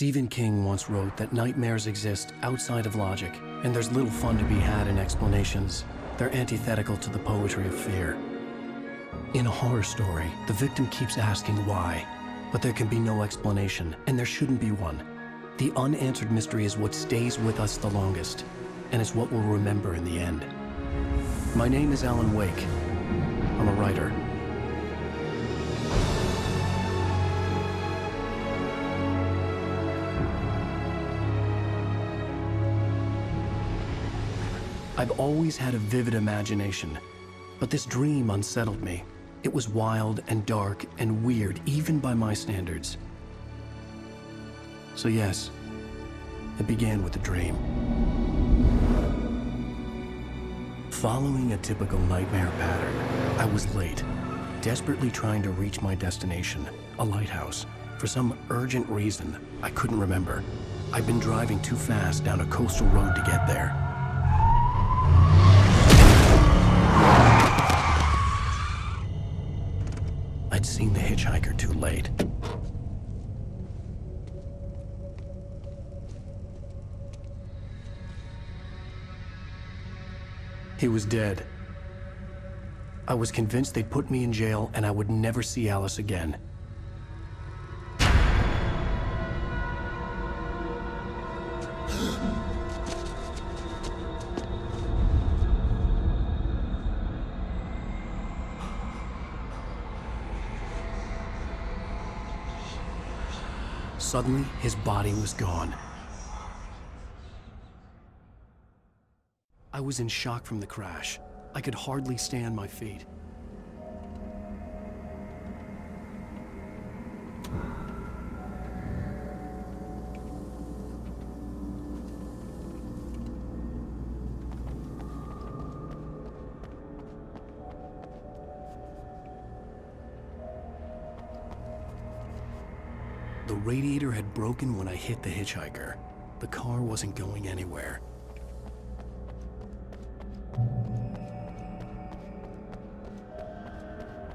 Stephen King once wrote that nightmares exist outside of logic, and there's little fun to be had in explanations. They're antithetical to the poetry of fear. In a horror story, the victim keeps asking why, but there can be no explanation, and there shouldn't be one. The unanswered mystery is what stays with us the longest, and it's what we'll remember in the end. My name is Alan Wake. I'm a writer. I've always had a vivid imagination, but this dream unsettled me. It was wild and dark and weird, even by my standards. So yes, it began with a dream. Following a typical nightmare pattern, I was late, desperately trying to reach my destination, a lighthouse. For some urgent reason, I couldn't remember. I'd been driving too fast down a coastal road to get there. I'd seen the hitchhiker too late. He was dead. I was convinced they'd put me in jail and I would never see Alice again. Suddenly, his body was gone. I was in shock from the crash. I could hardly stay on my feet. The radiator had broken when I hit the hitchhiker. The car wasn't going anywhere.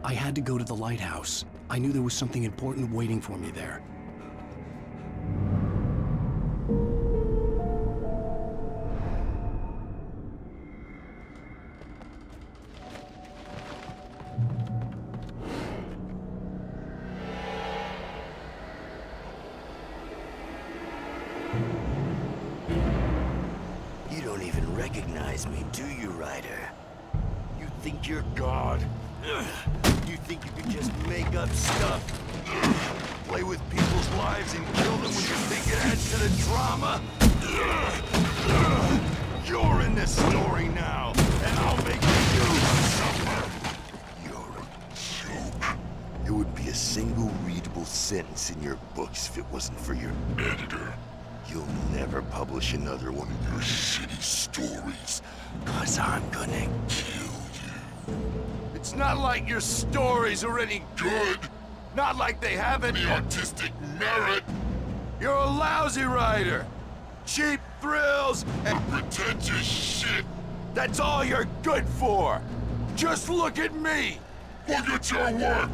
I had to go to the lighthouse. I knew there was something important waiting for me there. You don't even recognize me, do you, Ryder? You think you're God? You think you can just make up stuff? Play with people's lives and kill them when you think it adds to the drama? You're in this story now, and I'll make you suffer. You're a joke. It would be a single readable sentence in your books if it wasn't for your editor. You'll never publish another one of your shitty stories, 'cause I'm gonna kill you. It's not like your stories are any good. Not like they have any artistic merit. You're a lousy writer. Cheap thrills and pretentious shit. That's all you're good for. Just look at me. Look at your work.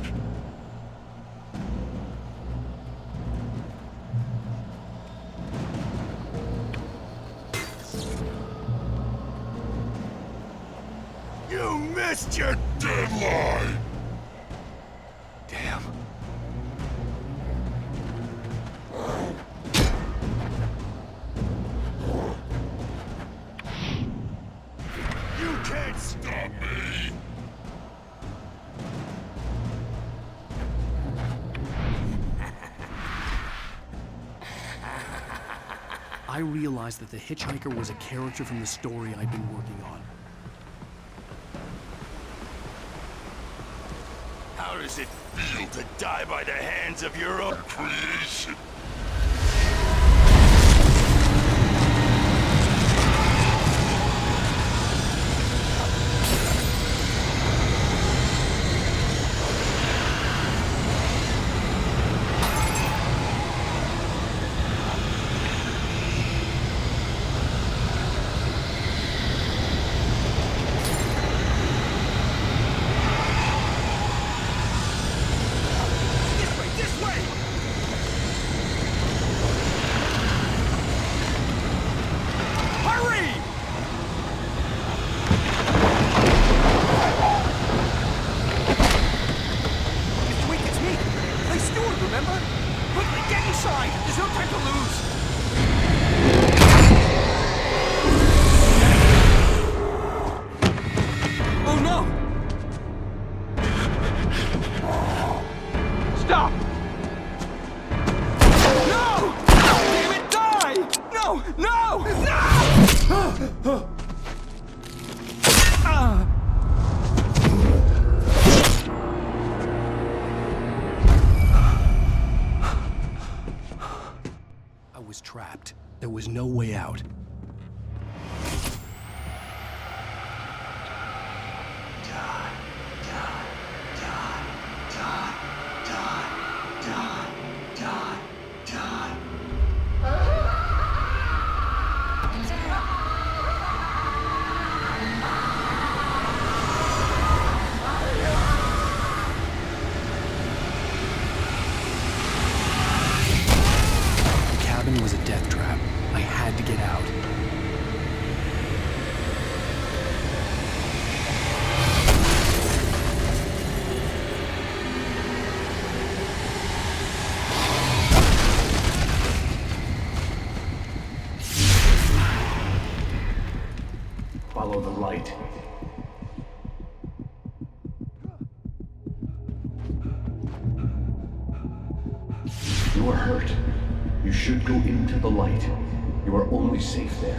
You missed your deadline! Damn. You can't stop me! I realized that the hitchhiker was a character from the story I'd been working on. How does it feel to die by the hands of your own creation? I was trapped. There was no way out. Was a death trap. I had to get out. Follow the light. You are hurt. You should go into the light. You are only safe there.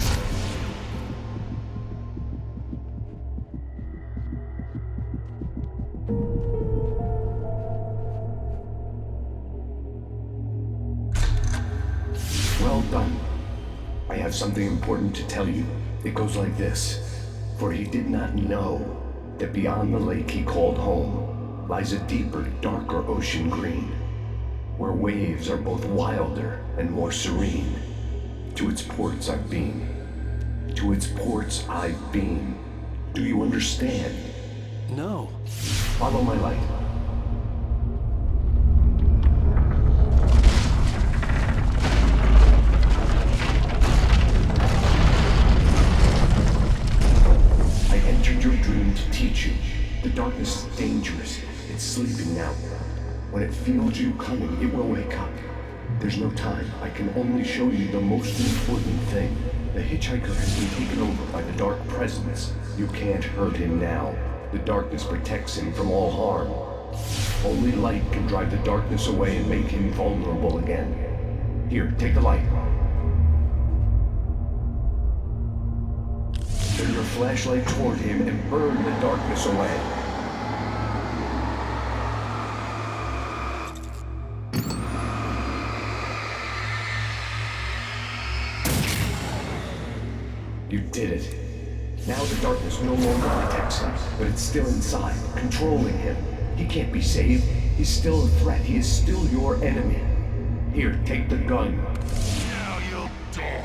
Well done. I have something important to tell you. It goes like this. For he did not know that beyond the lake he called home lies a deeper, darker ocean green, where waves are both wilder and more serene. To its ports I've been. To its ports I've been. Do you understand? No. Follow my light. I entered your dream to teach you. The darkness is dangerous. It's sleeping now. When it feels you coming, it will wake up. There's no time. I can only show you the most important thing. The hitchhiker has been taken over by the dark presence. You can't hurt him now. The darkness protects him from all harm. Only light can drive the darkness away and make him vulnerable again. Here, take the light. Turn your flashlight toward him and burn the darkness away. You did it. Now the darkness no longer protects him, but it's still inside, controlling him. He can't be saved. He's still a threat. He is still your enemy. Here, take the gun. Now you'll die.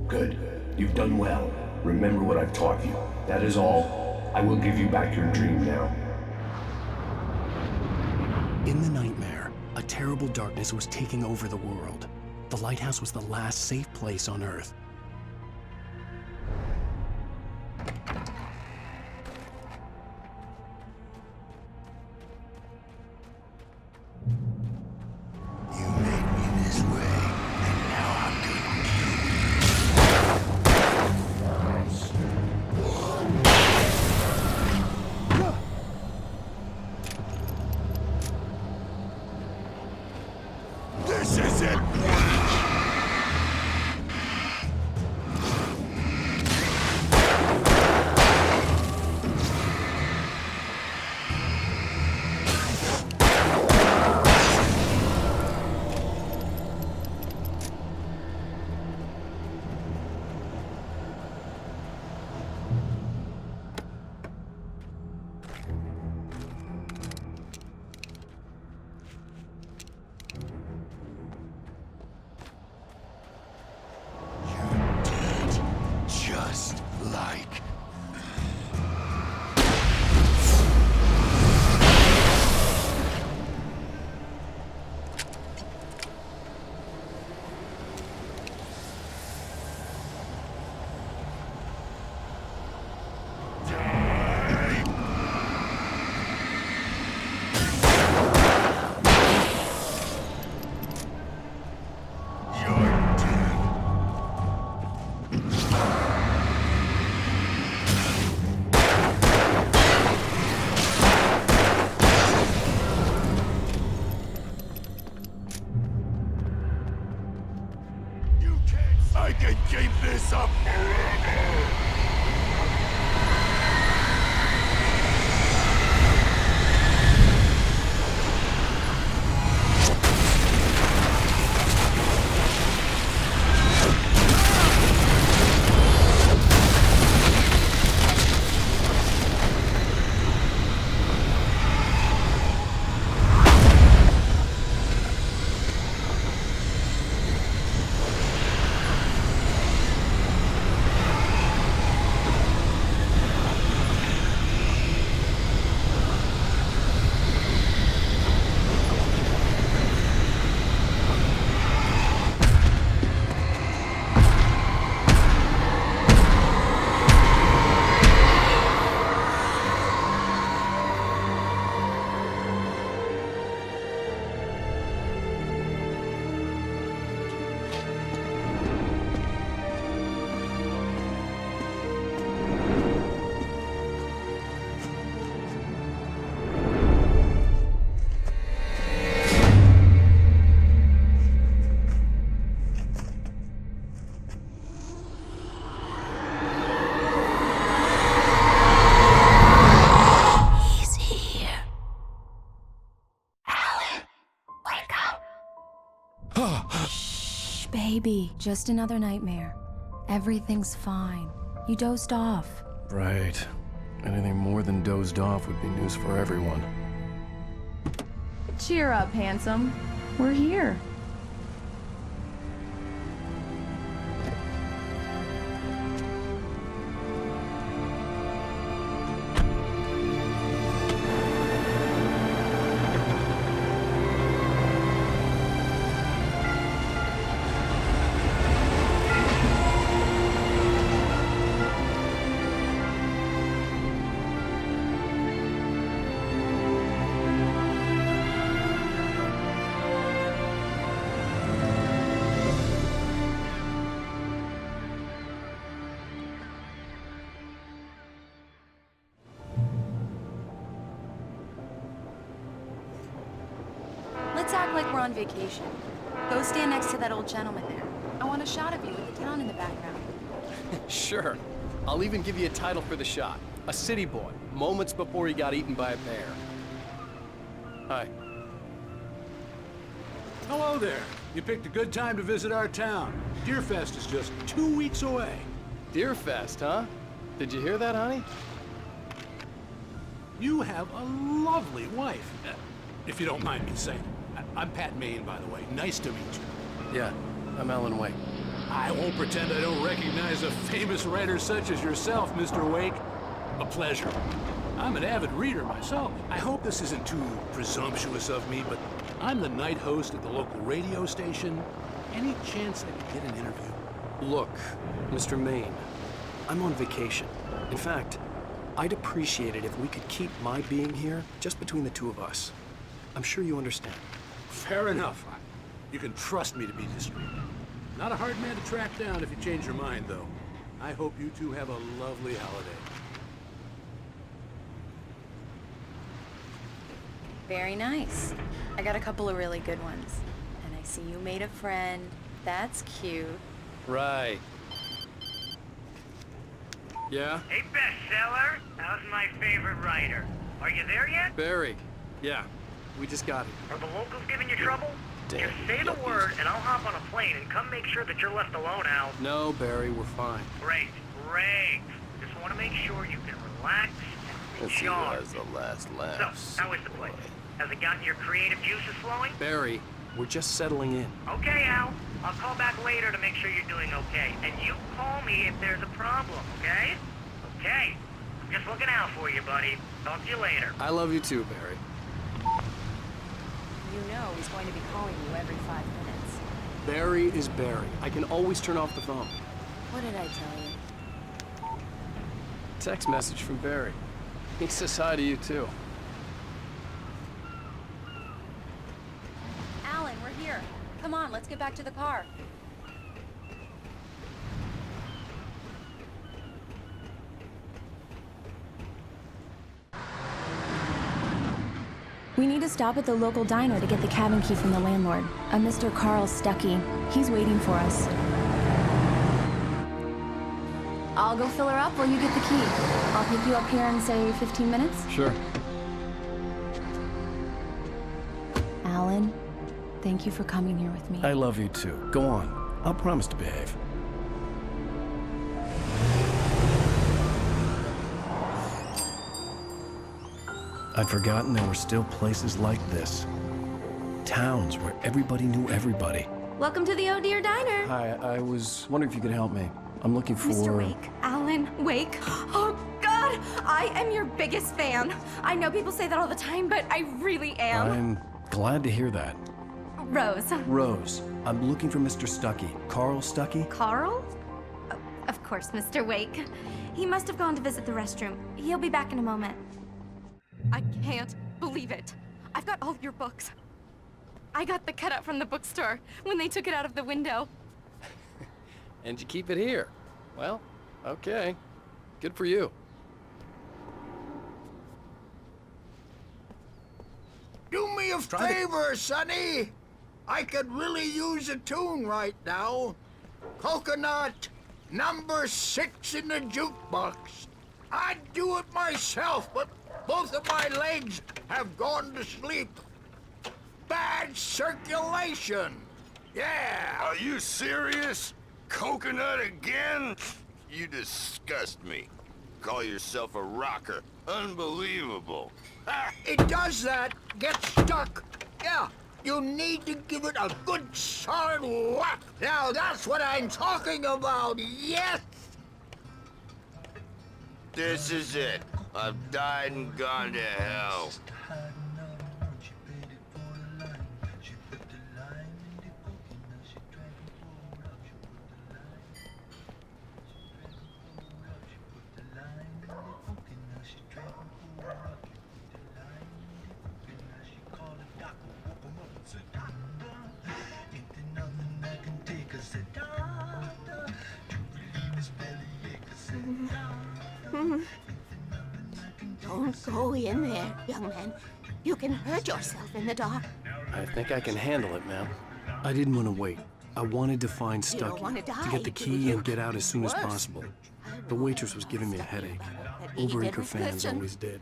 Good. You've done well. Remember what I've taught you. That is all. I will give you back your dream now. In the nightmare, a terrible darkness was taking over the world. The lighthouse was the last safe place on Earth. You made me this way, and now I'm gonna kill you. This is it. Just like you're dead. be just another nightmare. Everything's fine. You dozed off. Right. Anything more than dozed off would be news for everyone. Cheer up, handsome. We're here. Let's act like we're on vacation. Go stand next to that old gentleman there. I want a shot of you with the town in the background. Sure. I'll even give you a title for the shot. A city boy, moments before he got eaten by a bear. Hi. Hello there. You picked a good time to visit our town. Deerfest is just 2 weeks away. Deerfest, huh? Did you hear that, honey? You have a lovely wife. If you don't mind me saying. I'm Pat Maine, by the way. Nice to meet you. Yeah, I'm Alan Wake. I won't pretend I don't recognize a famous writer such as yourself, Mr. Wake. A pleasure. I'm an avid reader myself. I hope this isn't too presumptuous of me, but I'm the night host at the local radio station. Any chance I could get an interview? Look, Mr. Maine, I'm on vacation. In fact, I'd appreciate it if we could keep my being here just between the two of us. I'm sure you understand. Fair enough. You can trust me to be discreet. Not a hard man to track down if you change your mind, though. I hope you two have a lovely holiday. Very nice. I got a couple of really good ones. And I see you made a friend. That's cute. Right. Yeah? Hey, bestseller. How's my favorite writer? Are you there yet? Barry. Yeah, we just got it. Are the locals giving you trouble? Damn Just say the word, and I'll hop on a plane and come make sure that you're left alone, Al. No, Barry, we're fine. Great, great. Just want to make sure you can relax and Let's see who recharge. has the last laugh. So, how is the place? Has it gotten your creative juices flowing? Barry, we're just settling in. Okay, Al. I'll call back later to make sure you're doing okay. And you call me if there's a problem, okay? Okay. I'm just looking out for you, buddy. Talk to you later. I love you too, Barry. You know he's going to be calling you every 5 minutes. Barry is Barry. I can always turn off the phone. What did I tell you? Text message from Barry. He says hi to you too. Alan, we're here. Come on, let's get back to the car. We need to stop at the local diner to get the cabin key from the landlord, a Mr. Carl Stuckey. He's waiting for us. I'll go fill her up while you get the key. I'll pick you up here in, say, 15 minutes? Sure. Alan, thank you for coming here with me. I love you too. Go on. I'll promise to behave. I'd forgotten there were still places like this. Towns where everybody knew everybody. Welcome to the Oh Dear Diner. Hi, I was wondering if you could help me. I'm looking for... Mr. Wake. Alan Wake. Oh, God! I am your biggest fan. I know people say that all the time, but I really am. I'm glad to hear that. Rose. Rose, I'm looking for Mr. Stuckey. Carl Stuckey? Carl? Of course, Mr. Wake. He must have gone to visit the restroom. He'll be back in a moment. I can't believe it. I've got all your books. I got the cutout from the bookstore when they took it out of the window. And you keep it here. Well, okay. Good for you. Do me a favor, Sonny. I could really use a tune right now. Coconut, number 6 in the jukebox. I'd do it myself, but both of my legs have gone to sleep. Bad circulation. Yeah! Are you serious? Coconut again? You disgust me. Call yourself a rocker. Unbelievable. Ha! It does that. Get stuck. Yeah. You need to give it a good solid whack. Now that's what I'm talking about. Yes! This is it. I've died and gone to hell. Don't go in there, young man. You can hurt yourself in the dark. I think I can handle it, ma'am. I didn't want to wait. I wanted to find You don't Stucky, wanna die, to get the do key you? and get out as soon as Worse. possible. The waitress was giving me a headache. That Overacre even fans prison. always did.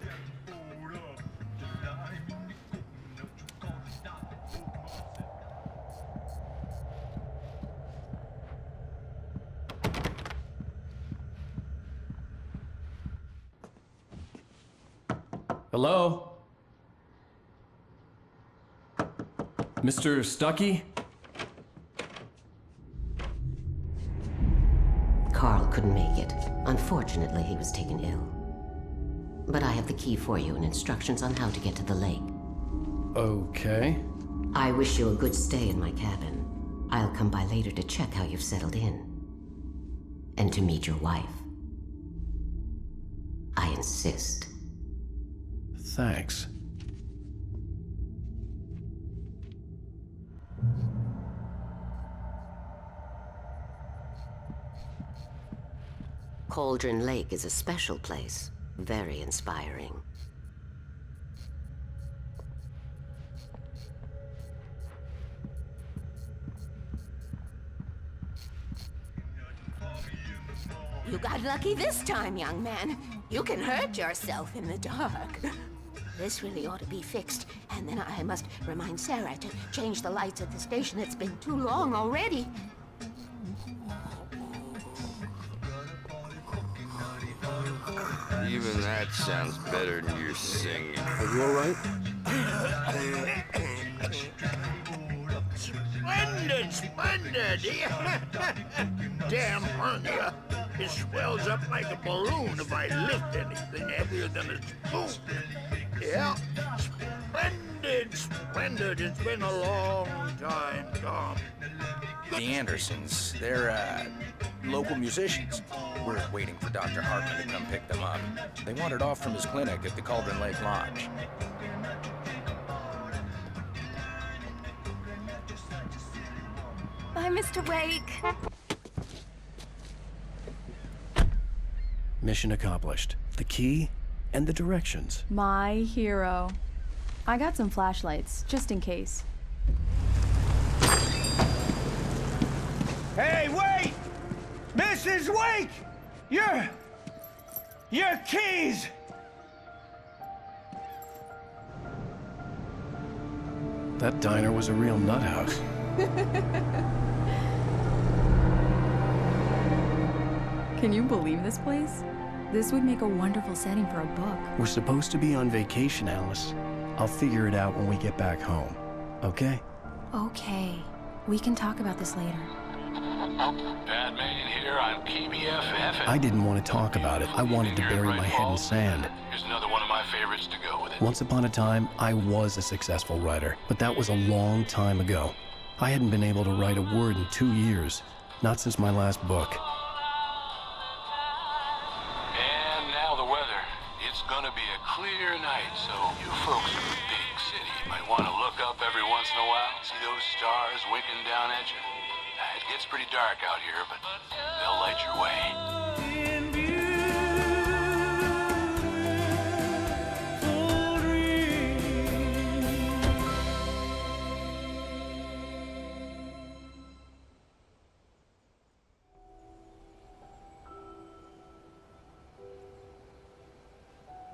Hello? Mr. Stucky? Carl couldn't make it. Unfortunately, he was taken ill. But I have the key for you and instructions on how to get to the lake. Okay. I wish you a good stay in my cabin. I'll come by later to check how you've settled in. And to meet your wife. I insist. Thanks. Cauldron Lake is a special place. Very inspiring. You got lucky this time, young man. You can hurt yourself in the dark. This really ought to be fixed, and then I must remind Sarah to change the lights at the station. It's been too long already. Even that sounds better than your singing. Are you all right? Splendid, splendid! Damn hernia. It swells up like a balloon if I lift anything heavier than a spoon. Yeah, splendid, splendid. It's been a long time, Tom. The Andersons, they're, local musicians. We're waiting for Dr. Hartman to come pick them up. They wandered off from his clinic at the Cauldron Lake Lodge. Bye, Mr. Wake. Mission accomplished. The key and the directions. My hero. I got some flashlights, just in case. Hey, wait! Mrs. Wake! Your keys! That diner was a real nut house. Can you believe this place? This would make a wonderful setting for a book. We're supposed to be on vacation, Alice. I'll figure it out when we get back home. Okay? Okay. We can talk about this later. Batman here on KBFF. I didn't want to talk about it. I wanted to bury my head in sand. Here's another one of my favorites to go with it. Once upon a time, I was a successful writer, but that was a long time ago. I hadn't been able to write a word in 2 years. Not since my last book. And now the weather. It's gonna be a clear night, so you folks in the big city might want to look up every once in a while, see those stars winking down at you. It gets pretty dark out here, but they'll light your way.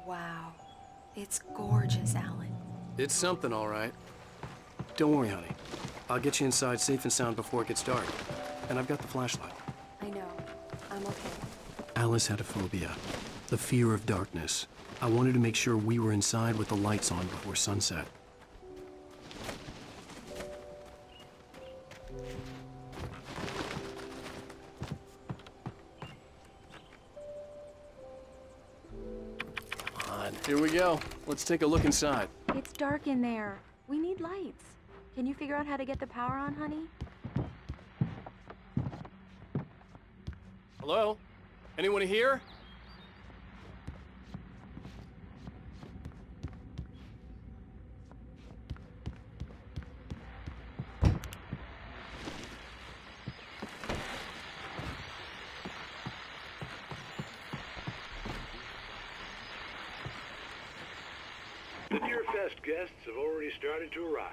Wow. It's gorgeous, Alan. It's something, all right. Don't worry, honey. I'll get you inside safe and sound before it gets dark. And I've got the flashlight. I know. I'm okay. Alice had a phobia. The fear of darkness. I wanted to make sure we were inside with the lights on before sunset. Come on, here we go. Let's take a look inside. It's dark in there. We need lights. Can you figure out how to get the power on, honey? Hello? Anyone here? The Deer Fest guests have already started to arrive.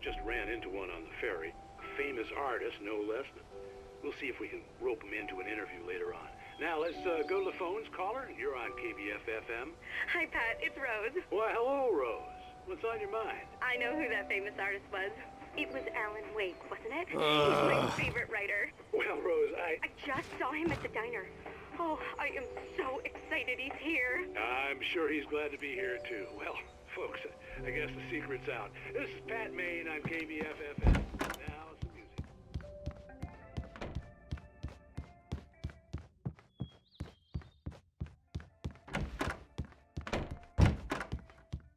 Just ran into one on the ferry. A famous artist, no less. We'll see if we can rope him into an interview later on. Now, let's go to the phones. Caller, you're on KBF-FM. Hi, Pat. It's Rose. Why, hello, Rose. What's on your mind? I know who that famous artist was. It was Alan Wake, wasn't it? He's my favorite writer. Well, Rose, I just saw him at the diner. Oh, I am so excited he's here. I'm sure he's glad to be here, too. Well, folks, I guess the secret's out. This is Pat Maine on KBF-FM. Now, some music.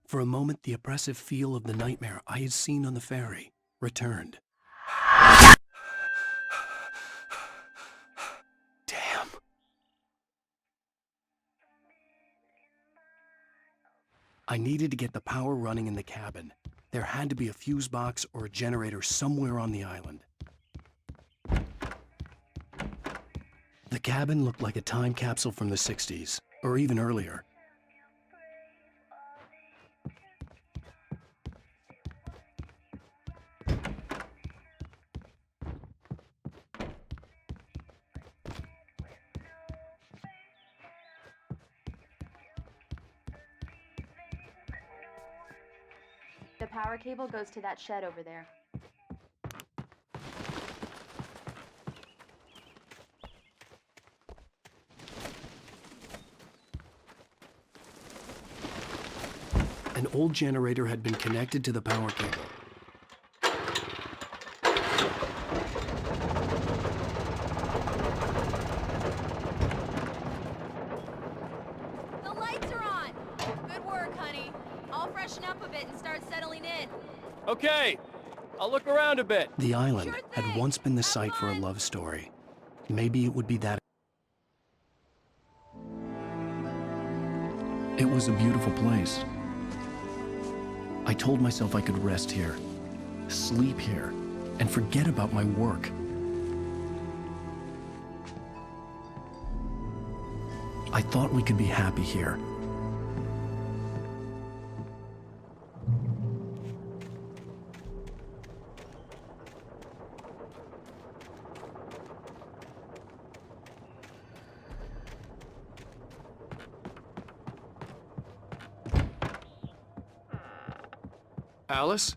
For a moment, the oppressive feel of the nightmare I had seen on the ferry returned. Damn. I needed to get the power running in the cabin. There had to be a fuse box or a generator somewhere on the island. The cabin looked like a time capsule from the 60s, or even earlier. The power cable goes to that shed over there. An old generator had been connected to the power cable. The lights are on! Good work, honey. I'll freshen up a bit and start settling in. Okay, I'll look around a bit. The island had once been the site for a love story. Maybe it would be that. It was a beautiful place. I told myself I could rest here, sleep here, and forget about my work. I thought we could be happy here. Alice?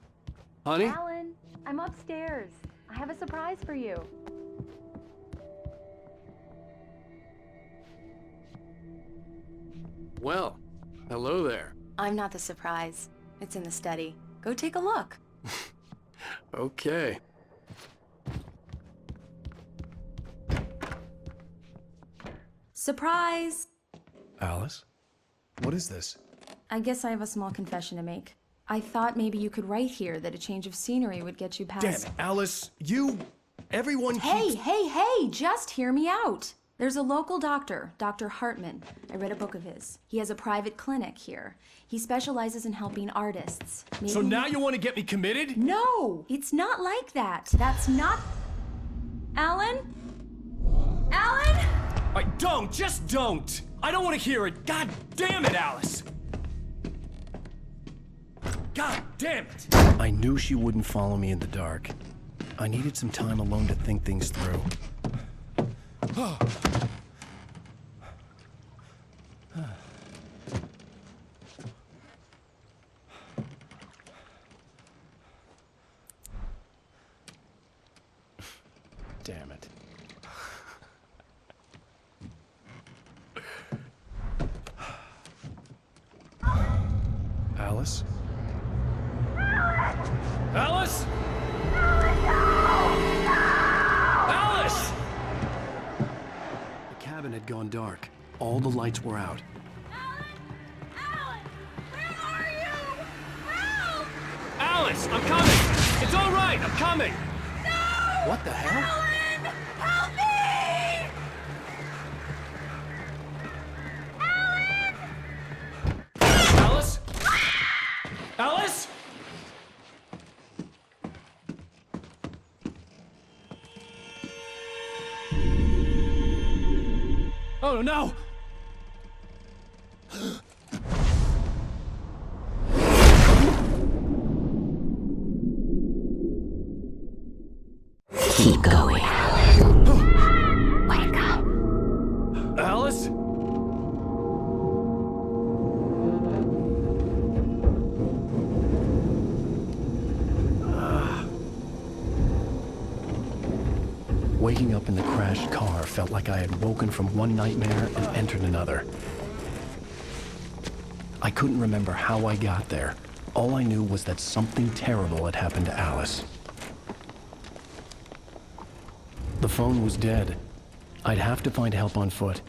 Honey? Alan, I'm upstairs. I have a surprise for you. Well, hello there. I'm not the surprise. It's in the study. Go take a look. Okay. Surprise! Alice? What is this? I guess I have a small confession to make. I thought maybe you could write here that a change of scenery would get you past... Damn it, Alice! Everyone Hey, keeps... hey, just hear me out! There's a local doctor, Dr. Hartman. I read a book of his. He has a private clinic here. He specializes in helping artists. So now you want to get me committed? No! It's not like that. That's not... Alan? Alan? Just don't! I don't want to hear it! God damn it, Alice! God damn it! I knew she wouldn't follow me in the dark. I needed some time alone to think things through. Alice? Alice? Alice! The cabin had gone dark. All the lights were out. Alice, I'm coming! It's all right, I'm coming! No! What the hell? Alan! Help me! Alice? Alice? Oh no! Keep going. Wake up. Alice? Waking up in the crashed car felt like I had woken from one nightmare and entered another. I couldn't remember how I got there. All I knew was that something terrible had happened to Alice. The phone was dead. I'd have to find help on foot.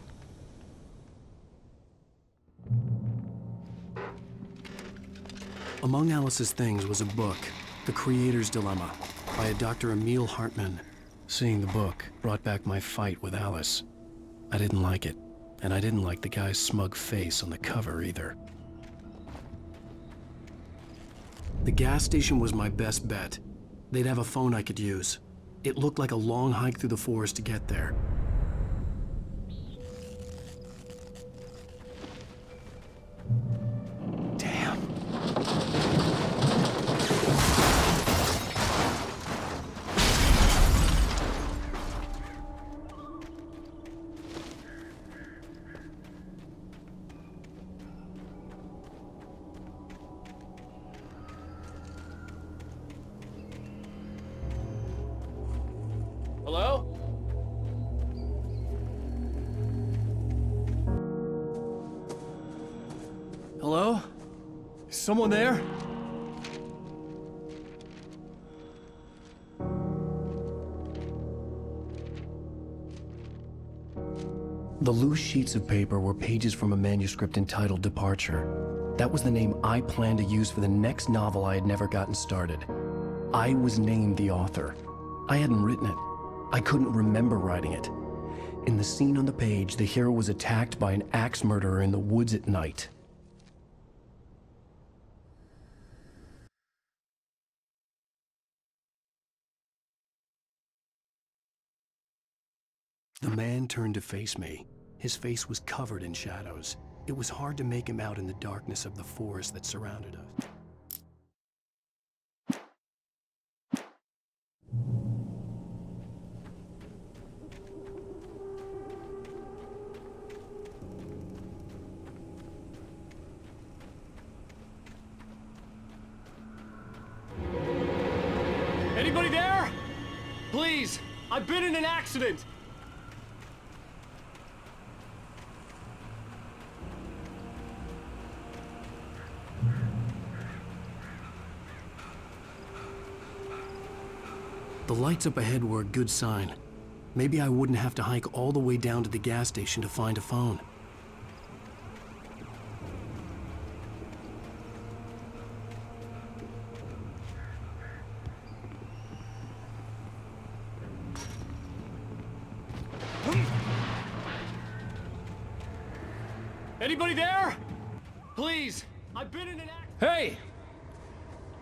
Among Alice's things was a book, The Creator's Dilemma, by a Dr. Emil Hartman. Seeing the book brought back my fight with Alice. I didn't like it, and I didn't like the guy's smug face on the cover either. The gas station was my best bet. They'd have a phone I could use. It looked like a long hike through the forest to get there. Damn. Hello? Hello? Is someone there? The loose sheets of paper were pages from a manuscript entitled Departure. That was the name I planned to use for the next novel I had never gotten started. I was named the author. I hadn't written it. I couldn't remember writing it. In the scene on the page, the hero was attacked by an axe murderer in the woods at night. The man turned to face me. His face was covered in shadows. It was hard to make him out in the darkness of the forest that surrounded us. Anybody there? Please, I've been in an accident. The lights up ahead were a good sign. Maybe I wouldn't have to hike all the way down to the gas station to find a phone. Anybody there? Please, I've been in an accident. Hey!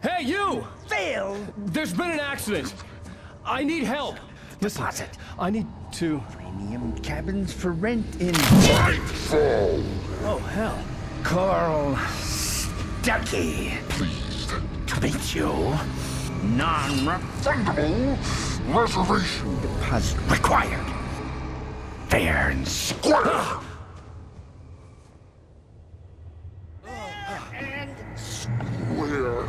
Hey, you! Phil! There's been an accident. I need help. Listen, I need to... Premium cabins for rent in... Nightfall! Oh, hell. Carl Stuckey. Pleased. To meet you. Non-refundable Reservation deposit required. Fair and square. Where?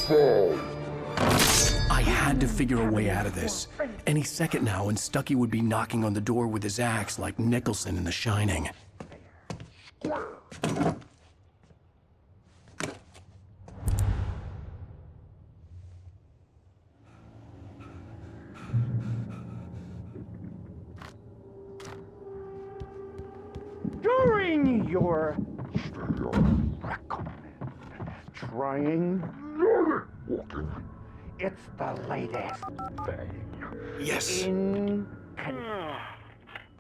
I had to figure a way out of this. Any second now, and Stucky would be knocking on the door with his axe like Nicholson in The Shining. During your trying, it's the latest thing. Yes. In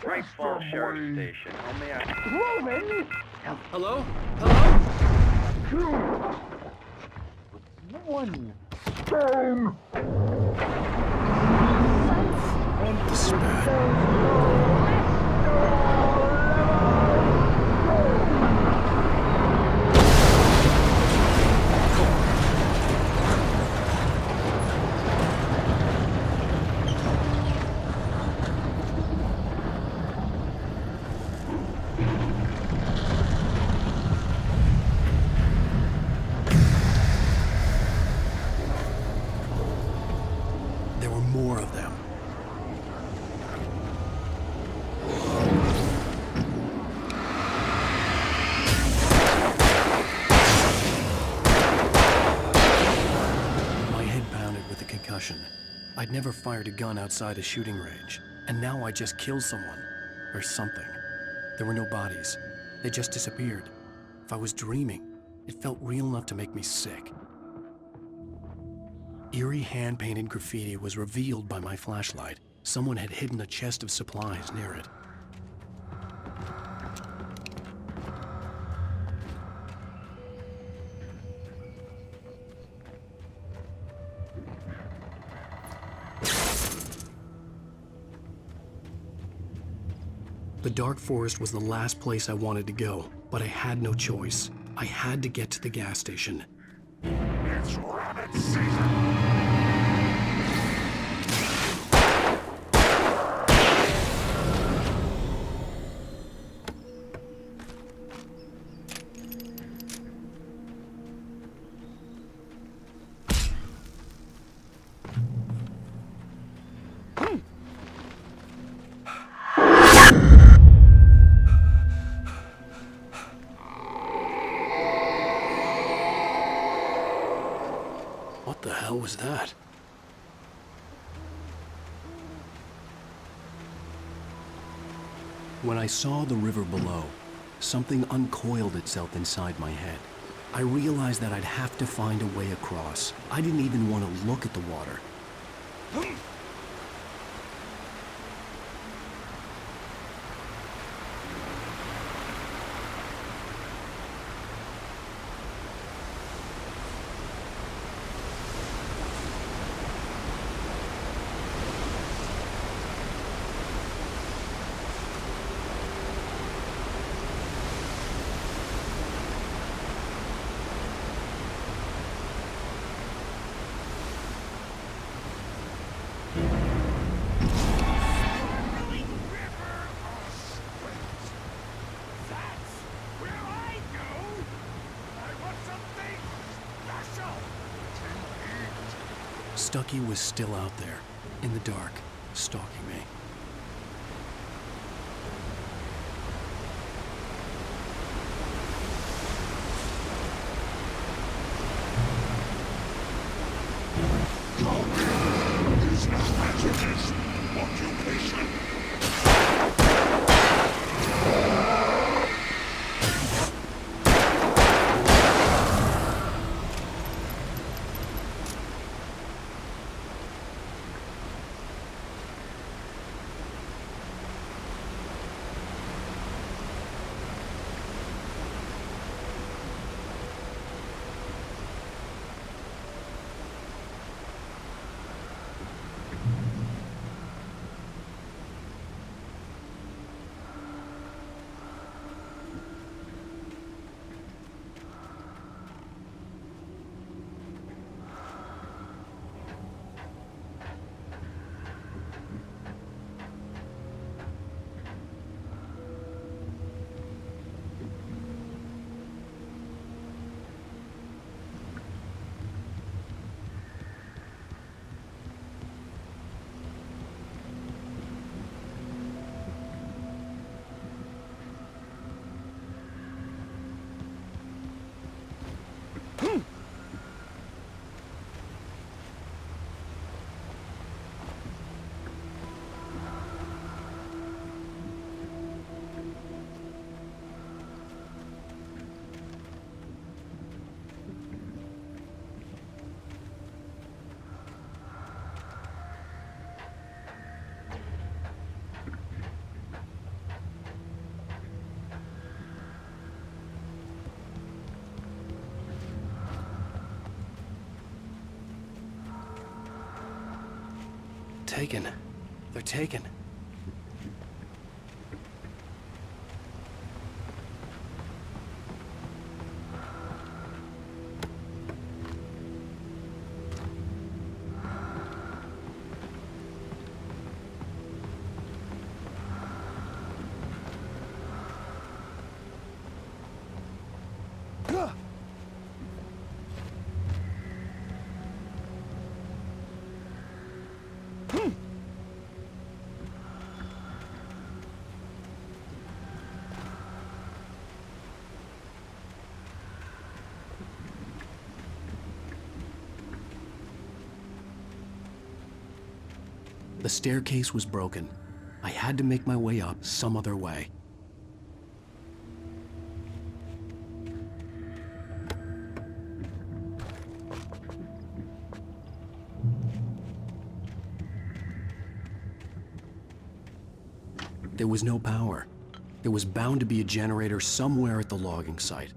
Baseball Sheriff Station. How may I... Roman. Hello? Hello? Two. One. Stone. This is bad. There were more of them. My head pounded with the concussion. I'd never fired a gun outside a shooting range, and now I just killed someone. Or something. There were no bodies. They just disappeared. If I was dreaming, it felt real enough to make me sick. Eerie hand-painted graffiti was revealed by my flashlight. Someone had hidden a chest of supplies near it. The dark forest was the last place I wanted to go, but I had no choice. I had to get to the gas station. It's rabbit season! What the hell was that? When I saw the river below, something uncoiled itself inside my head. I realized that I'd have to find a way across. I didn't even want to look at the water. Stucky was still out there, in the dark, stalking me. Is not hazardous occupation. taken. They're taken. The staircase was broken. I had to make my way up some other way. There was no power. There was bound to be a generator somewhere at the logging site.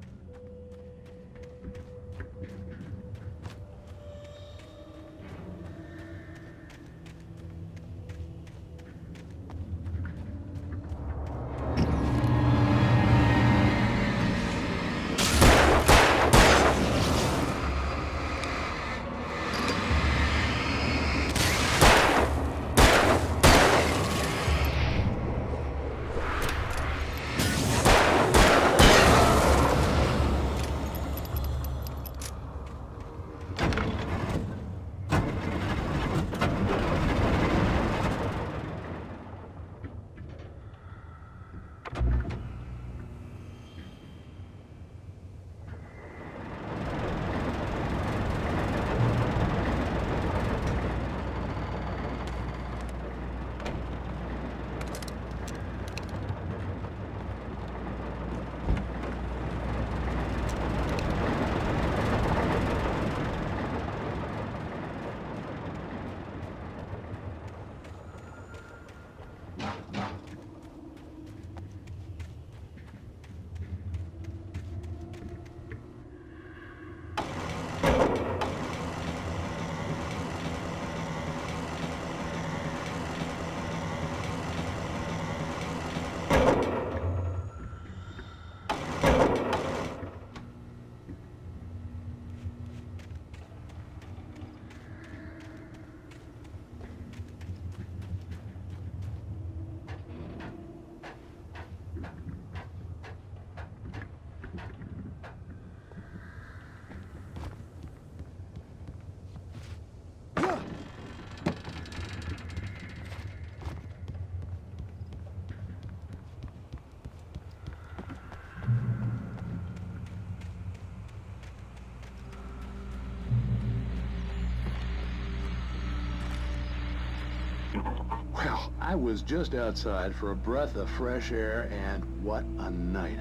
Well, I was just outside for a breath of fresh air, and what a night.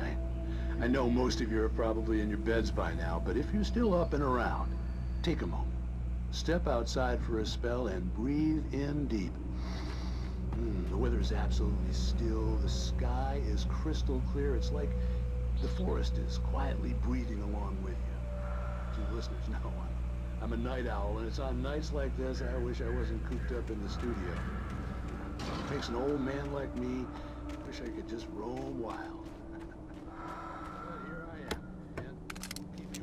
I know most of you are probably in your beds by now, but if you're still up and around, take a moment. Step outside for a spell and breathe in deep. The weather is absolutely still. The sky is crystal clear. It's like the forest is quietly breathing along with you. To listeners, no, I'm a night owl, and it's on nights like this I wish I wasn't cooped up in the studio. It makes an old man like me wish I could just roam wild. But here I am, and I'll keep you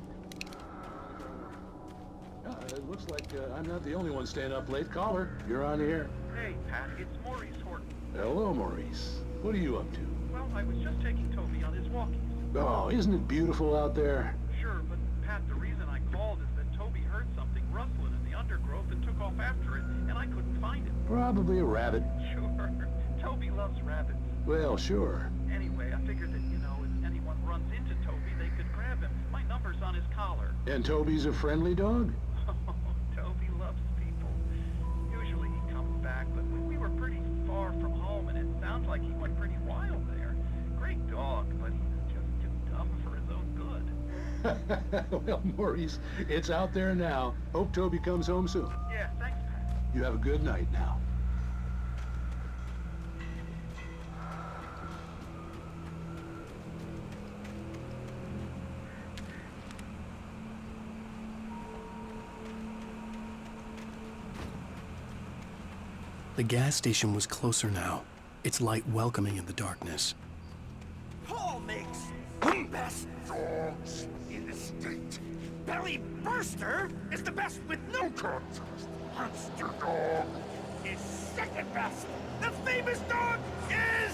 roaming. It looks like I'm not the only one staying up late. Caller, you're on the air. Hey, Pat, it's Maurice Horton. Hello, Maurice. What are you up to? Well, I was just taking Toby on his walkies. Oh, isn't it beautiful out there? Sure, but Pat, the reason I called is that Toby heard something rustling in the undergrowth and took off after it, and I couldn't find it. Probably a rabbit. Sure. Toby loves rabbits. Well, sure. Anyway, I figured that, if anyone runs into Toby, they could grab him. My number's on his collar. And Toby's a friendly dog? Toby loves people. Usually he comes back, but we were pretty far from home, and it sounds like he went pretty wild there. Great dog, but he's just too dumb for his own good. Well, Maurice, it's out there now. Hope Toby comes home soon. Yeah, thanks, Pat. You have a good night now. The gas station was closer now, its light welcoming in the darkness. Paul makes the best dogs in the state. Belly Burster is the best with no contest. Monster Dog is second best. The famous dog is...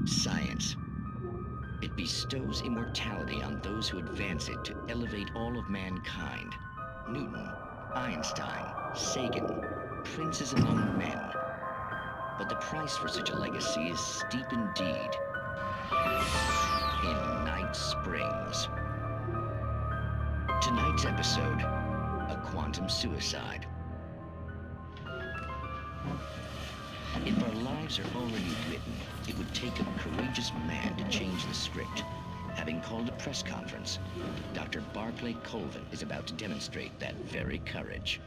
Science. It bestows immortality on those who advance it to elevate all of mankind. Newton, Einstein, Sagan, princes among men. But the price for such a legacy is steep indeed. In Night Springs. Tonight's episode, a quantum suicide. If our lives are already written, it would take a courageous man to change the script. Having called a press conference, Dr. Barclay Colvin is about to demonstrate that very courage.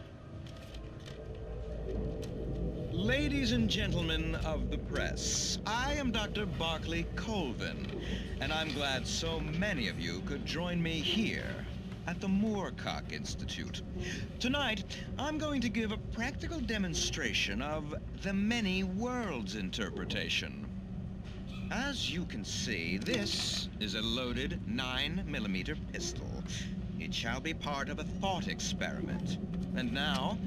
Ladies and gentlemen of the press, I am Dr. Barclay Colvin, and I'm glad so many of you could join me here at the Moorcock Institute. Tonight, I'm going to give a practical demonstration of the many worlds interpretation. As you can see, this is a loaded 9mm pistol. It shall be part of a thought experiment. And now,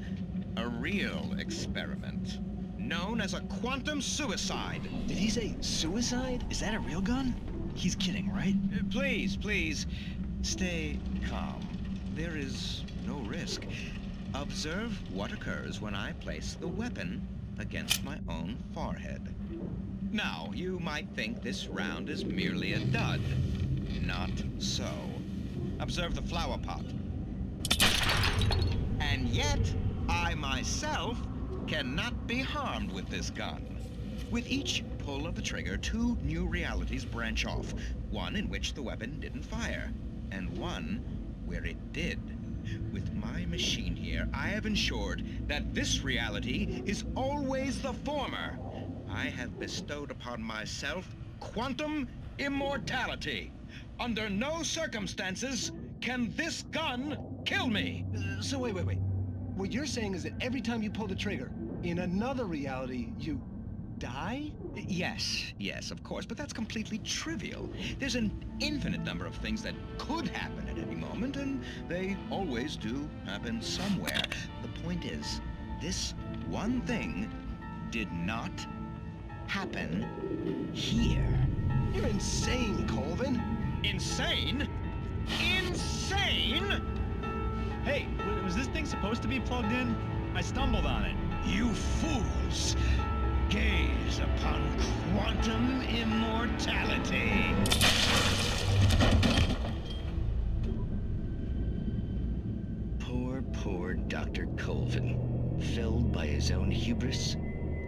a real experiment, known as a quantum suicide. Did he say suicide? Is that a real gun? He's kidding, right? Please, please, stay calm. There is no risk. Observe what occurs when I place the weapon against my own forehead. Now, you might think this round is merely a dud. Not so. Observe the flower pot. And yet, I myself cannot be harmed with this gun. With each pull of the trigger, 2 new realities branch off. One in which the weapon didn't fire, and one where it did. With my machine here, I have ensured that this reality is always the former. I have bestowed upon myself quantum immortality. Under no circumstances can this gun kill me. So wait. What you're saying is that every time you pull the trigger, in another reality, you die? Yes, of course, but that's completely trivial. There's an infinite number of things that could happen at any moment, and they always do happen somewhere. The point is, this one thing did not happen here. You're insane, Colvin. Insane? Insane? Hey, was this thing supposed to be plugged in? I stumbled on it. You fools! Gaze upon quantum immortality. Poor Dr. Colvin, felled by his own hubris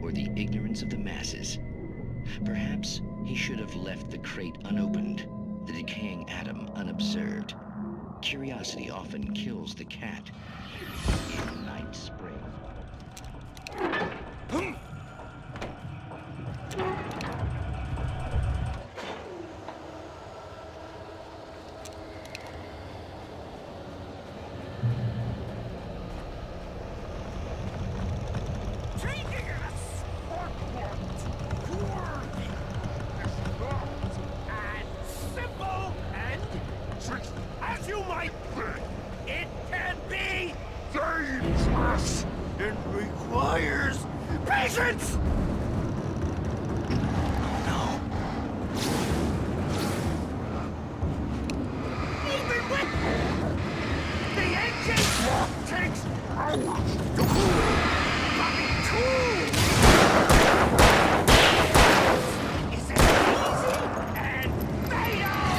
or the ignorance of the masses. Perhaps he should have left the crate unopened, the decaying atom unobserved. Curiosity often kills the cat. In Night Spring. As you might think, it can be dangerous. It requires patience. Even with the engine takes hours to cool. Coming cool. Is it easy and fatal?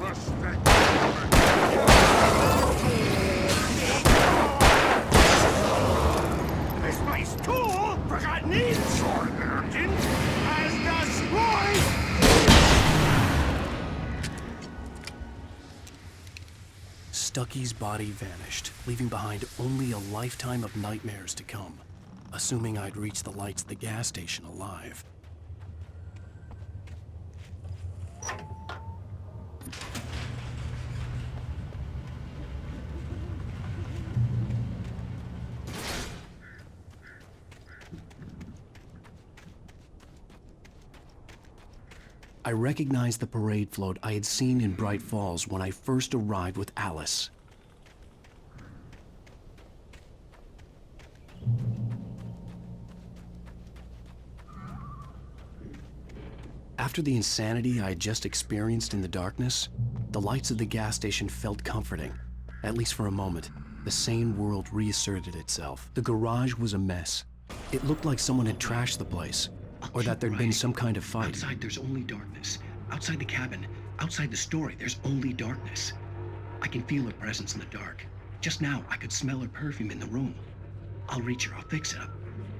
Respect. Misplaced tool, forgotten inshore engine, has destroyed. Stucky's body vanished, leaving behind only a lifetime of nightmares to come, assuming I'd reach the lights at the gas station alive. I recognized the parade float I had seen in Bright Falls when I first arrived with Alice. After the insanity I had just experienced in the darkness, the lights of the gas station felt comforting, at least for a moment. The sane world reasserted itself. The garage was a mess. It looked like someone had trashed the place, or that there'd been some kind of fight. Outside, there's only darkness. Outside the cabin, outside the story, there's only darkness. I can feel her presence in the dark. Just now, I could smell her perfume in the room. I'll reach her, I'll fix it up.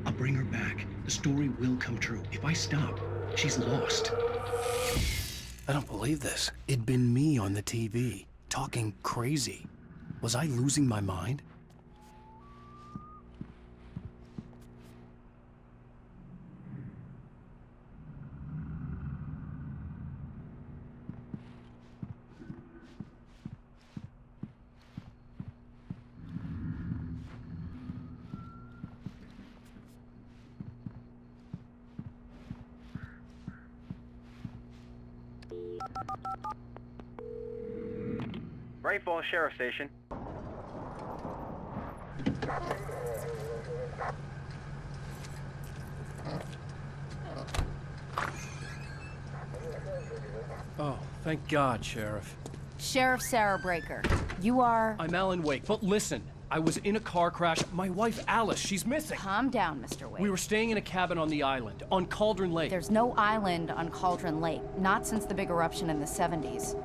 I'll bring her back. The story will come true. If I stop, she's lost. I don't believe this. It'd been me on the TV, talking crazy. Was I losing my mind? Bright Falls Sheriff Station. Oh, thank God, Sheriff. Sheriff Sarah Breaker. You are... I'm Alan Wake, but listen. I was in a car crash. My wife, Alice, she's missing. Calm down, Mr. Wake. We were staying in a cabin on the island, on Cauldron Lake. There's no island on Cauldron Lake, not since the big eruption in the 70s.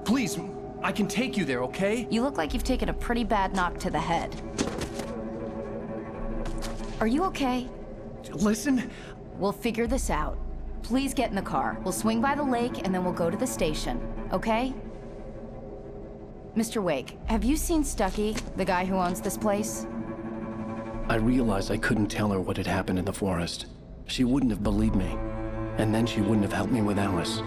Please, I can take you there, okay? You look like you've taken a pretty bad knock to the head. Are you okay? Listen. We'll figure this out. Please get in the car. We'll swing by the lake and then we'll go to the station, okay? Mr. Wake, have you seen Stucky, the guy who owns this place? I realized I couldn't tell her what had happened in the forest. She wouldn't have believed me. And then she wouldn't have helped me with Alice.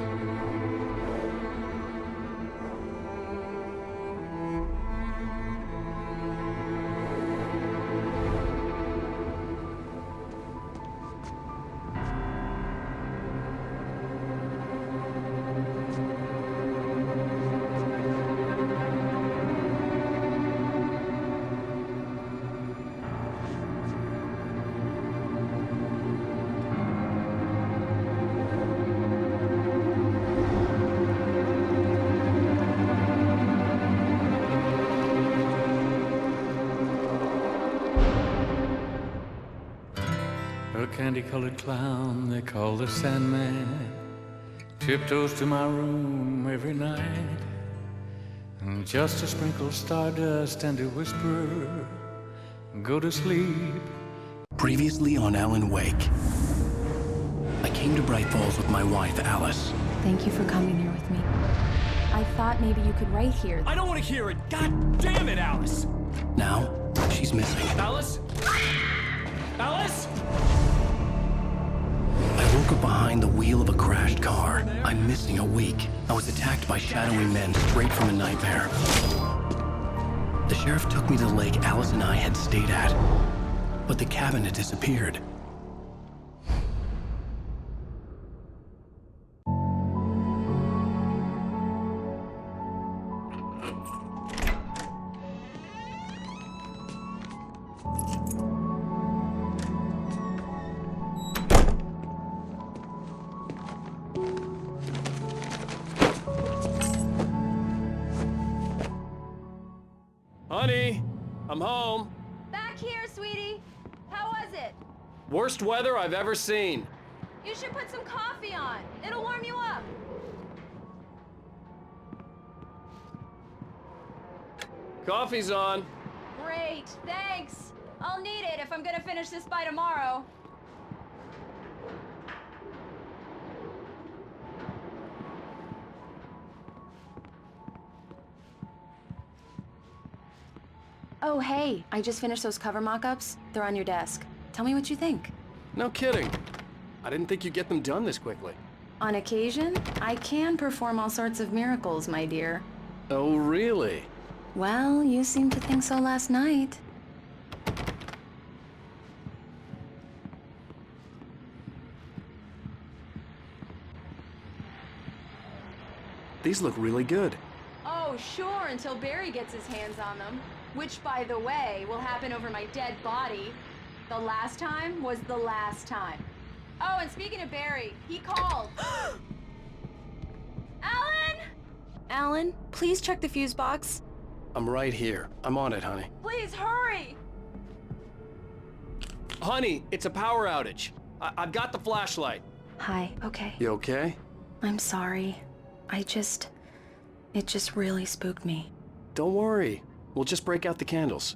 A candy-colored clown they call the Sandman tiptoes to my room every night, and just to sprinkle stardust and to whisper, go to sleep. Previously on Alan Wake. I came to Bright Falls with my wife, Alice. Thank you for coming here with me. I thought maybe you could write here. I don't want to hear it! God damn it, Alice! Now, she's missing. Alice? Alice? I woke up behind the wheel of a crashed car. I'm missing a week. I was attacked by shadowy men straight from a nightmare. The sheriff took me to the lake Alice and I had stayed at, but the cabin had disappeared. Honey, I'm home. Back here, sweetie. How was it? Worst weather I've ever seen. You should put some coffee on. It'll warm you up. Coffee's on. Great, thanks. I'll need it if I'm gonna finish this by tomorrow. Oh, hey, I just finished those cover mock-ups. They're on your desk. Tell me what you think. No kidding. I didn't think you'd get them done this quickly. On occasion, I can perform all sorts of miracles, my dear. Oh, really? Well, you seemed to think so last night. These look really good. Oh, sure, until Barry gets his hands on them. Which, by the way, will happen over my dead body. The last time was the last time. Oh, and speaking of Barry, he called. Alan! Alan, please check the fuse box. I'm right here. I'm on it, honey. Please, hurry! Honey, it's a power outage. I've got the flashlight. Hi, okay. You okay? I'm sorry. It just really spooked me. Don't worry. We'll just break out the candles.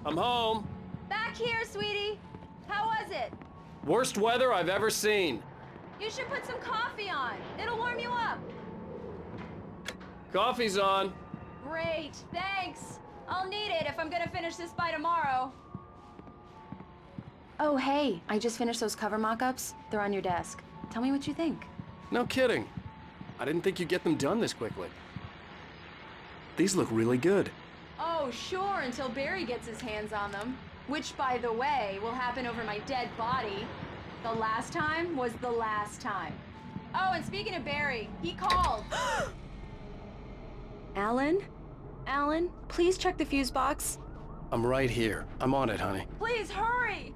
I'm home. Back here, sweetie. How was it? Worst weather I've ever seen. You should put some coffee on. It'll warm you up. Coffee's on. Great, thanks. I'll need it if I'm gonna finish this by tomorrow. Oh, hey, I just finished those cover mock-ups. They're on your desk. Tell me what you think. No kidding. I didn't think you'd get them done this quickly. These look really good. Oh, sure, until Barry gets his hands on them. Which, by the way, will happen over my dead body. The last time was the last time. Oh, and speaking of Barry, he called. Alan? Alan, please check the fuse box. I'm right here. I'm on it, honey. Please, hurry!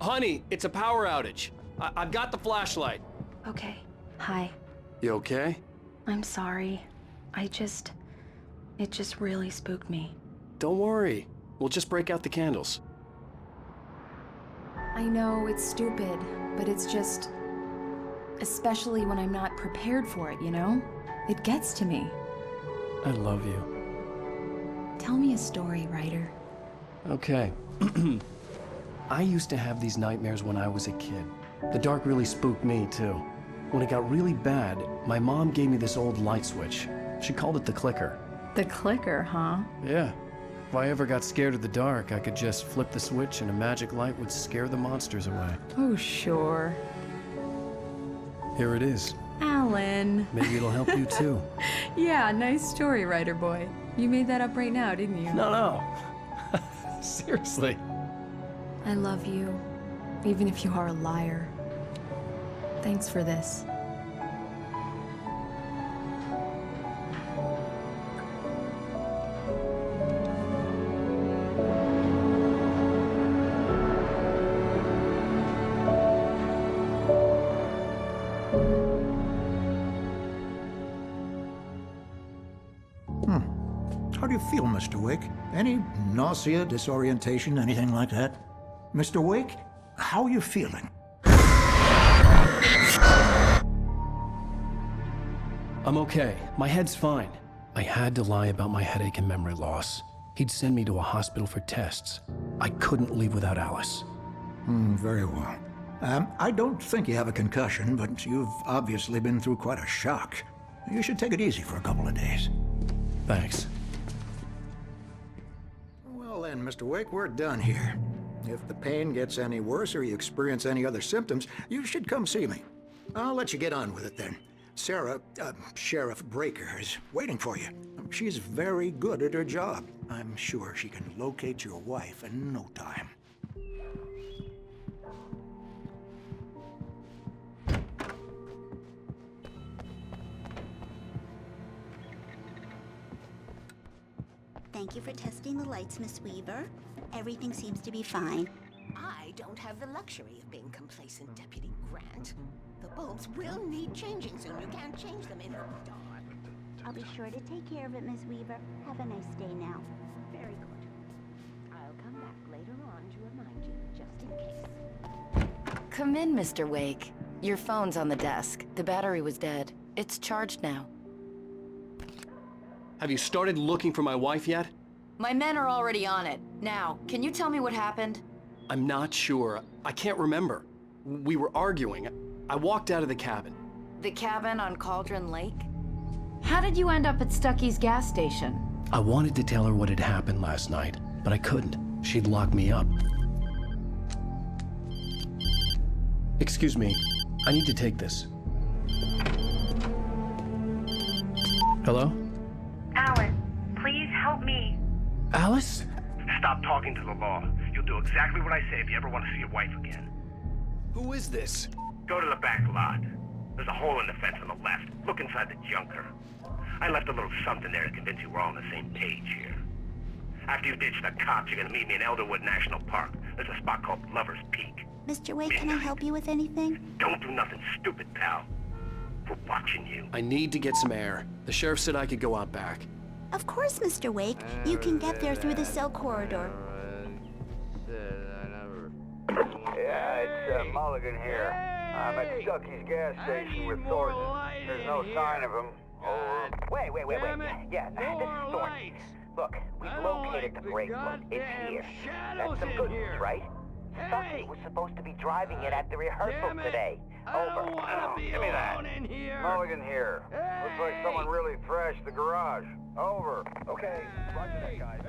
Honey, it's a power outage. I've got the flashlight. Okay. Hi. You okay? I'm sorry. It just really spooked me. Don't worry. We'll just break out the candles. I know it's stupid, but it's just... especially when I'm not prepared for it, you know? It gets to me. I love you. Tell me a story, writer. Okay. I used to have these nightmares when I was a kid. The dark really spooked me, too. When it got really bad, my mom gave me this old light switch. She called it the clicker. The clicker, huh? Yeah. If I ever got scared of the dark, I could just flip the switch and a magic light would scare the monsters away. Oh, sure. Here it is. Alan. Maybe it'll help you, too. Yeah, nice story, writer boy. You made that up right now, didn't you? No. Seriously. I love you, even if you are a liar. Thanks for this. How do you feel, Mr. Wake? Any nausea, disorientation, anything like that? Mr. Wake, how are you feeling? I'm okay. My head's fine. I had to lie about my headache and memory loss. He'd send me to a hospital for tests. I couldn't leave without Alice. Very well. I don't think you have a concussion, but you've obviously been through quite a shock. You should take it easy for a couple of days. Thanks. Well then, Mr. Wake, we're done here. If the pain gets any worse or you experience any other symptoms, you should come see me. I'll let you get on with it then. Sarah, Sheriff Breaker, is waiting for you. She's very good at her job. I'm sure she can locate your wife in no time. Thank you for testing the lights, Miss Weaver. Everything seems to be fine. I don't have the luxury of being complacent, Deputy Grant. The bulbs will need changing soon. You can't change them in the dark. I'll be sure to take care of it, Miss Weaver. Have a nice day now. Very good. I'll come back later on to remind you, just in case. Come in, Mr. Wake. Your phone's on the desk. The battery was dead. It's charged now. Have you started looking for my wife yet? My men are already on it. Now, can you tell me what happened? I'm not sure. I can't remember. We were arguing. I walked out of the cabin. The cabin on Cauldron Lake? How did you end up at Stucky's gas station? I wanted to tell her what had happened last night, but I couldn't. She'd lock me up. Excuse me. I need to take this. Hello? Alan, please help me. Alice? Stop talking to the law. You'll do exactly what I say if you ever want to see your wife again. Who is this? Go to the back lot. There's a hole in the fence on the left. Look inside the junker. I left a little something there to convince you we're all on the same page here. After you ditch the cops, you're gonna meet me in Elderwood National Park. There's a spot called Lover's Peak. Mr. Wake, can I help you with anything? Don't do nothing stupid, pal. We're watching you. I need to get some air. The sheriff said I could go out back. Of course, Mr. Wake. You can get there through the cell corridor. Yeah, it's Mulligan here. I'm at Stucky's gas station with Thornton. There's no sign of him. Wait. Yeah, this is Thornton. Look, we've located the brake plug. It's here. That's some good news, right? Stucky was supposed to be driving it at the rehearsal today. Over. Give me that. Mulligan here. Looks like someone really thrashed the garage. Over. Okay, roger that, guys.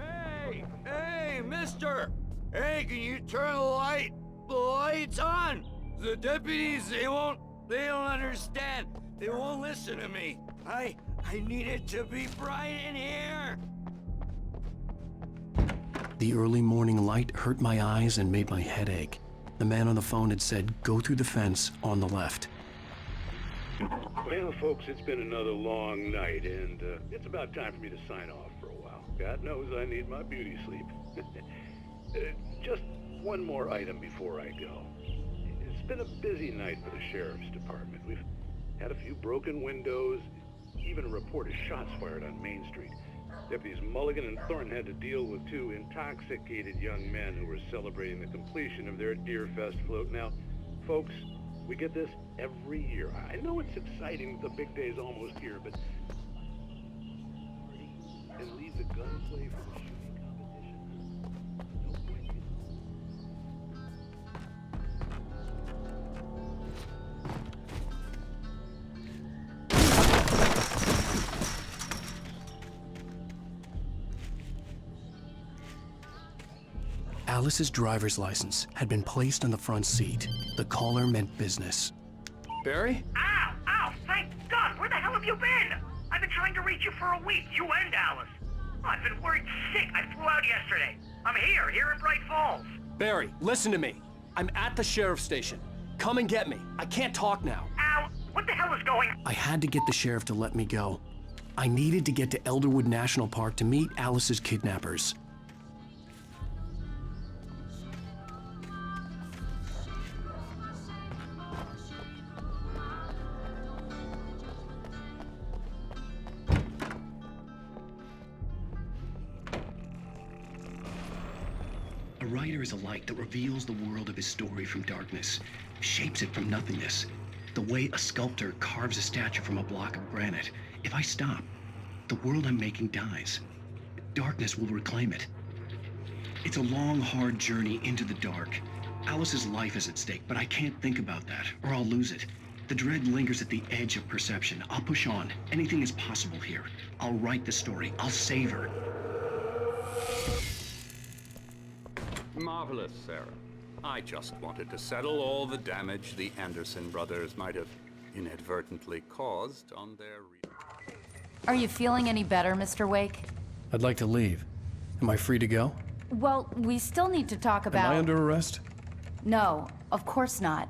Hey, mister! Hey, can you turn the lights on? The deputies, they don't understand. They won't listen to me. I need it to be bright in here. The early morning light hurt my eyes and made my head ache. The man on the phone had said, go through the fence on the left. Well, folks, it's been another long night, and it's about time for me to sign off for a while. God knows I need my beauty sleep. Just one more item before I go. It's been a busy night for the sheriff's department. We've had a few broken windows, even a report of shots fired on Main Street. Deputies Mulligan and Thornton had to deal with two intoxicated young men who were celebrating the completion of their Deerfest float. Now, folks, we get this every year. I know it's exciting, the big day's almost here, but... and leave the gunplay for the shooting competition. No point in... Alice's driver's license had been placed on the front seat. The caller meant business. Barry? Ow! Thank God! Where the hell have you been? I've been trying to reach you for a week, you and Alice. Oh, I've been worried sick. I flew out yesterday. I'm here in Bright Falls. Barry, listen to me. I'm at the sheriff's station. Come and get me. I can't talk now. Al, what the hell is going on? I had to get the sheriff to let me go. I needed to get to Elderwood National Park to meet Alice's kidnappers. A writer is a light that reveals the world of his story from darkness, shapes it from nothingness. The way a sculptor carves a statue from a block of granite. If I stop, the world I'm making dies. Darkness will reclaim it. It's a long, hard journey into the dark. Alice's life is at stake, but I can't think about that, or I'll lose it. The dread lingers at the edge of perception. I'll push on. Anything is possible here. I'll write the story. I'll save her. Marvelous, Sarah. I just wanted to settle all the damage the Anderson brothers might have inadvertently caused on their... Are you feeling any better, Mr. Wake? I'd like to leave. Am I free to go? Well, we still need to talk about... Am I under arrest? No, of course not.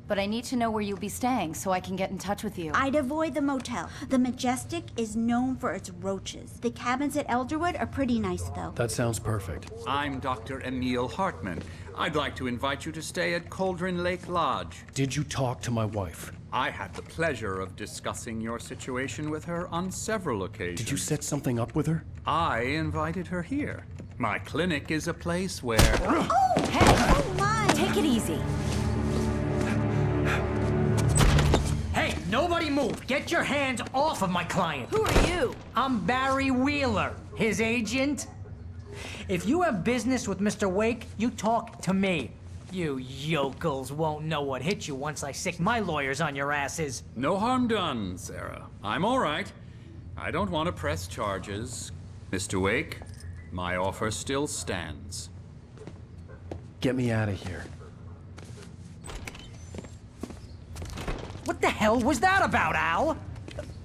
But I need to know where you'll be staying so I can get in touch with you. I'd avoid the motel. The Majestic is known for its roaches. The cabins at Elderwood are pretty nice, though. That sounds perfect. I'm Dr. Emil Hartman. I'd like to invite you to stay at Cauldron Lake Lodge. Did you talk to my wife? I had the pleasure of discussing your situation with her on several occasions. Did you set something up with her? I invited her here. My clinic is a place where... Oh! Hey! Oh, my! Take it easy. Hey, nobody move! Get your hands off of my client! Who are you? I'm Barry Wheeler, his agent. If you have business with Mr. Wake, you talk to me. You yokels won't know what hit you once I sick my lawyers on your asses. No harm done, Sarah. I'm all right. I don't want to press charges. Mr. Wake, my offer still stands. Get me out of here. What the hell was that about, Al?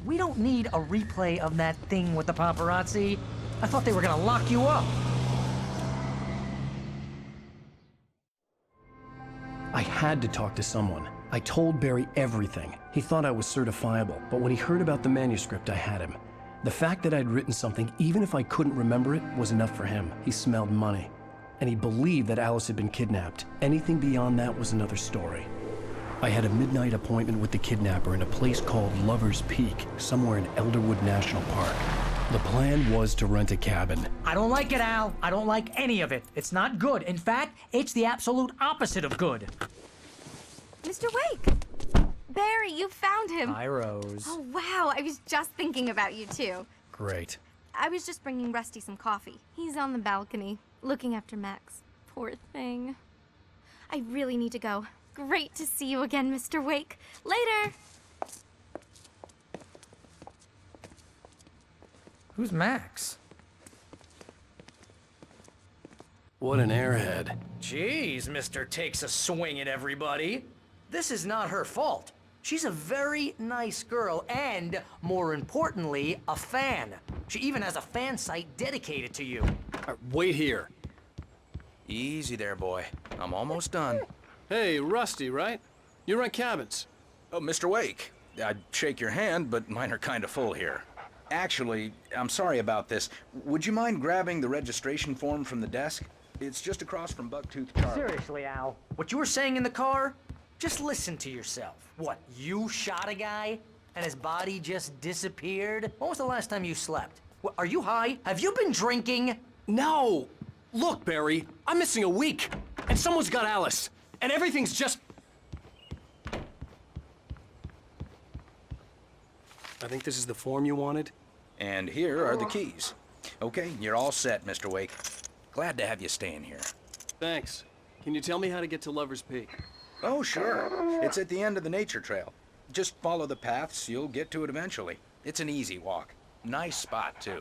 We don't need a replay of that thing with the paparazzi. I thought they were gonna lock you up. I had to talk to someone. I told Barry everything. He thought I was certifiable, but when he heard about the manuscript, I had him. The fact that I'd written something, even if I couldn't remember it, was enough for him. He smelled money. And he believed that Alice had been kidnapped. Anything beyond that was another story. I had a midnight appointment with the kidnapper in a place called Lover's Peak, somewhere in Elderwood National Park. The plan was to rent a cabin. I don't like it, Al. I don't like any of it. It's not good. In fact, it's the absolute opposite of good. Mr. Wake, Barry, you found him. Hi, Rose. Oh, wow. I was just thinking about you, too. Great. I was just bringing Rusty some coffee. He's on the balcony, looking after Max. Poor thing. I really need to go. Great to see you again, Mr. Wake. Later! Who's Max? What an airhead. Jeez, Mr. Takes a Swing at Everybody. This is not her fault. She's a very nice girl and, more importantly, a fan. She even has a fan site dedicated to you. Wait here. Easy there, boy. I'm almost done. Hey, Rusty, right? You rent cabins. Oh, Mr. Wake. I'd shake your hand, but mine are kind of full here. Actually, I'm sorry about this. Would you mind grabbing the registration form from the desk? It's just across from Bucktooth Charlie. Seriously, Al, what you were saying in the car? Just listen to yourself. What, you shot a guy and his body just disappeared? When was the last time you slept? What, are you high? Have you been drinking? No! Look, Barry, I'm missing a week, and someone's got Alice, and everything's just... I think this is the form you wanted. And here are the keys. Okay, you're all set, Mr. Wake. Glad to have you staying here. Thanks. Can you tell me how to get to Lover's Peak? Oh, sure. It's at the end of the nature trail. Just follow the paths, you'll get to it eventually. It's an easy walk. Nice spot, too.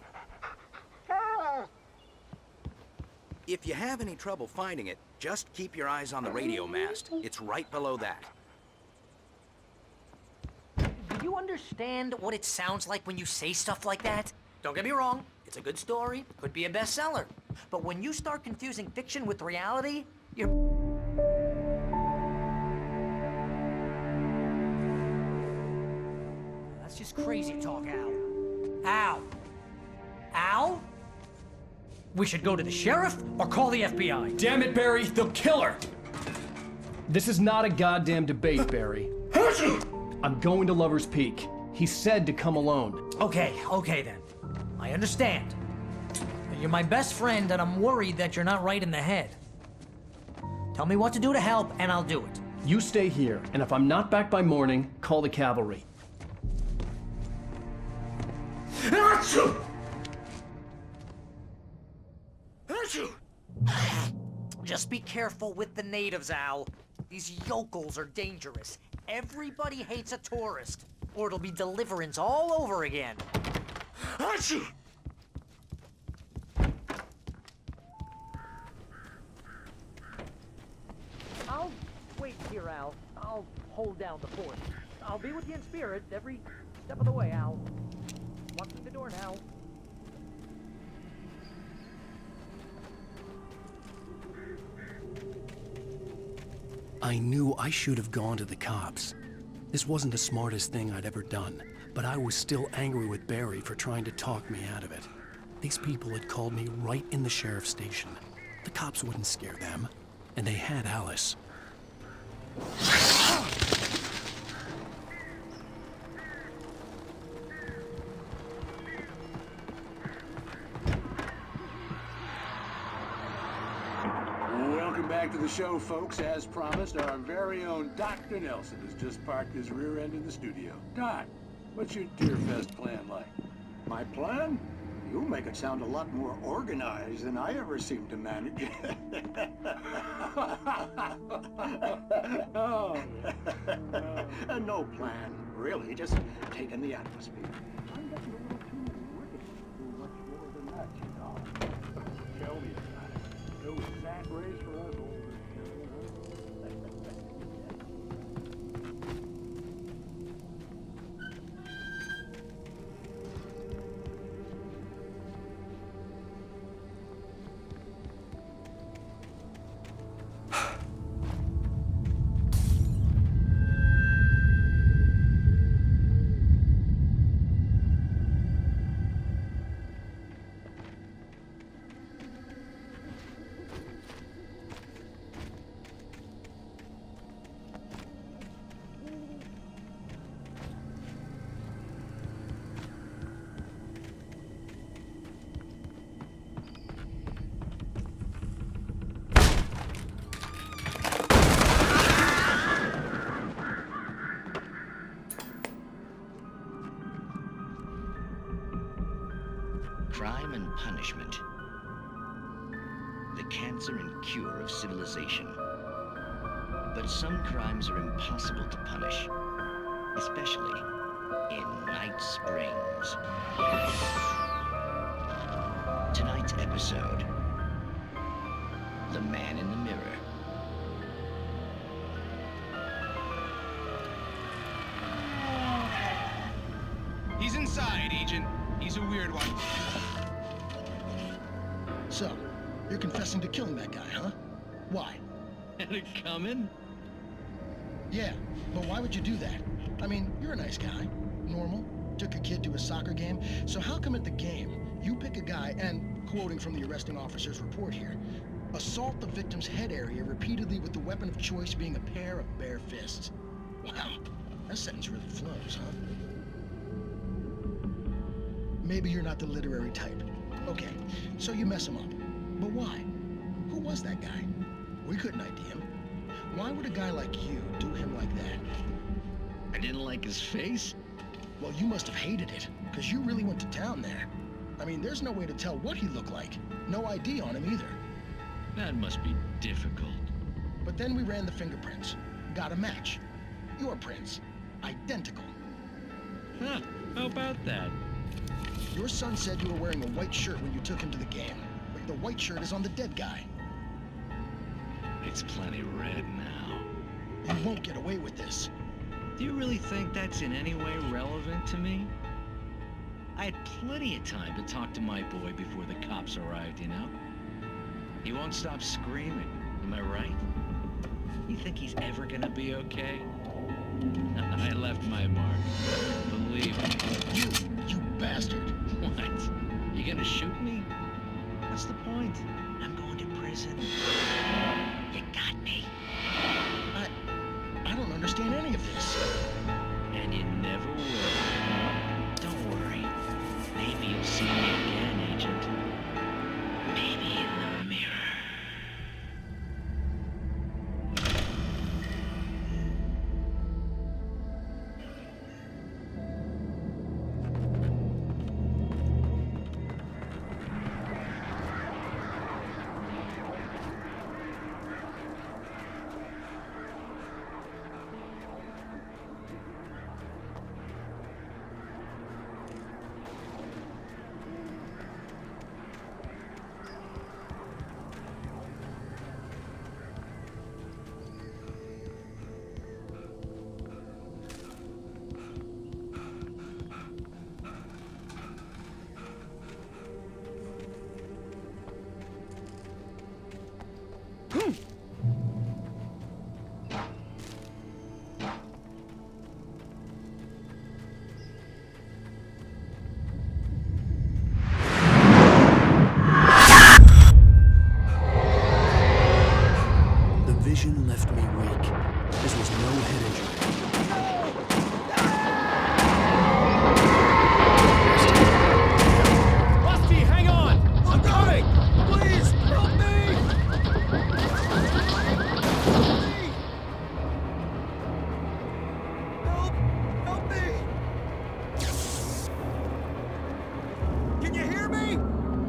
If you have any trouble finding it, just keep your eyes on the radio mast. It's right below that. Do you understand what it sounds like when you say stuff like that? Don't get me wrong, it's a good story, could be a bestseller. But when you start confusing fiction with reality, you're... That's just crazy talk, Al. Al? Al? We should go to the sheriff or call the FBI. Damn it, Barry, they'll kill her! This is not a goddamn debate, Barry. I'm going to Lover's Peak. He said to come alone. Okay then. I understand. You're my best friend, and I'm worried that you're not right in the head. Tell me what to do to help, and I'll do it. You stay here, and if I'm not back by morning, call the cavalry. Achoo! Just be careful with the natives, Al. These yokels are dangerous. Everybody hates a tourist, or it'll be Deliverance all over again. Achoo! I'll wait here, Al. I'll hold down the fort. I'll be with you in spirit every step of the way, Al. Walk through the door now. I knew I should have gone to the cops. This wasn't the smartest thing I'd ever done, but I was still angry with Barry for trying to talk me out of it. These people had called me right in the sheriff's station. The cops wouldn't scare them, and they had Alice. Welcome back to the show, folks. As promised, our very own Dr. Nelson has just parked his rear end in the studio. Doc, what's your Deerfest plan like? My plan? You make it sound a lot more organized than I ever seem to manage. No plan, really, just taking the atmosphere. I'm getting a little too wicked to do much more than that, you know. Tell me about it. No sack race for us old crime and punishment. The cancer and cure of civilization. But some crimes are impossible to punish, especially in Night Springs. Tonight's episode, The Man in the Mirror. He's inside, Agent. He's a weird one. So, you're confessing to killing that guy, huh? Why? Had it coming? Yeah, but why would you do that? I mean, you're a nice guy. Normal. Took a kid to a soccer game. So how come at the game, you pick a guy and, quoting from the arresting officer's report here, assault the victim's head area repeatedly with the weapon of choice being a pair of bare fists? Wow, that sentence really flows, huh? Maybe you're not the literary type. Okay, so you mess him up. But why? Who was that guy? We couldn't ID him. Why would a guy like you do him like that? I didn't like his face? Well, you must have hated it, because you really went to town there. I mean, there's no way to tell what he looked like. No ID on him either. That must be difficult. But then we ran the fingerprints. Got a match. Your prints. Identical. Huh, how about that? Your son said you were wearing a white shirt when you took him to the game. But the white shirt is on the dead guy. It's plenty red now. You won't get away with this. Do you really think that's in any way relevant to me? I had plenty of time to talk to my boy before the cops arrived, you know? He won't stop screaming, am I right? You think he's ever gonna be okay? I left my mark. Believe me. You bastard. What? You gonna shoot me? What's the point? I'm going to prison. You got me. I don't understand any of this. And you never will. Don't worry. Maybe you'll see me again, Agent. Maybe in the mirror. vision left me weak. This was no head injury. Rusty, hang on! I'm coming! Please, help me! Help me! Can you hear me?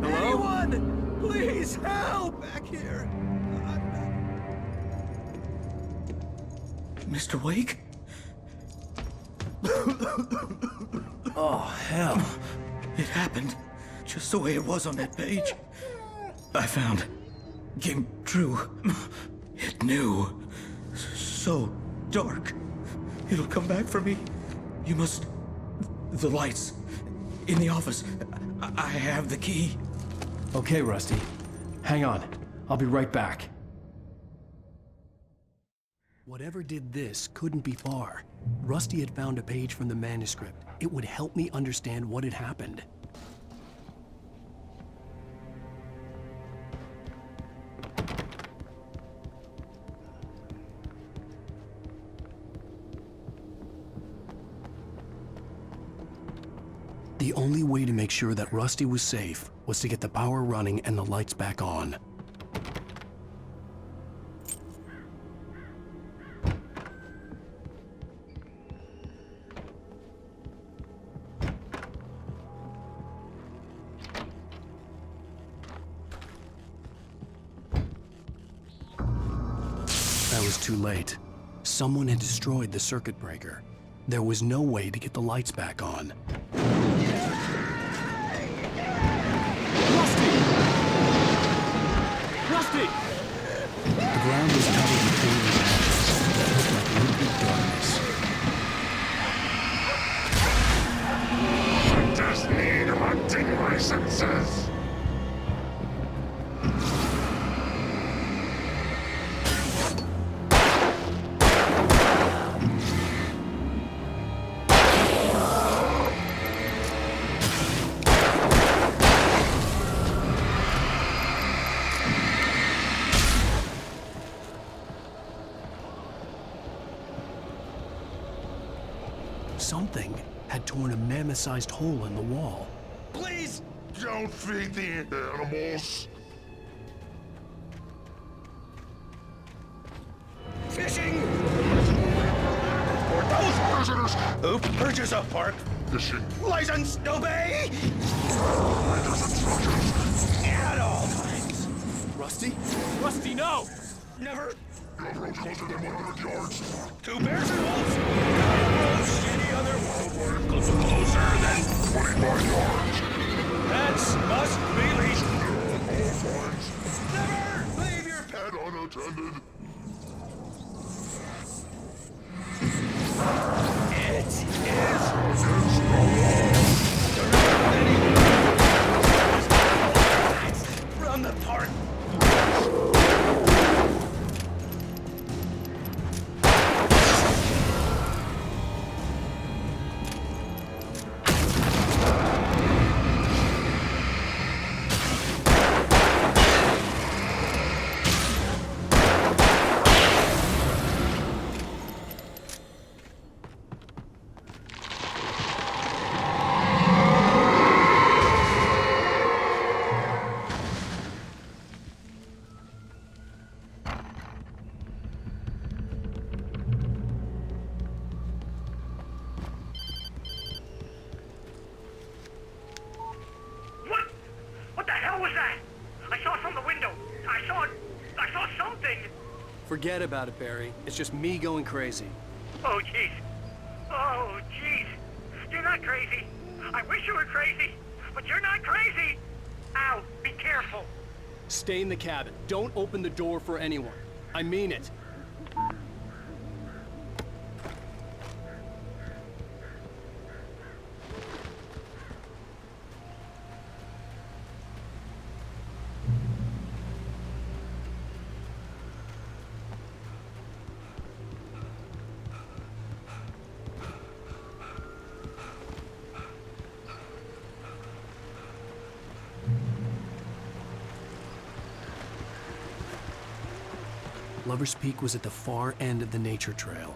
Hello? Anyone! Please help! Back here! Mr. Wake? Oh, hell. It happened just the way it was on that page. I found. Came true. It knew. So dark. It'll come back for me. You must. The lights. In the office. I have the key. Okay, Rusty. Hang on. I'll be right back. Whatever did this couldn't be far. Rusty had found a page from the manuscript. It would help me understand what had happened. The only way to make sure that Rusty was safe was to get the power running and the lights back on. was too late. Someone had destroyed the circuit breaker. There was no way to get the lights back on. Rusty! The ground was covered with fading ashes that looked like liquid darkness. I just need hunting licenses. Something had torn a mammoth-sized hole in the wall. Please don't feed the animals. Fishing! For those prisoners who purchase a park fishing license, obey! At all times. Rusty? Rusty, no! Never. Never closer than 100 yards. 2 bears and wolves. Any other closer than 25 yards. That must be least. All times. Never leave your Pet unattended. It is from the park. Forget about it, Barry. It's just me going crazy. Oh, jeez. Oh, jeez. You're not crazy. I wish you were crazy, but you're not crazy. Ow, be careful. Stay in the cabin. Don't open the door for anyone. I mean it. Lover's Peak was at the far end of the nature trail.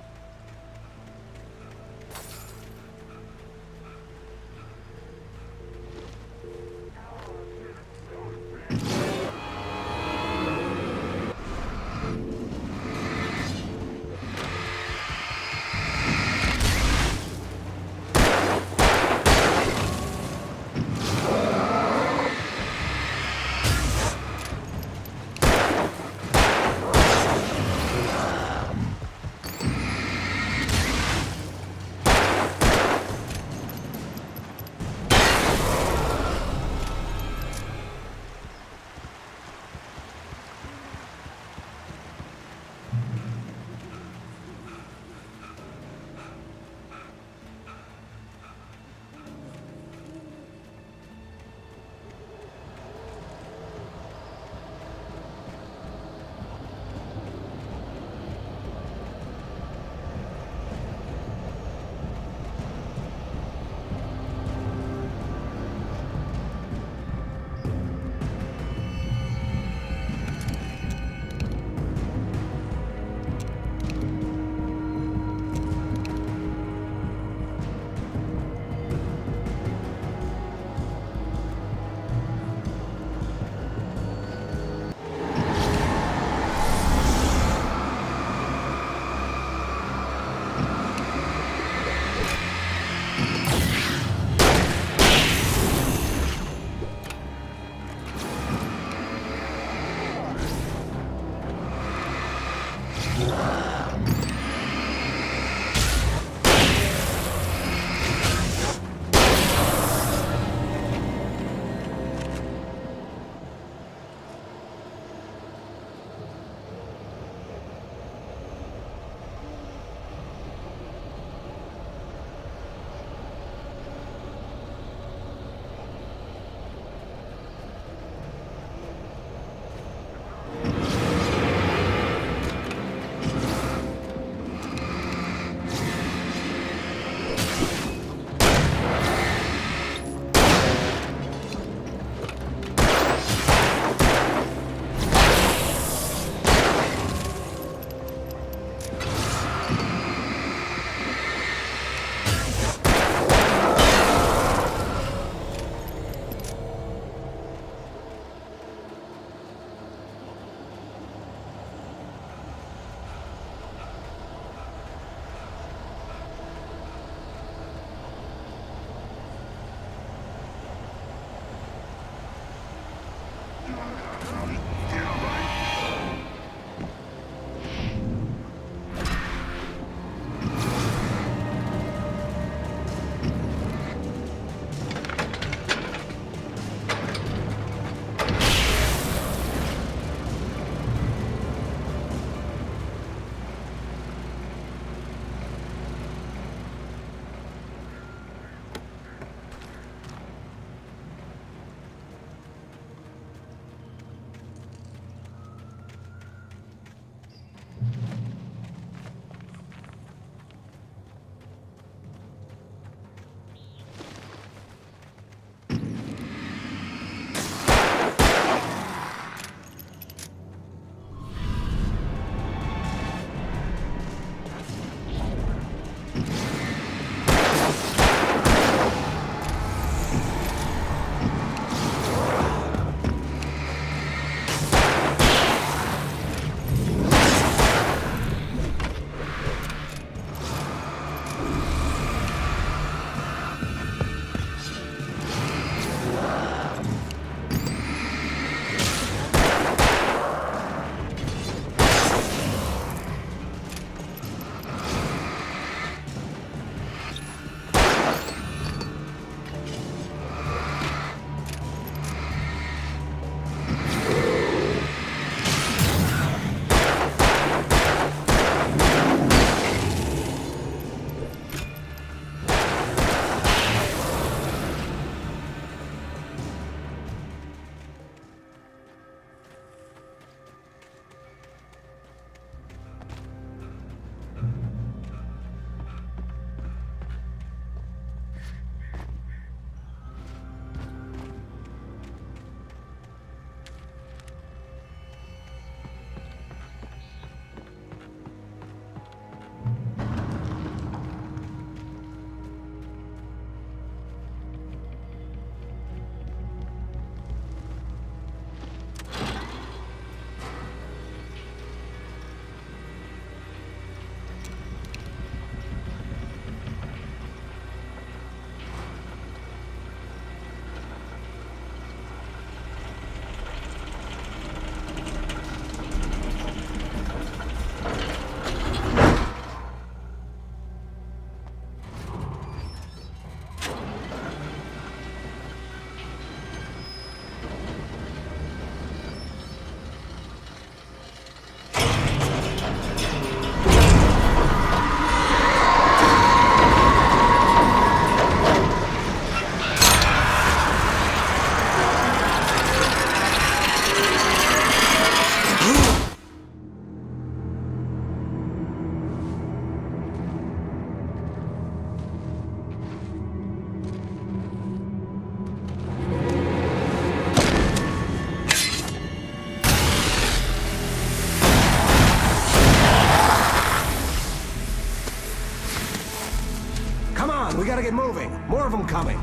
on, we gotta get moving. More of them coming.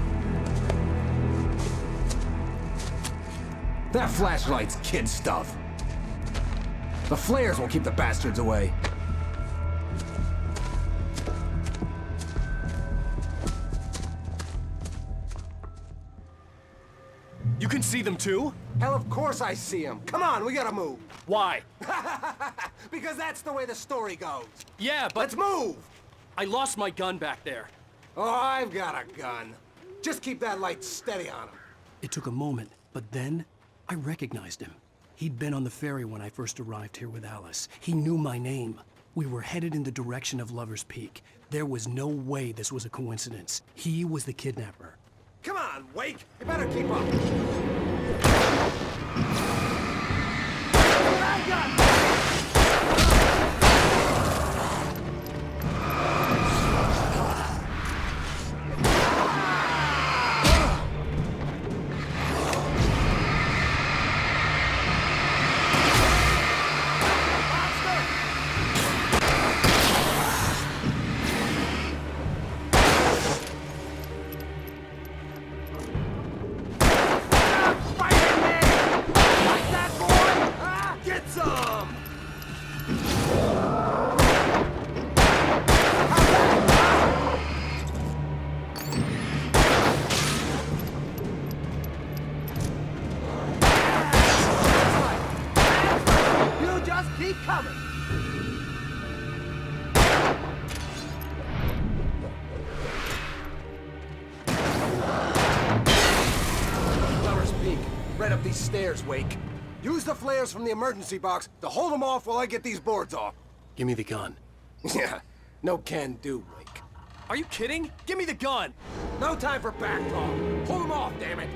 That flashlight's kid stuff. The flares will keep the bastards away. You can see them too? Hell, of course I see them. Come on, we gotta move. Why? Because that's the way the story goes. Yeah, but... Let's move! I lost my gun back there. Oh, I've got a gun. Just keep that light steady on him. It took a moment, but then I recognized him. He'd been on the ferry when I first arrived here with Alice. He knew my name. We were headed in the direction of Lover's Peak. There was no way this was a coincidence. He was the kidnapper. Come on, Wake! You better keep up! What I got! Stairs, Wake. Use the flares from the emergency box to hold them off while I get these boards off. Give me the gun. Yeah, no can do, Wake. Are you kidding? Give me the gun! No time for back talk. Hold them off, damn it!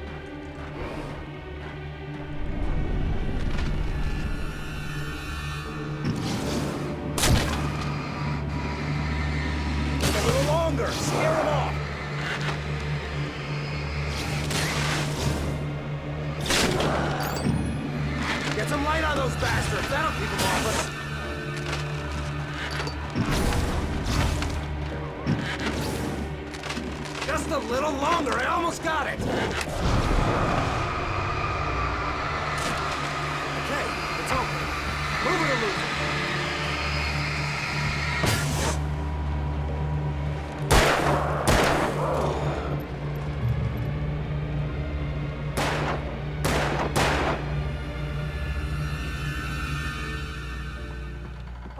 A little longer. Scare them off. Get some light on those bastards. That'll keep them off us. Just a little longer. I almost got it. Okay, it's open. Move it or lose it.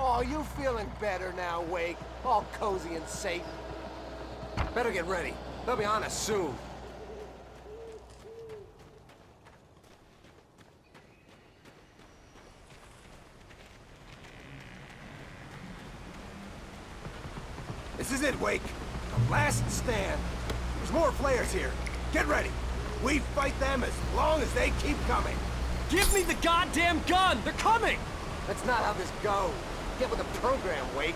Oh, you feeling better now, Wake? All cozy and safe. Better get ready. They'll be on us soon. This is it, Wake. The last stand. There's more flares here. Get ready. We fight them as long as they keep coming. Give me the goddamn gun! They're coming! That's not how this goes. Get with the program, Wake.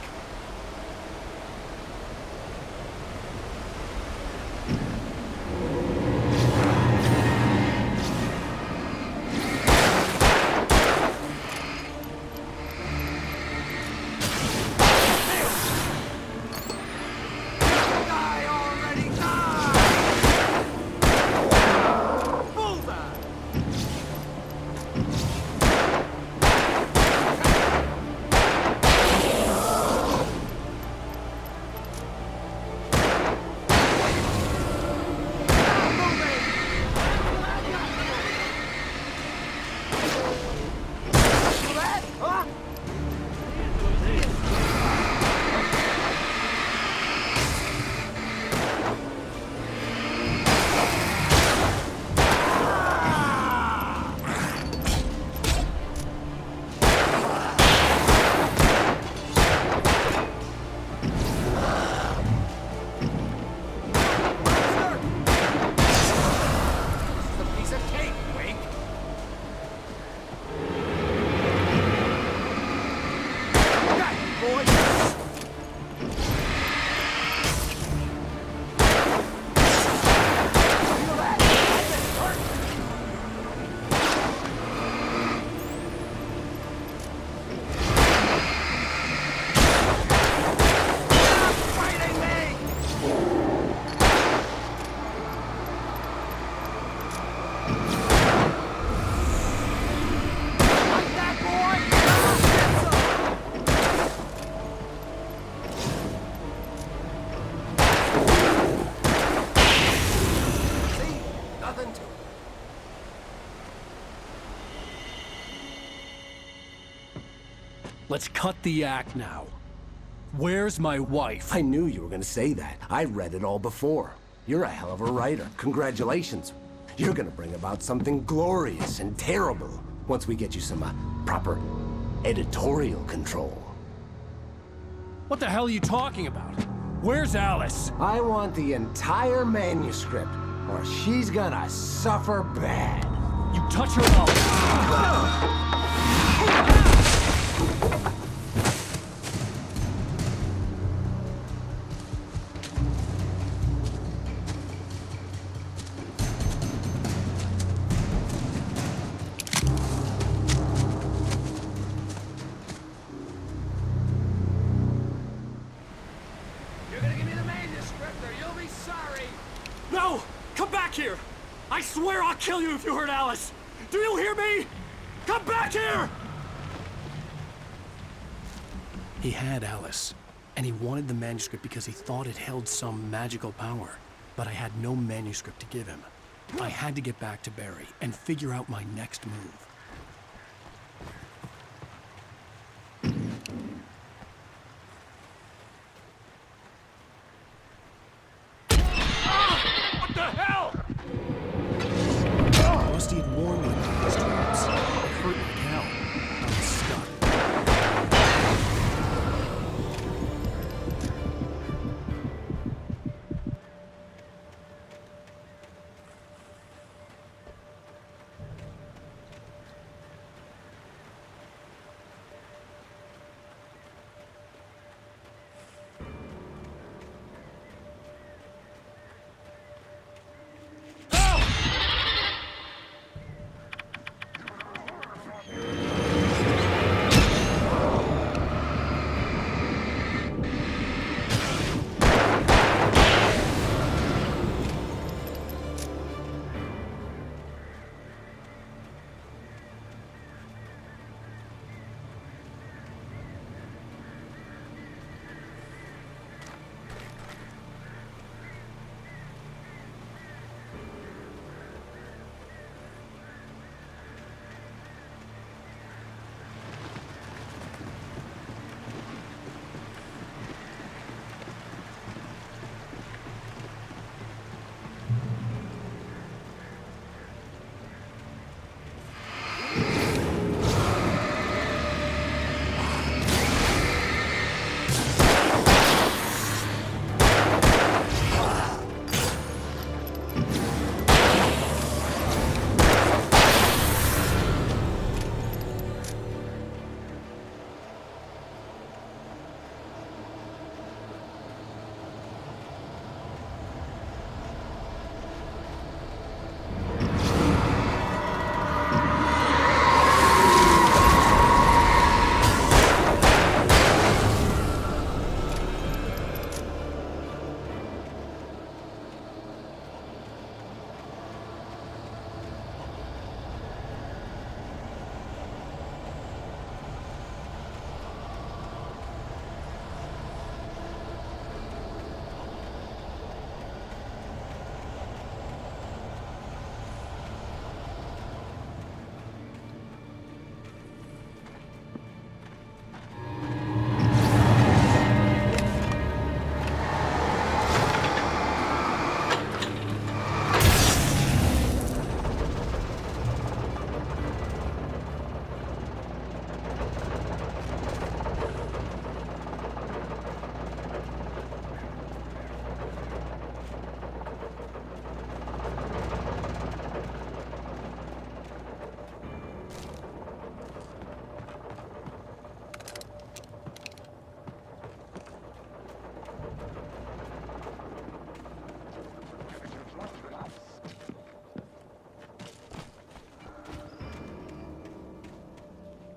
let's cut the act now. Where's my wife? I knew you were gonna say that. I read it all before. You're a hell of a writer. Congratulations. You're gonna bring about something glorious and terrible once we get you some proper editorial control. What the hell are you talking about? Where's Alice? I want the entire manuscript, or she's gonna suffer bad. You touch her up. No! Come back here! I swear I'll kill you if you hurt Alice! Do you hear me? Come back here! He had Alice, and he wanted the manuscript because he thought it held some magical power. But I had no manuscript to give him. I had to get back to Barry and figure out my next move. What the hell? Rusty had warned me about these traps. It hurt like hell. I was stuck.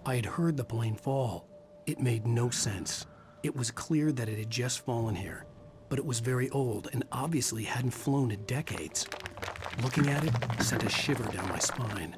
I had heard the plane fall. It made no sense. It was clear that it had just fallen here, but it was very old and obviously hadn't flown in decades. Looking at it sent a shiver down my spine.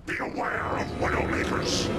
Be aware of Widowmakers.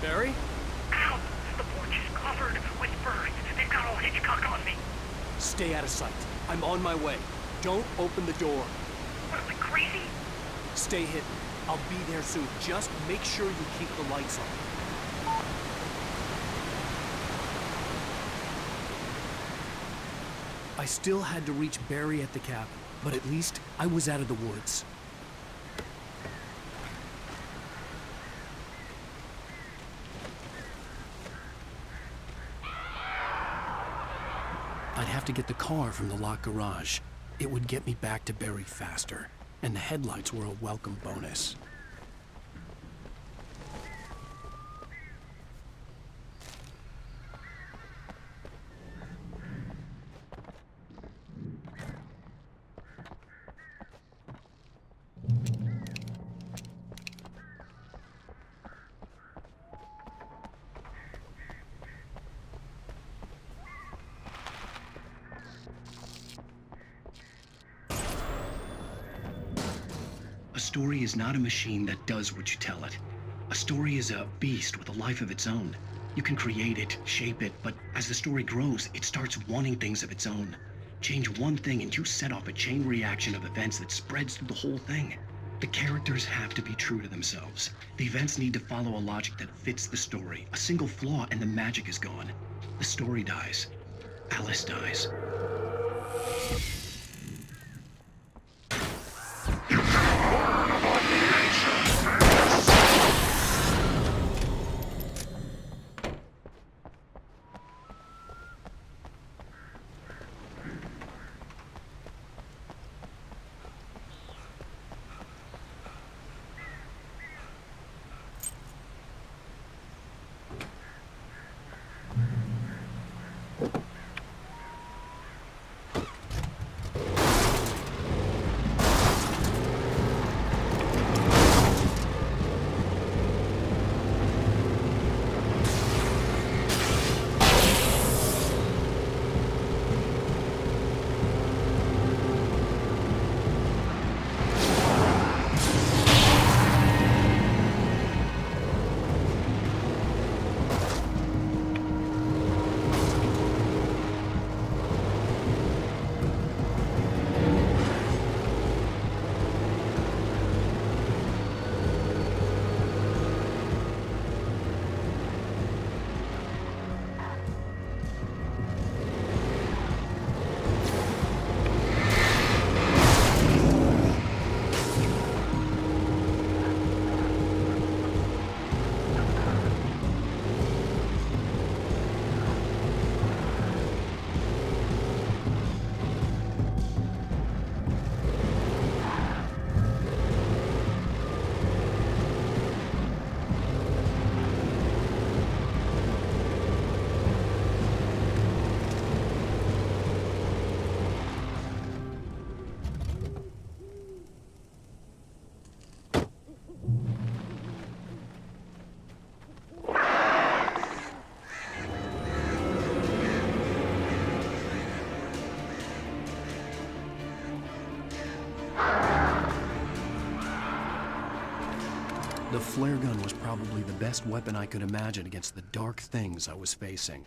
Barry? Ow! The porch is covered with birds. They've got all Hitchcock on me. Stay out of sight. I'm on my way. Don't open the door. What, am I crazy? Stay hidden. I'll be there soon. Just make sure you keep the lights on. I still had to reach Barry at the cabin, but at least I was out of the woods. I'd have to get the car from the locked garage. It would get me back to Barry faster, and the headlights were a welcome bonus. A story is not a machine that does what you tell it. A story is a beast with a life of its own. You can create it, shape it, but as the story grows, it starts wanting things of its own. Change one thing and you set off a chain reaction of events that spreads through the whole thing. The characters have to be true to themselves. The events need to follow a logic that fits the story. A single flaw and the magic is gone. The story dies. Alice dies. The flare gun was probably the best weapon I could imagine against the dark things I was facing.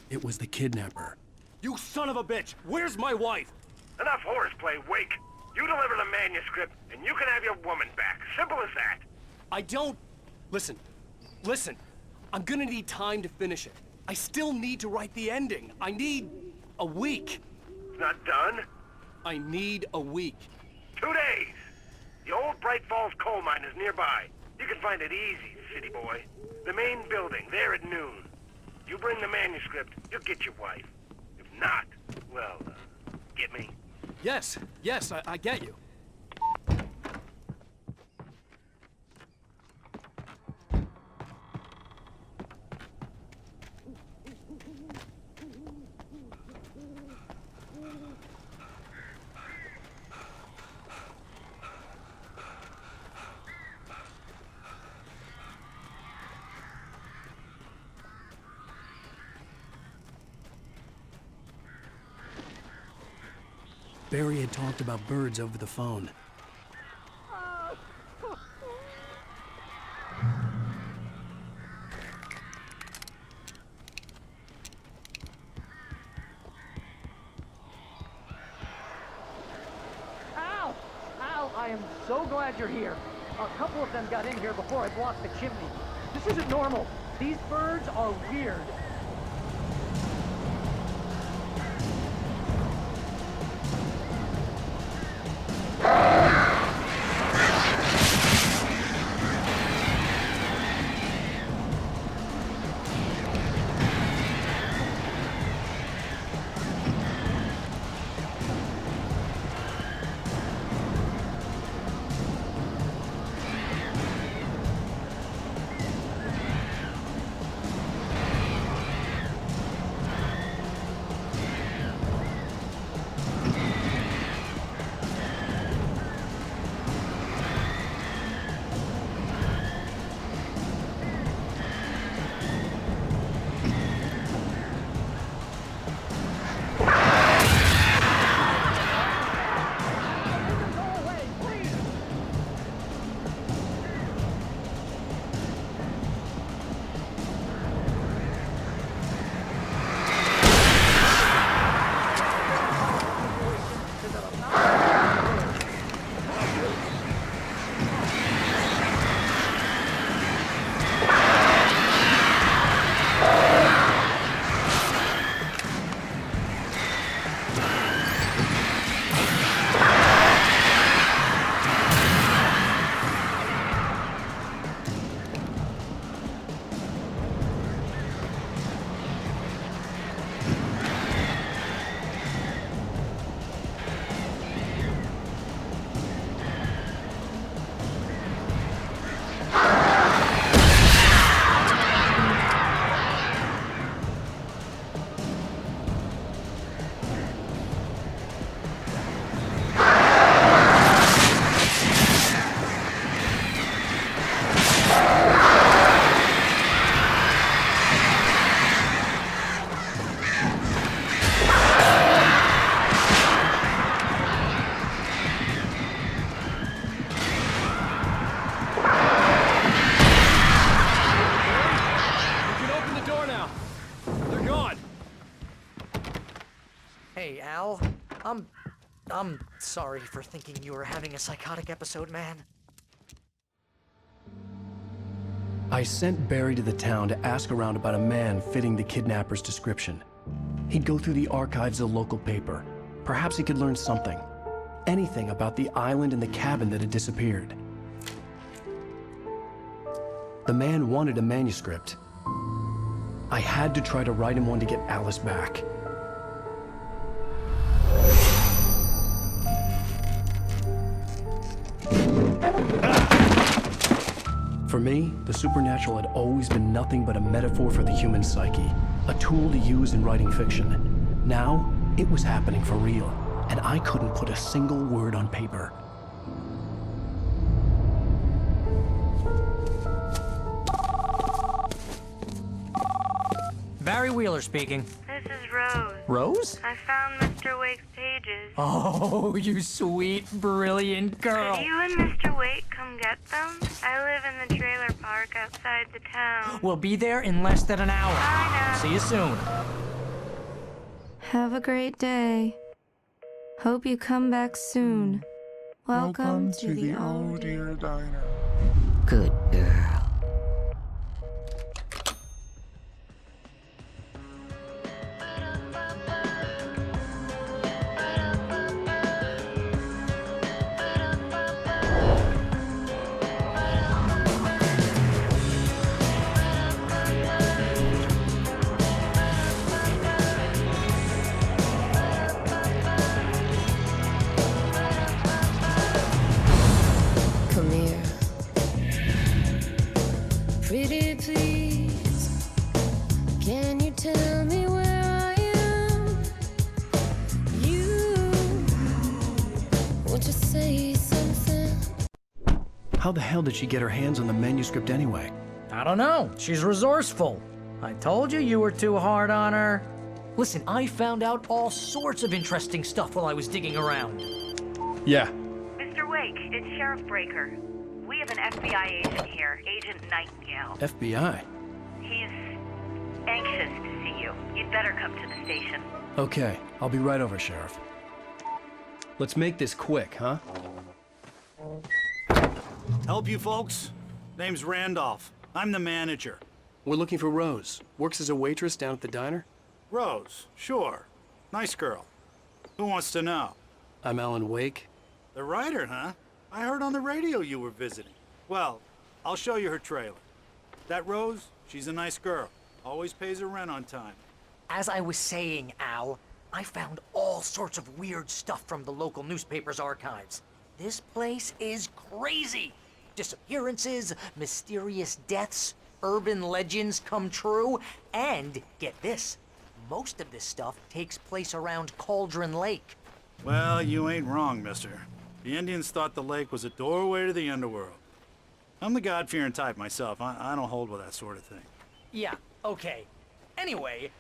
It was the kidnapper. You son of a bitch! Where's my wife? Enough horseplay, Wake. You deliver the manuscript, and you can have your woman back. Simple as that. I don't... Listen. I'm gonna need time to finish it. I still need to write the ending. I need a week. It's not done? I need a week. 2 days. The old Bright Falls coal mine is nearby. You can find it easy, city boy. The main building, there at noon. You bring the manuscript, you'll get your wife. If not, well, get me? Yes, I get you. Barry had talked about birds over the phone. Ow! Ow! I am so glad you're here. A couple of them got in here before I blocked the chimney. This isn't normal. These birds are weird. Al. I'm sorry for thinking you were having a psychotic episode, man. I sent Barry to the town to ask around about a man fitting the kidnapper's description. He'd go through the archives of the local paper. Perhaps he could learn something. Anything about the island and the cabin that had disappeared. The man wanted a manuscript. I had to try to write him one to get Alice back. For me, the supernatural had always been nothing but a metaphor for the human psyche, a tool to use in writing fiction. Now, it was happening for real, and I couldn't put a single word on paper. Barry Wheeler speaking. This is Rose. Rose? I found Mr. Wake's pages. Oh, you sweet, brilliant girl. Could you and Mr. Wake come get them? I live in the trailer park outside the town. We'll be there in less than an hour. Bye now. See you soon. Have a great day. Hope you come back soon. Welcome to the Oh Dear Diner. Good girl. Come here. Pretty please, can you tell me where I am? You want to say something? How the hell did she get her hands on the manuscript anyway? I don't know. She's resourceful. I told you you were too hard on her. Listen, I found out all sorts of interesting stuff while I was digging around. Yeah. Mr. Wake, it's Sheriff Breaker. We have an FBI agent here, Agent Nightingale. FBI? He's anxious to see you. You'd better come to the station. Okay, I'll be right over, Sheriff. Let's make this quick, huh? Help you folks? Name's Randolph. I'm the manager. We're looking for Rose. Works as a waitress down at the diner. Rose, sure. Nice girl. Who wants to know? I'm Alan Wake. The writer, huh? I heard on the radio you were visiting. Well, I'll show you her trailer. That Rose, she's a nice girl. Always pays her rent on time. As I was saying, Al, I found all sorts of weird stuff from the local newspaper's archives. This place is crazy. Disappearances, mysterious deaths, urban legends come true, and get this, most of this stuff takes place around Cauldron Lake. Well, you ain't wrong, mister. The Indians thought the lake was a doorway to the underworld. I'm the God-fearing type myself. I don't hold with that sort of thing. Yeah, okay. Anyway,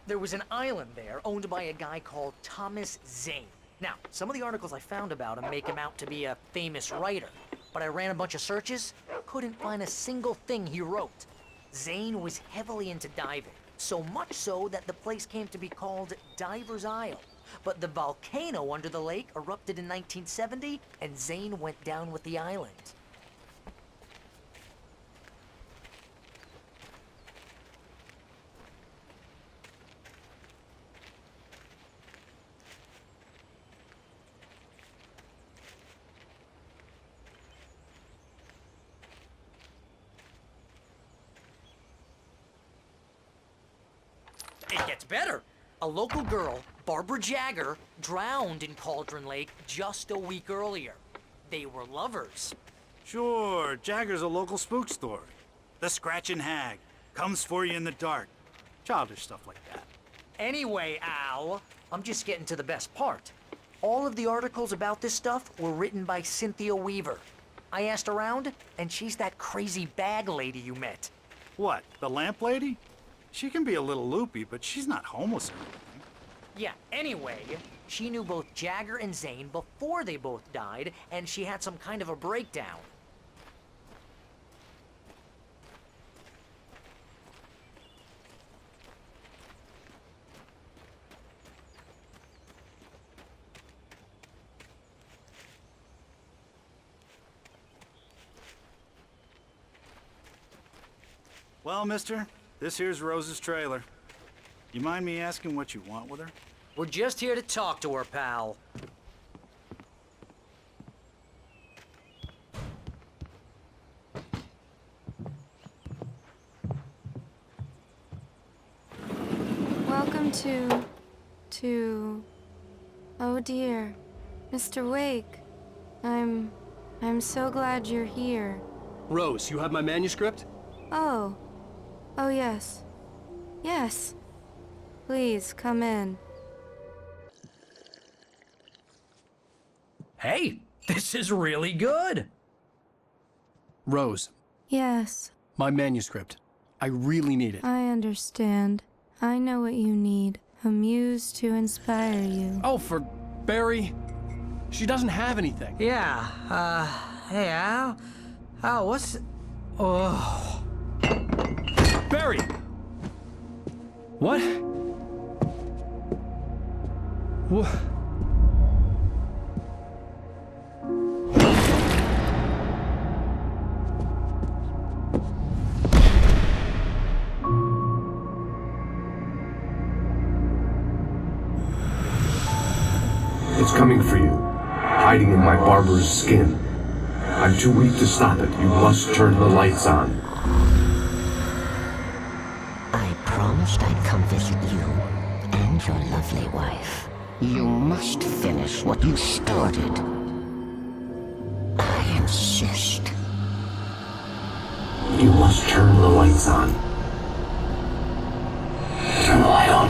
there was an island there owned by a guy called Thomas Zane. Now, some of the articles I found about him make him out to be a famous writer, but I ran a bunch of searches, couldn't find a single thing he wrote. Zane was heavily into diving, so much so that the place came to be called Diver's Isle. But the volcano under the lake erupted in 1970, and Zane went down with the island. It gets better. A local girl, Barbara Jagger, drowned in Cauldron Lake just a week earlier. They were lovers. Sure, Jagger's a local spook story. The Scratching Hag. Comes for you in the dark. Childish stuff like that. Anyway, Al, I'm just getting to the best part. All of the articles about this stuff were written by Cynthia Weaver. I asked around, and she's that crazy bag lady you met. What, the lamp lady? She can be a little loopy, but she's not homeless or anything. Yeah, anyway, she knew both Jagger and Zane before they both died, and she had some kind of a breakdown. Well, mister, this here's Rose's trailer. You mind me asking what you want with her? We're just here to talk to her, pal. Welcome to... Oh dear. Mr. Wake. I'm so glad you're here. Rose, you have my manuscript? Oh. Oh yes. Yes. Please, come in. Hey, this is really good. Rose, Yes, my manuscript. I really need it. I understand. I know what you need. A muse to inspire you. Oh, for Barry? She doesn't have anything. Yeah, hey, Al? Al, what's... Oh... Barry! What? What? It's coming for you, hiding in my barber's skin. I'm too weak to stop it. You must turn the lights on. I promised I'd come visit you and your lovely wife. You must finish what you started. I insist. You must turn the lights on. Turn the light on.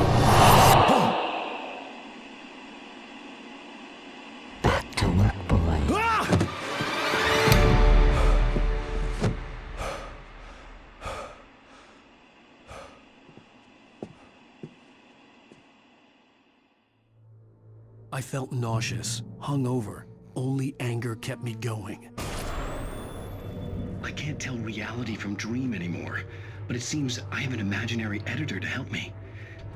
Back to work, boy. I felt nauseous, hungover. Only anger kept me going. I can't tell reality from dream anymore, but it seems I have an imaginary editor to help me.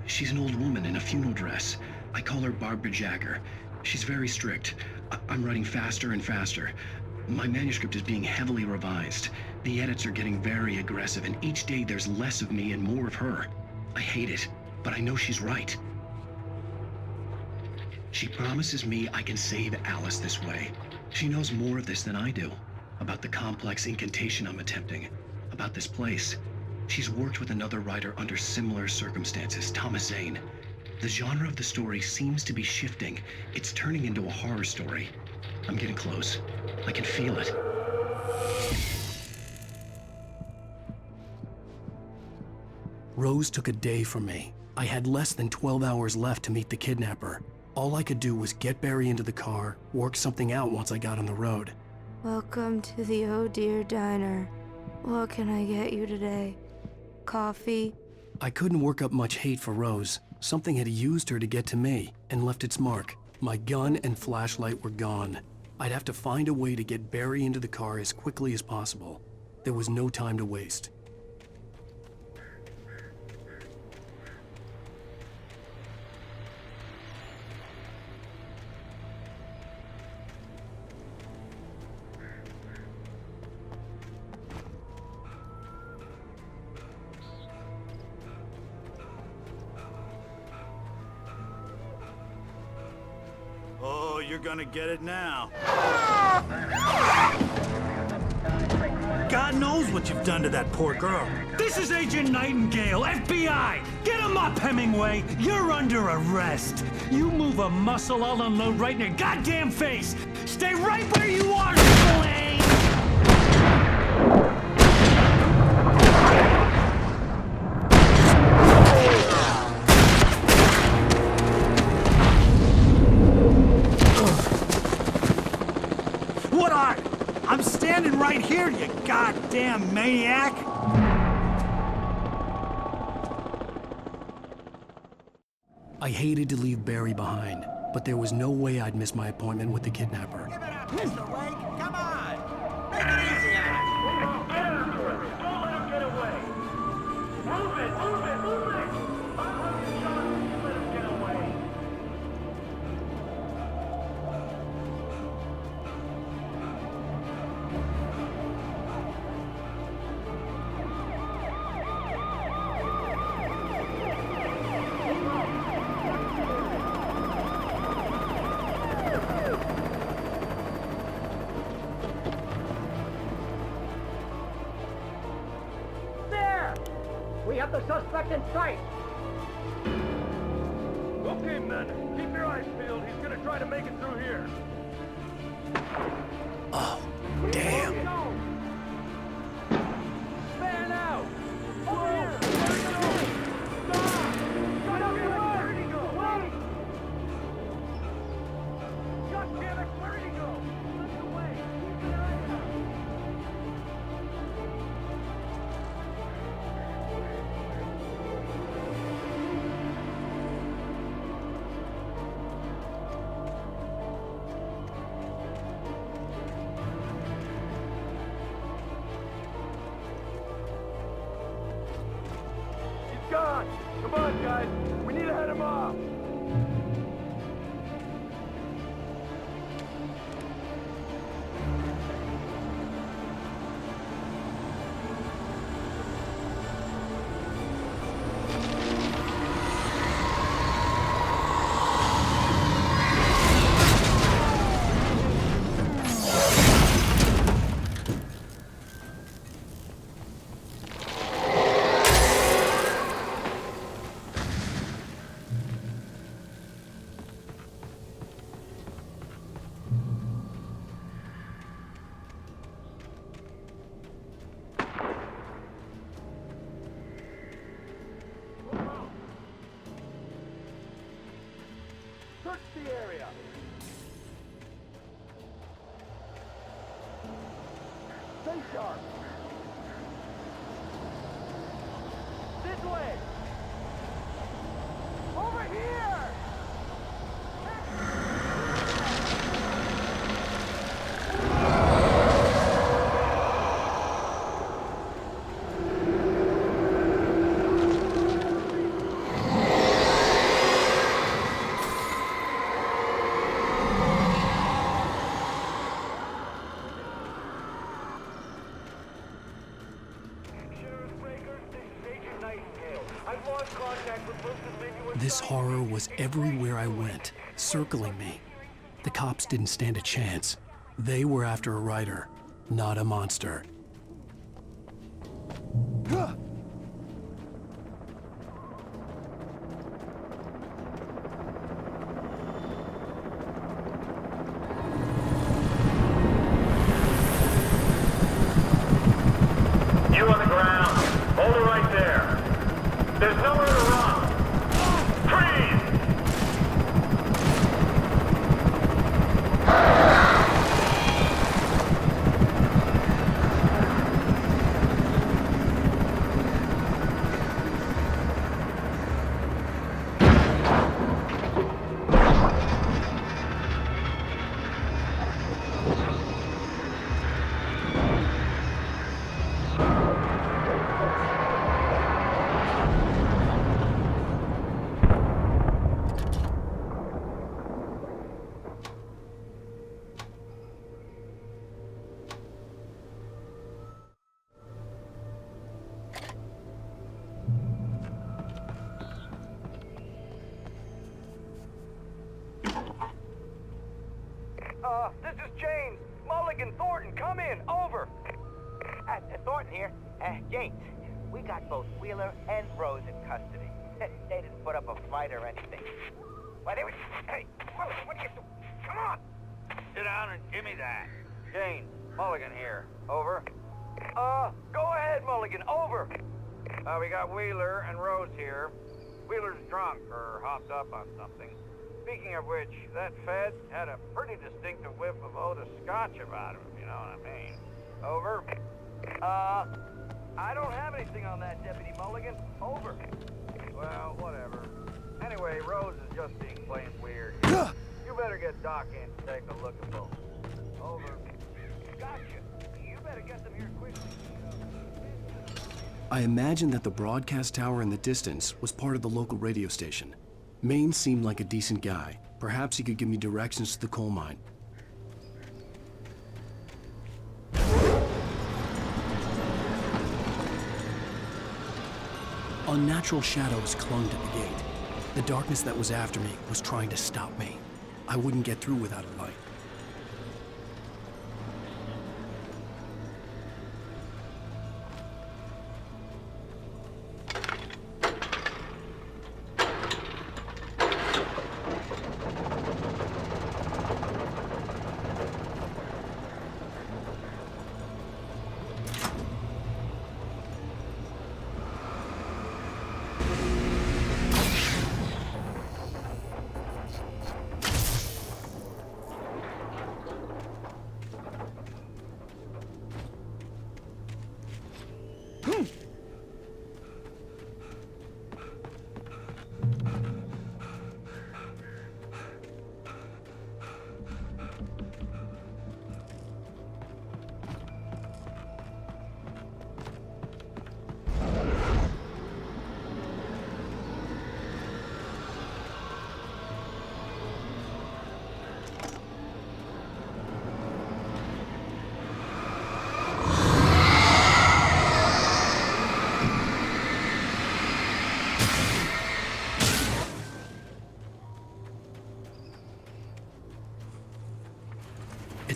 She's an old woman in a funeral dress. I call her Barbara Jagger. She's very strict. I'm writing faster and faster. My manuscript is being heavily revised. The edits are getting very aggressive, and each day there's less of me and more of her. I hate it, but I know she's right. She promises me I can save Alice this way. She knows more of this than I do. About the complex incantation I'm attempting. About this place. She's worked with another writer under similar circumstances, Thomas Zane. The genre of the story seems to be shifting. It's turning into a horror story. I'm getting close. I can feel it. Rose took a day from me. I had less than 12 hours left to meet the kidnapper. All I could do was get Barry into the car, work something out once I got on the road. Welcome to the Oh Dear Diner. What can I get you today? Coffee? I couldn't work up much hate for Rose. Something had used her to get to me and left its mark. My gun and flashlight were gone. I'd have to find a way to get Barry into the car as quickly as possible. There was no time to waste. Oh, you're gonna get it now. God knows what you've done to that poor girl. This is Agent Nightingale, FBI! Get him up, Hemingway! You're under arrest! You move a muscle, I'll unload right in your goddamn face! Stay right where you are, Spillane! What are? I'm standing right here, you goddamn maniac! I hated to leave Barry behind, but there was no way I'd miss my appointment with the kidnapper. Mr. Wake, come on! Make it easy on us! Don't let him get away! Move it, move it, move it! I'm let him get away! We have the suspect in sight! Okay, men. Keep your eyes peeled. He's gonna try to make it through here. Oh, damn. Man out! Over here! Stop! Shut up! Where'd he go? Wait! God damn it! Where'd he go? Let's away! Keep an eye out! Gone! Come on, guys! We need to head him off! Search the area! Stay sharp! This way! Over here! This horror was everywhere I went, circling me. The cops didn't stand a chance. They were after a writer, not a monster. You on the ground. Hold it right there. There's nowhere to run. Freeze! This is James. Mulligan, Thornton, come in. Over. Thornton here. James, we got both Wheeler and Rose in custody. They didn't put up a fight or anything. Why, they were... Hey, Mulligan, what are you doing? Come on! Sit down and give me that. James, Mulligan here. Over. Go ahead, Mulligan. Over. We got Wheeler and Rose here. Wheeler's drunk or hopped up on something. Speaking of which, that Fed had a pretty distinctive whiff of Oda Scotch about him, if you know what I mean. Over. I don't have anything on that, Deputy Mulligan. Over. Well, whatever. Anyway, Rose is just being plain weird. You better get Doc in to take a look at both. Over. Gotcha. You better get them here quickly. I imagined that the broadcast tower in the distance was part of the local radio station. Maine seemed like a decent guy. Perhaps he could give me directions to the coal mine. Unnatural shadows clung to the gate. The darkness that was after me was trying to stop me. I wouldn't get through without a light.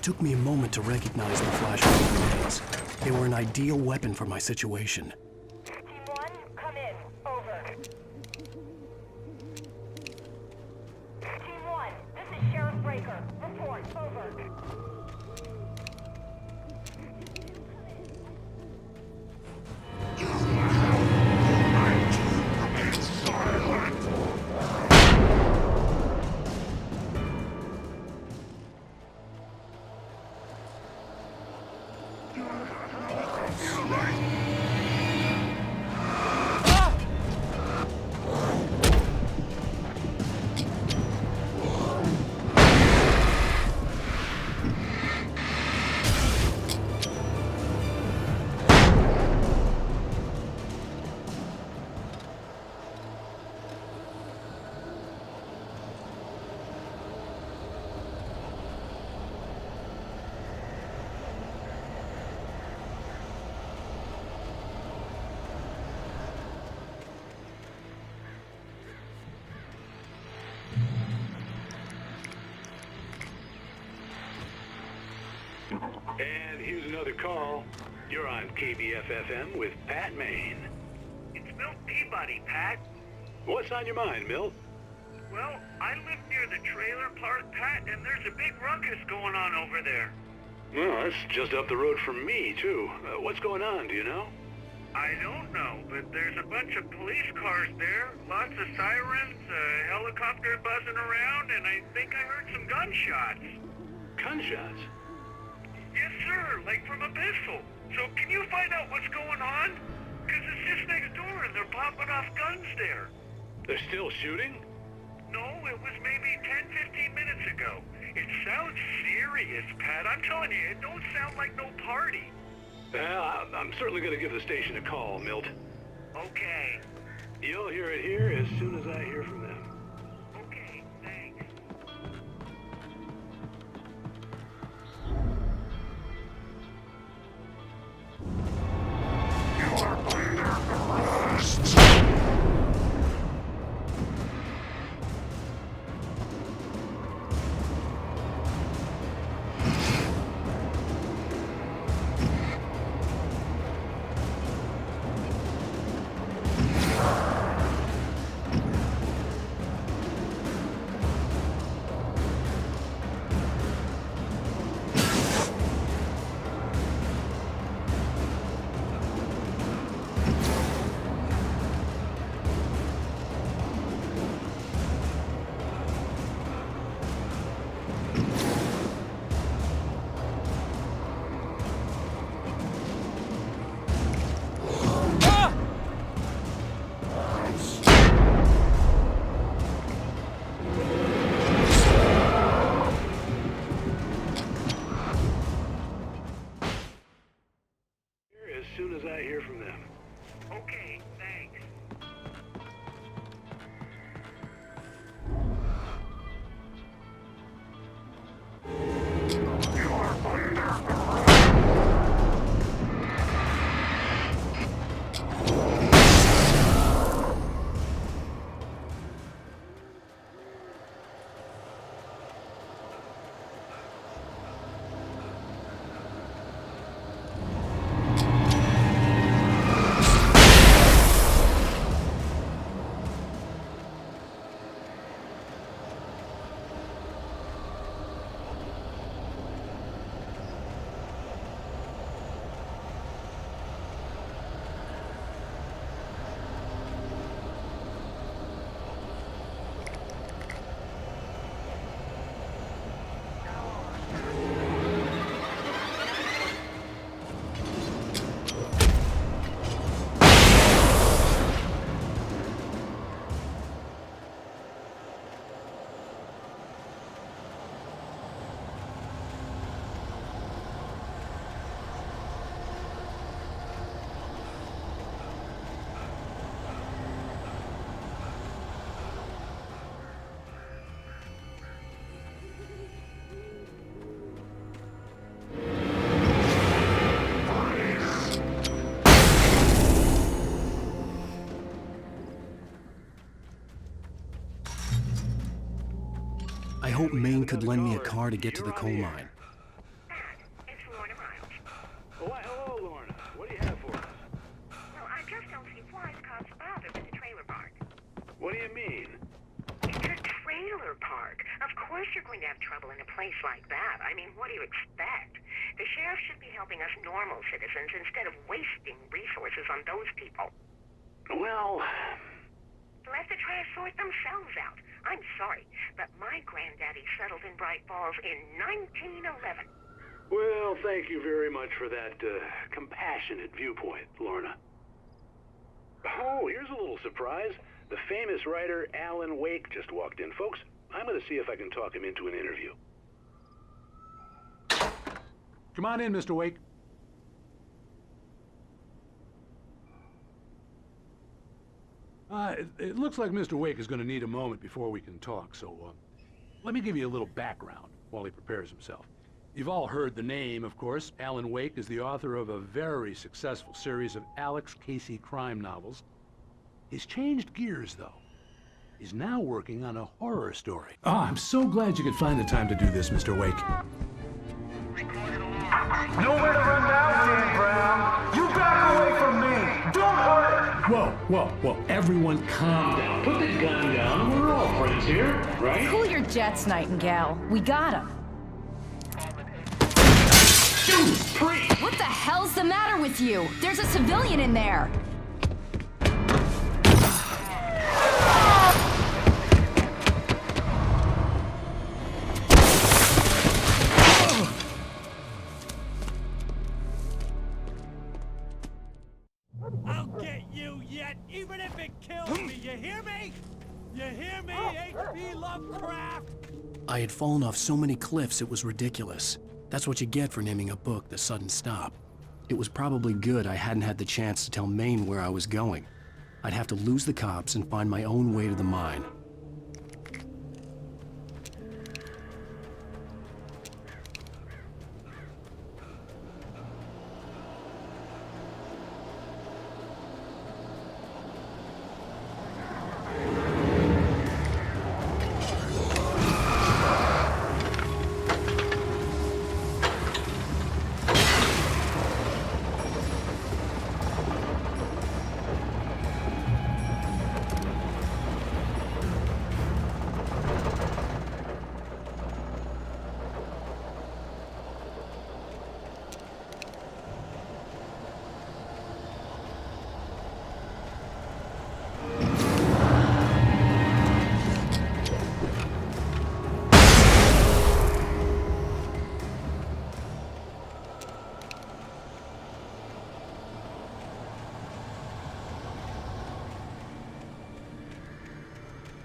took me a moment to recognize the flashing grenades. They were an ideal weapon for my situation. Team 1, come in. Over. Team 1, this is Sheriff Breaker. Report. Over. And here's another call. You're on KBF-FM with Pat Maine. It's Milt Peabody, Pat. What's on your mind, Milt? Well, I live near the trailer park, Pat, and there's a big ruckus going on over there. Well, that's just up the road from me, too. What's going on, do you know? I don't know, but there's a bunch of police cars there, lots of sirens, a helicopter buzzing around, and I think I heard some gunshots. Gunshots? Yes, sir, like from a pistol. So can you find out what's going on? Because it's just next door and they're popping off guns there. They're still shooting? No, it was maybe 10, 15 minutes ago. It sounds serious, Pat. I'm telling you, it don't sound like no party. Well, I'm certainly going to give the station a call, Milt. Okay. You'll hear it here as soon as I hear from them. Okay, thanks. You are under arrest. As soon as I hear from them. Okay, thanks. You are under arrest. I hoped Maine could lend me a car to get to the coal mine. going to have trouble in a place like that. I mean, what do you expect? The sheriff should be helping us normal citizens instead of wasting resources on those people. Well... Let the trash sort themselves out. I'm sorry, but my granddaddy settled in Bright Falls in 1911. Well, thank you very much for that compassionate viewpoint, Lorna. Oh, here's a little surprise. The famous writer Alan Wake just walked in. Folks, I'm going to see if I can talk him into an interview. Come on in, Mr. Wake. It looks like Mr. Wake is going to need a moment before we can talk, so let me give you a little background while he prepares himself. You've all heard the name, of course. Alan Wake is the author of a very successful series of Alex Casey crime novels. He's changed gears, though. He's now working on a horror story. I'm so glad you could find the time to do this, Mr. Wake. Nowhere to run now, Dan Brown. You back away from me. Don't hurt it. Whoa. Everyone calm down. Put the gun down. We're all friends here, right? Cool your jets, Nightingale. We got him. What the hell's the matter with you? There's a civilian in there. I'll get you yet, even if it kills me. You hear me? You hear me, H.P. Lovecraft? I had fallen off so many cliffs it was ridiculous. That's what you get for naming a book The Sudden Stop. It was probably good I hadn't had the chance to tell Maine where I was going. I'd have to lose the cops and find my own way to the mine.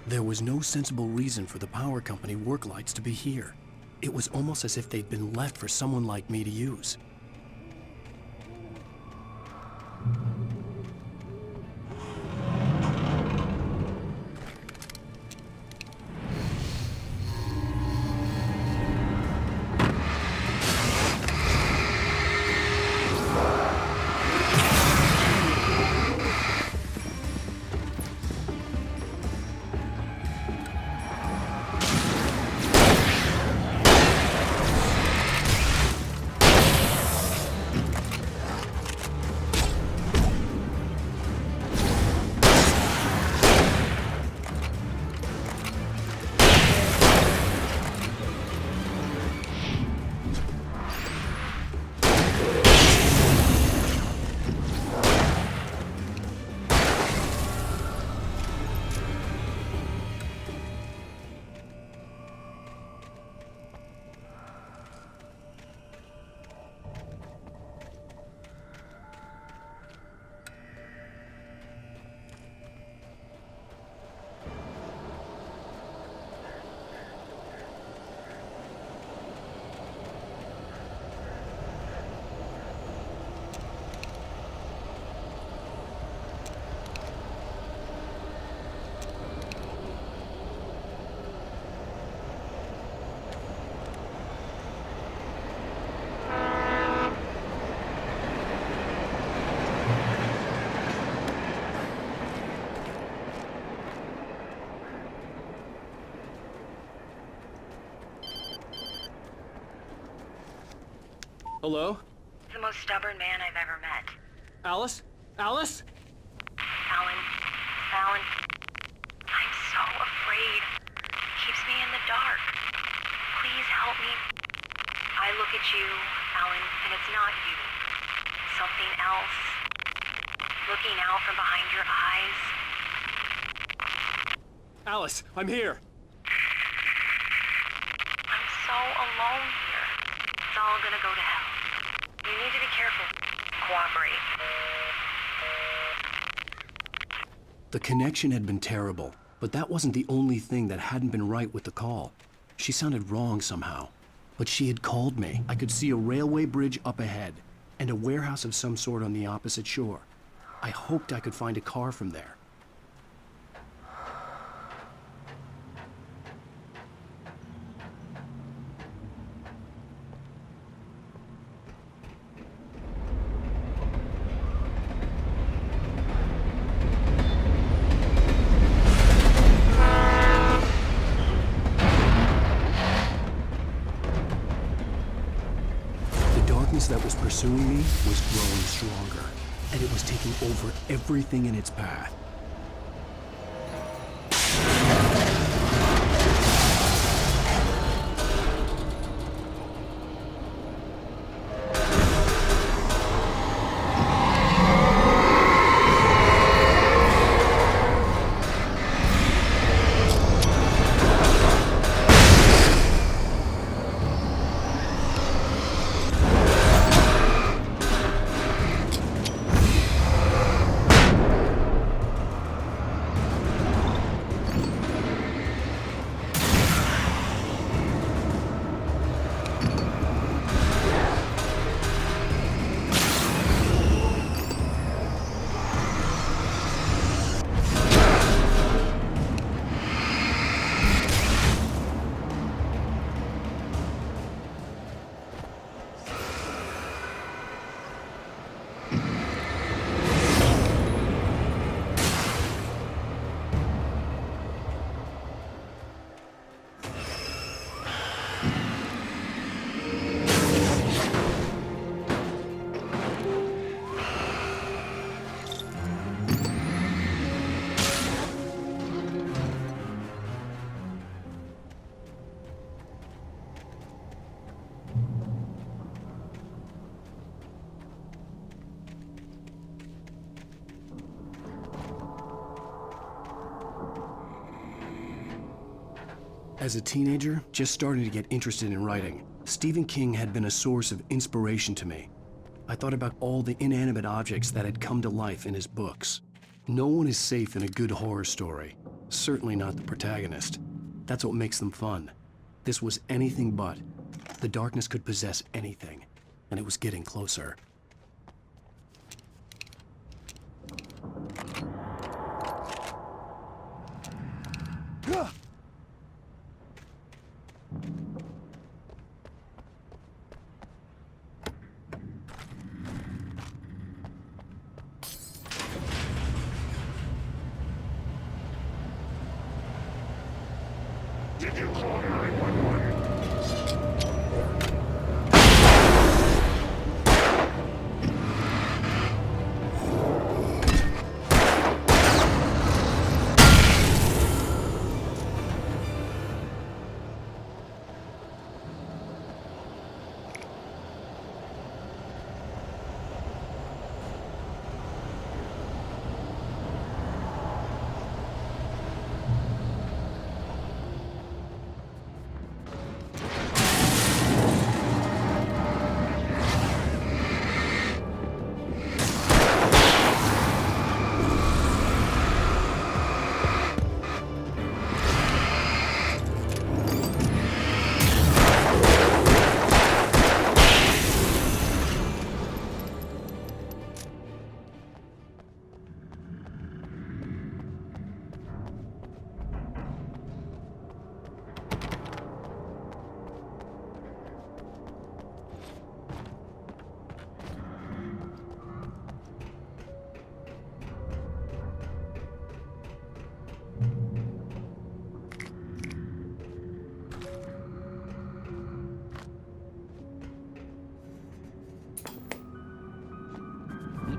There was no sensible reason for the power company work lights to be here. It was almost as if they'd been left for someone like me to use. Hello? The most stubborn man I've ever met. Alice? Alice? Alan. I'm so afraid. Keeps me in the dark. your eyes? Alice, I'm here. I'm so alone here. It's all gonna go to hell. You need to be careful. Cooperate. The connection had been terrible, but that wasn't the only thing that hadn't been right with the call. She sounded wrong somehow. But she had called me. I could see a railway bridge up ahead, and a warehouse of some sort on the opposite shore. I hoped I could find a car from there. That was pursuing me was growing stronger, and it was taking over everything in its path. As a teenager, just starting to get interested in writing, Stephen King had been a source of inspiration to me. I thought about all the inanimate objects that had come to life in his books. No one is safe in a good horror story, certainly not the protagonist. That's what makes them fun. This was anything but. The darkness could possess anything, and it was getting closer. Did you call 911?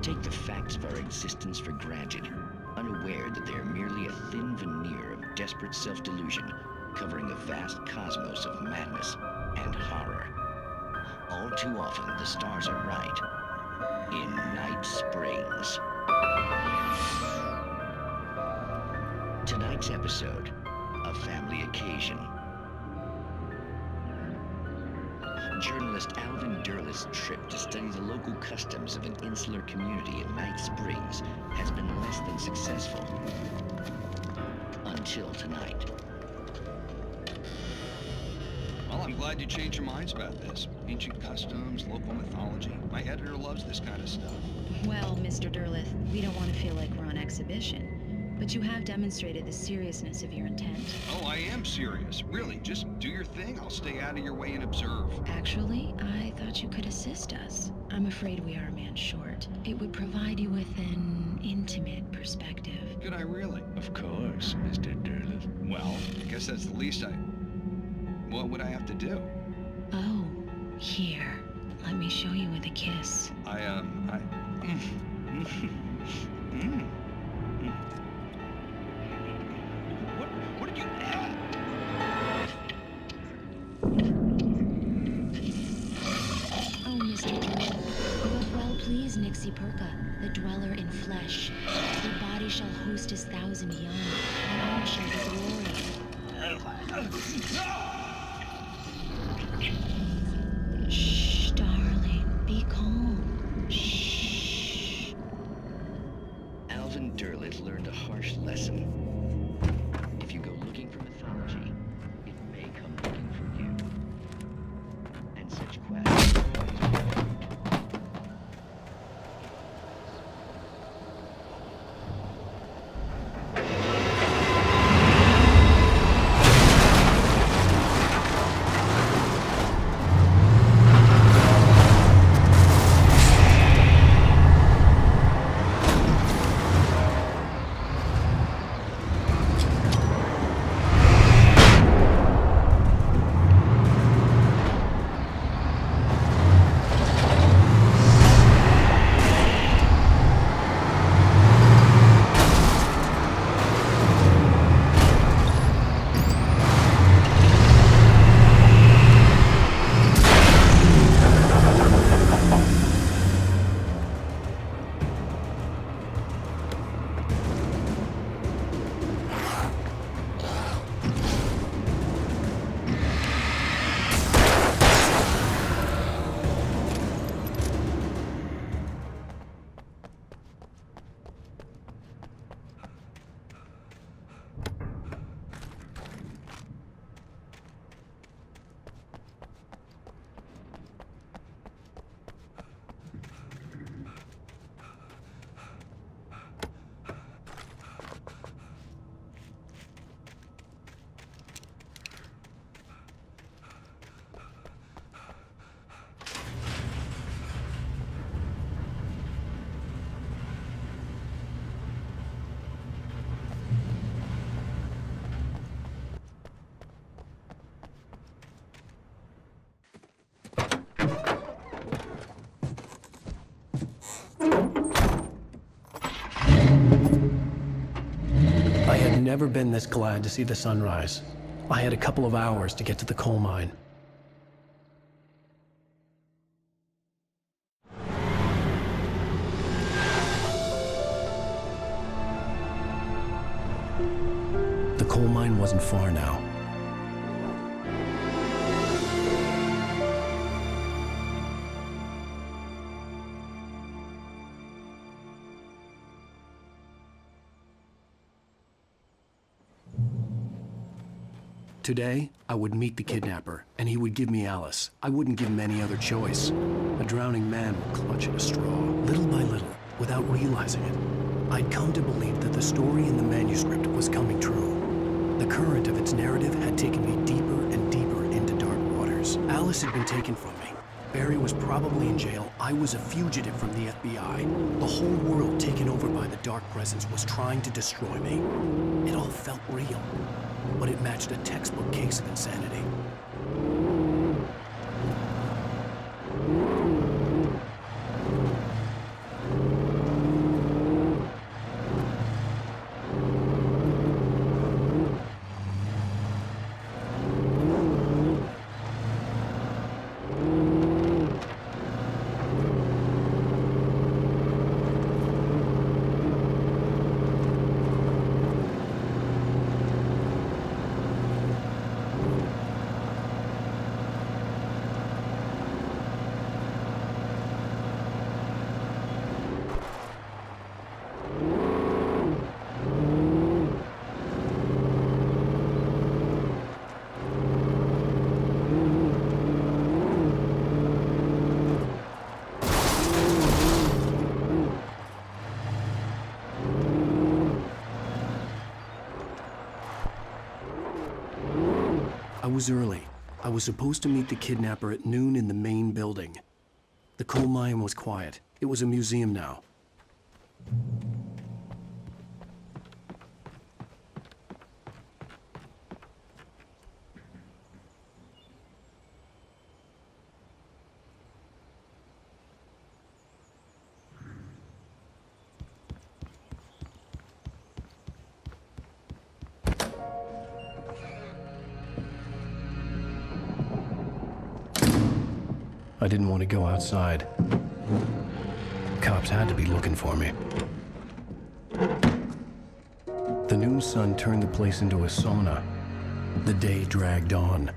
Take the facts of our existence for granted, unaware that they are merely a thin veneer of desperate self-delusion covering a vast cosmos of madness and horror. All too often, the stars are right. In Night Springs. Tonight's episode, a family occasion. Journalist Alvin Derleth's trip to study the local customs of an insular community in Night Springs has been less than successful. Until tonight. Well, I'm glad you changed your minds about this. Ancient customs, local mythology. My editor loves this kind of stuff. Well, Mr. Derleth, we don't want to feel like we're on exhibition, but you have demonstrated the seriousness of your intent. Oh, I am serious. Really, just do your thing. I'll stay out of your way and observe. Actually, I thought you could assist us. I'm afraid we are a man short. It would provide you with an intimate perspective. Could I really? Of course, Mr. Derleth. Well, I guess that's the least What would I have to do? Oh, here. Let me show you with a kiss. What did you... Oh, Mr. Derleth, you have well pleased Nixie Perka, the dweller in flesh. Your body shall host his 1,000 young, and all shall be glory. Shh, darling, be calm. Shh. Alvin Derleth learned a harsh lesson. If you go looking for mythology, it may come looking for you. And such quests are always welcomed. I had never been this glad to see the sunrise. I had a couple of hours to get to the coal mine. The coal mine wasn't far now. Today, I would meet the kidnapper, and he would give me Alice. I wouldn't give him any other choice. A drowning man would clutch at a straw, little by little, without realizing it. I'd come to believe that the story in the manuscript was coming true. The current of its narrative had taken me deeper and deeper into dark waters. Alice had been taken from me. Barry was probably in jail. I was a fugitive from the FBI. The whole world taken over by the dark presence was trying to destroy me. It all felt real, but it matched a textbook case of insanity. was early. I was supposed to meet the kidnapper at noon in the main building. The coal mine was quiet. It was a museum now. I didn't want to go outside. Cops had to be looking for me. The noon sun turned the place into a sauna. The day dragged on.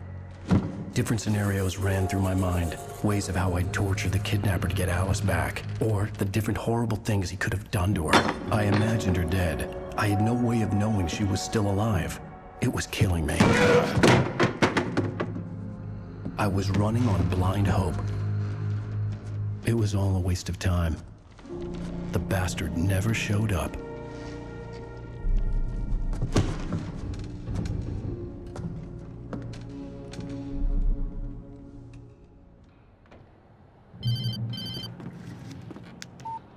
Different scenarios ran through my mind. Ways of how I'd torture the kidnapper to get Alice back. Or the different horrible things he could have done to her. I imagined her dead. I had no way of knowing she was still alive. It was killing me. I was running on blind hope. It was all a waste of time. The bastard never showed up.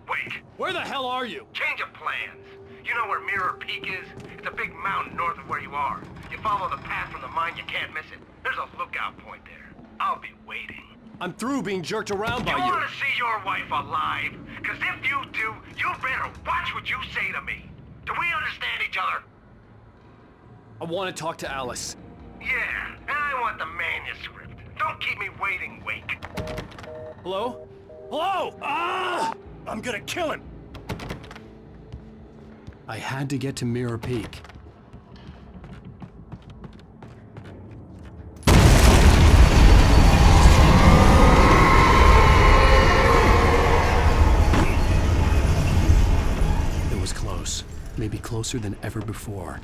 Wait! Where the hell are you? Change of plans. You know where Mirror Peak is? It's a big mountain north of where you are. You follow the path from the mine, you can't miss it. There's a lookout point there. I'll be waiting. I'm through being jerked around by you. You want to see your wife alive? Because if you do, you better watch what you say to me. Do we understand each other? I want to talk to Alice. Yeah, and I want the manuscript. Don't keep me waiting, Wake. Hello? Hello! Ah! I'm gonna kill him! I had to get to Mirror Peak. It was close. Maybe closer than ever before.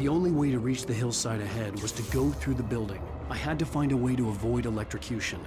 The only way to reach the hillside ahead was to go through the building. I had to find a way to avoid electrocution.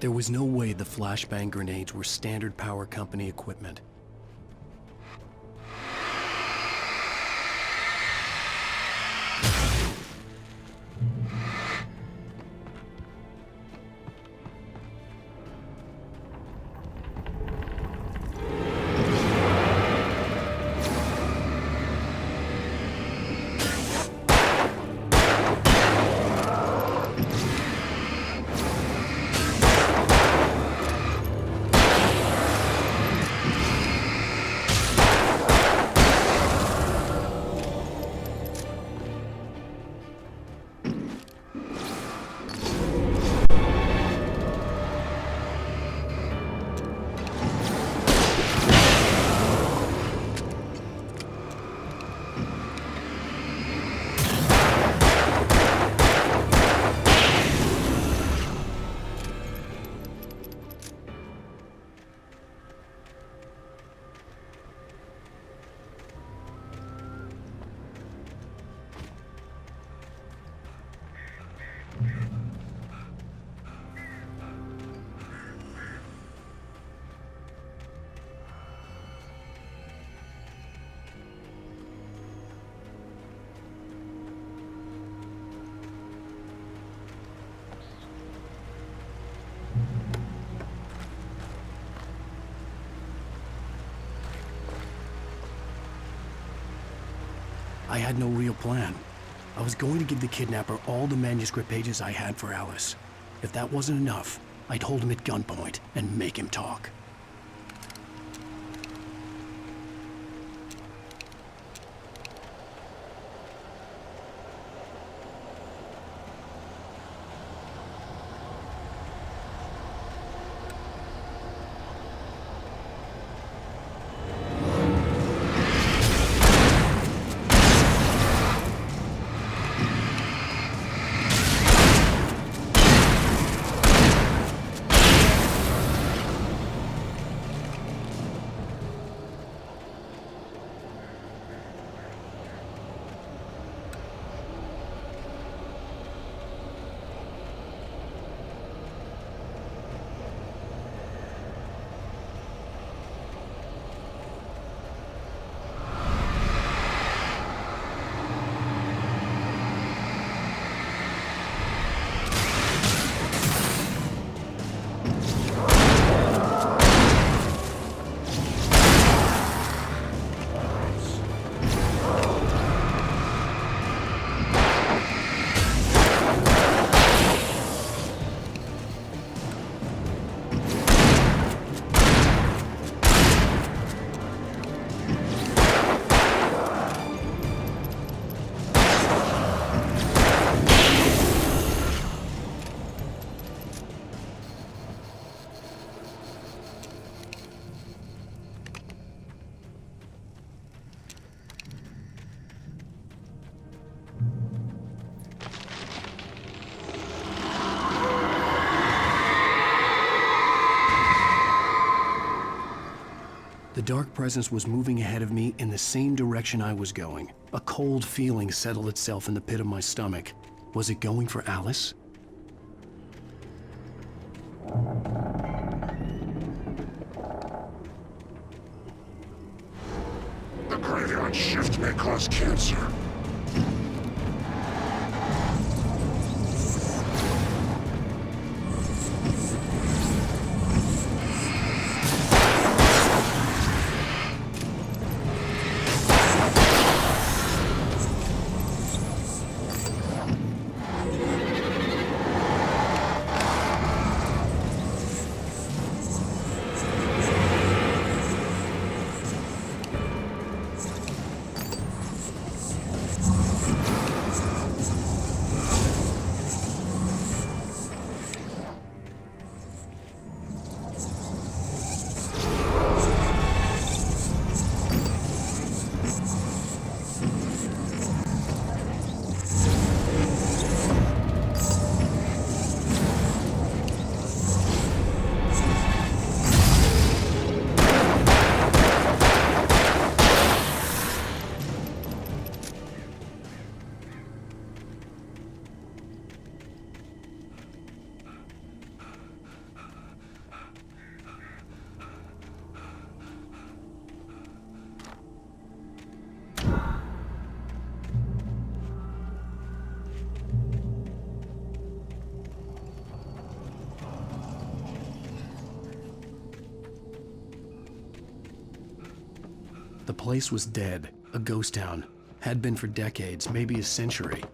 There was no way the flashbang grenades were Standard Power Company equipment. I had no real plan. I was going to give the kidnapper all the manuscript pages I had for Alice. If that wasn't enough, I'd hold him at gunpoint and make him talk. The dark presence was moving ahead of me in the same direction I was going. A cold feeling settled itself in the pit of my stomach. Was it going for Alice? The graveyard shift may cause cancer. place was dead, a ghost town. Had been for decades, maybe a century.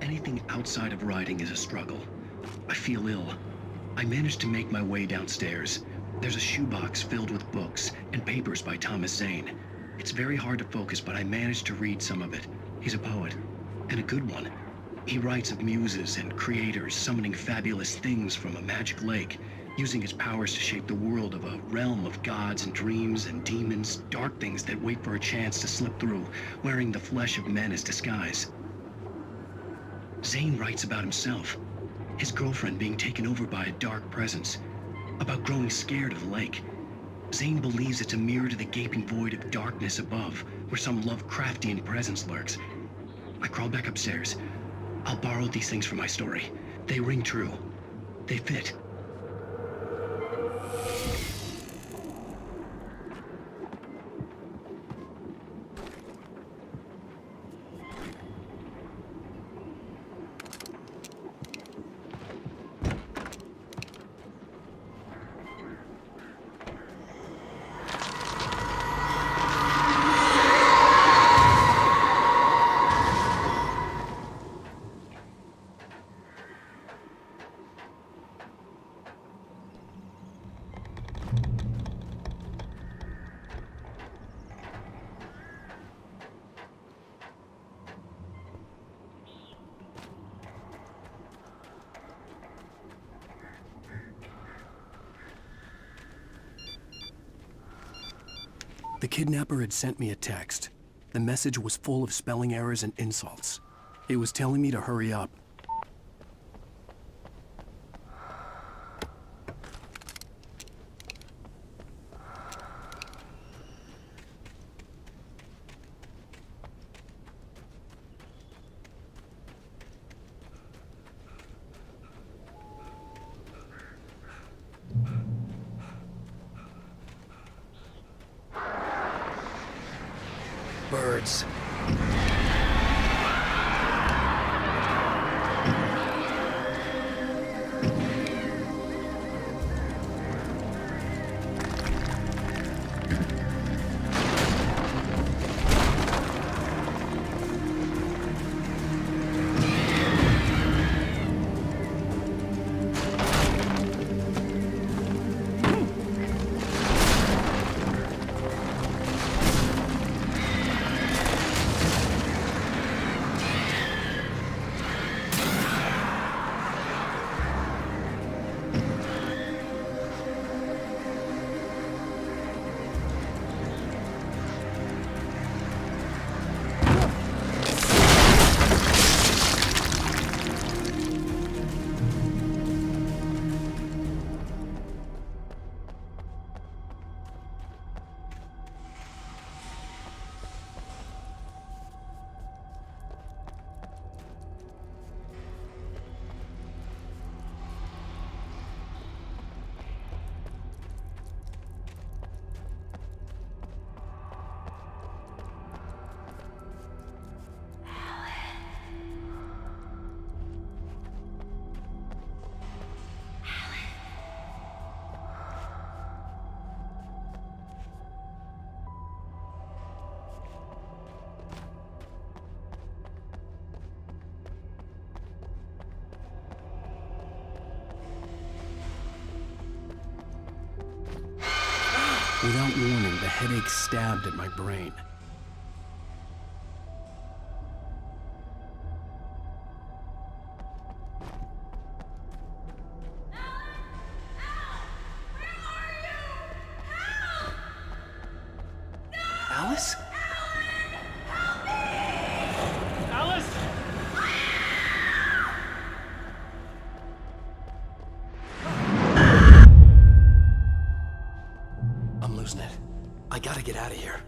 Anything outside of writing is a struggle. I feel ill. I managed to make my way downstairs. There's a shoebox filled with books and papers by Thomas Zane. It's very hard to focus, but I managed to read some of it. He's a poet, and a good one. He writes of muses and creators summoning fabulous things from a magic lake, using his powers to shape the world of a realm of gods and dreams and demons, dark things that wait for a chance to slip through, wearing the flesh of men as disguise. Zane writes about himself, his girlfriend being taken over by a dark presence, about growing scared of the lake. Zane believes it's a mirror to the gaping void of darkness above, where some Lovecraftian presence lurks. I crawl back upstairs. I'll borrow these things for my story. They ring true. They fit. The kidnapper had sent me a text. The message was full of spelling errors and insults. It was telling me to hurry up. Birds. Without warning, the headache stabbed at my brain. Alice? Alice! I'm losing it. I gotta get out of here.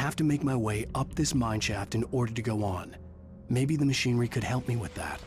have to make my way up this mine shaft in order to go on. Maybe the machinery could help me with that.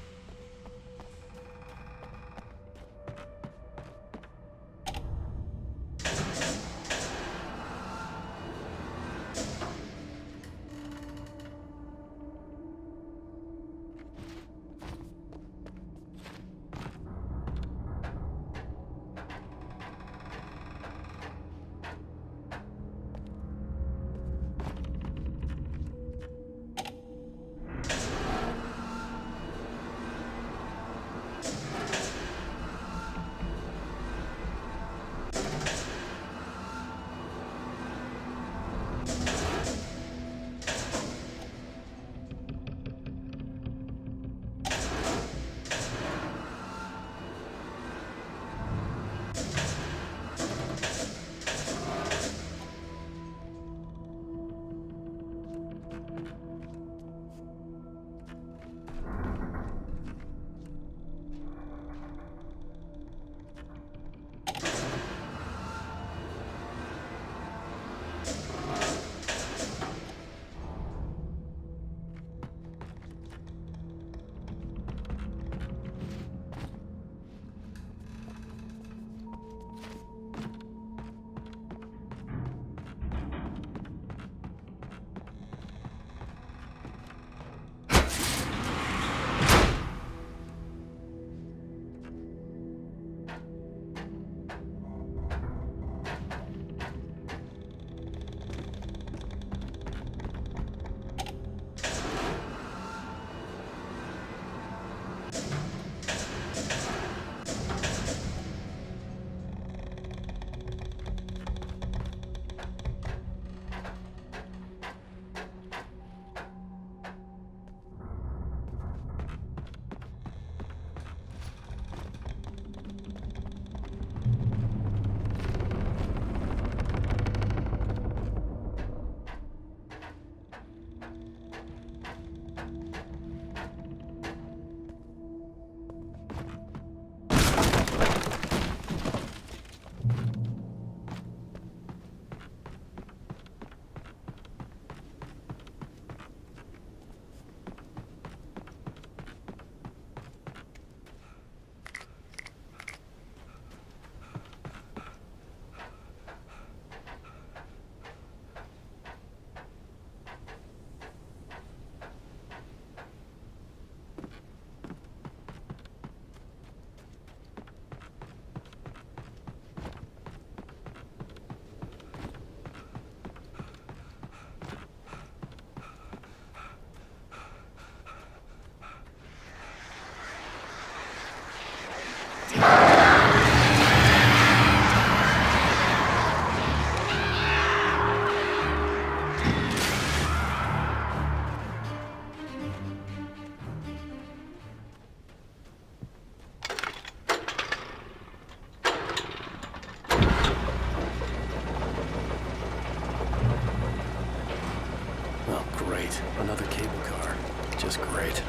Great. Another cable car. Just great.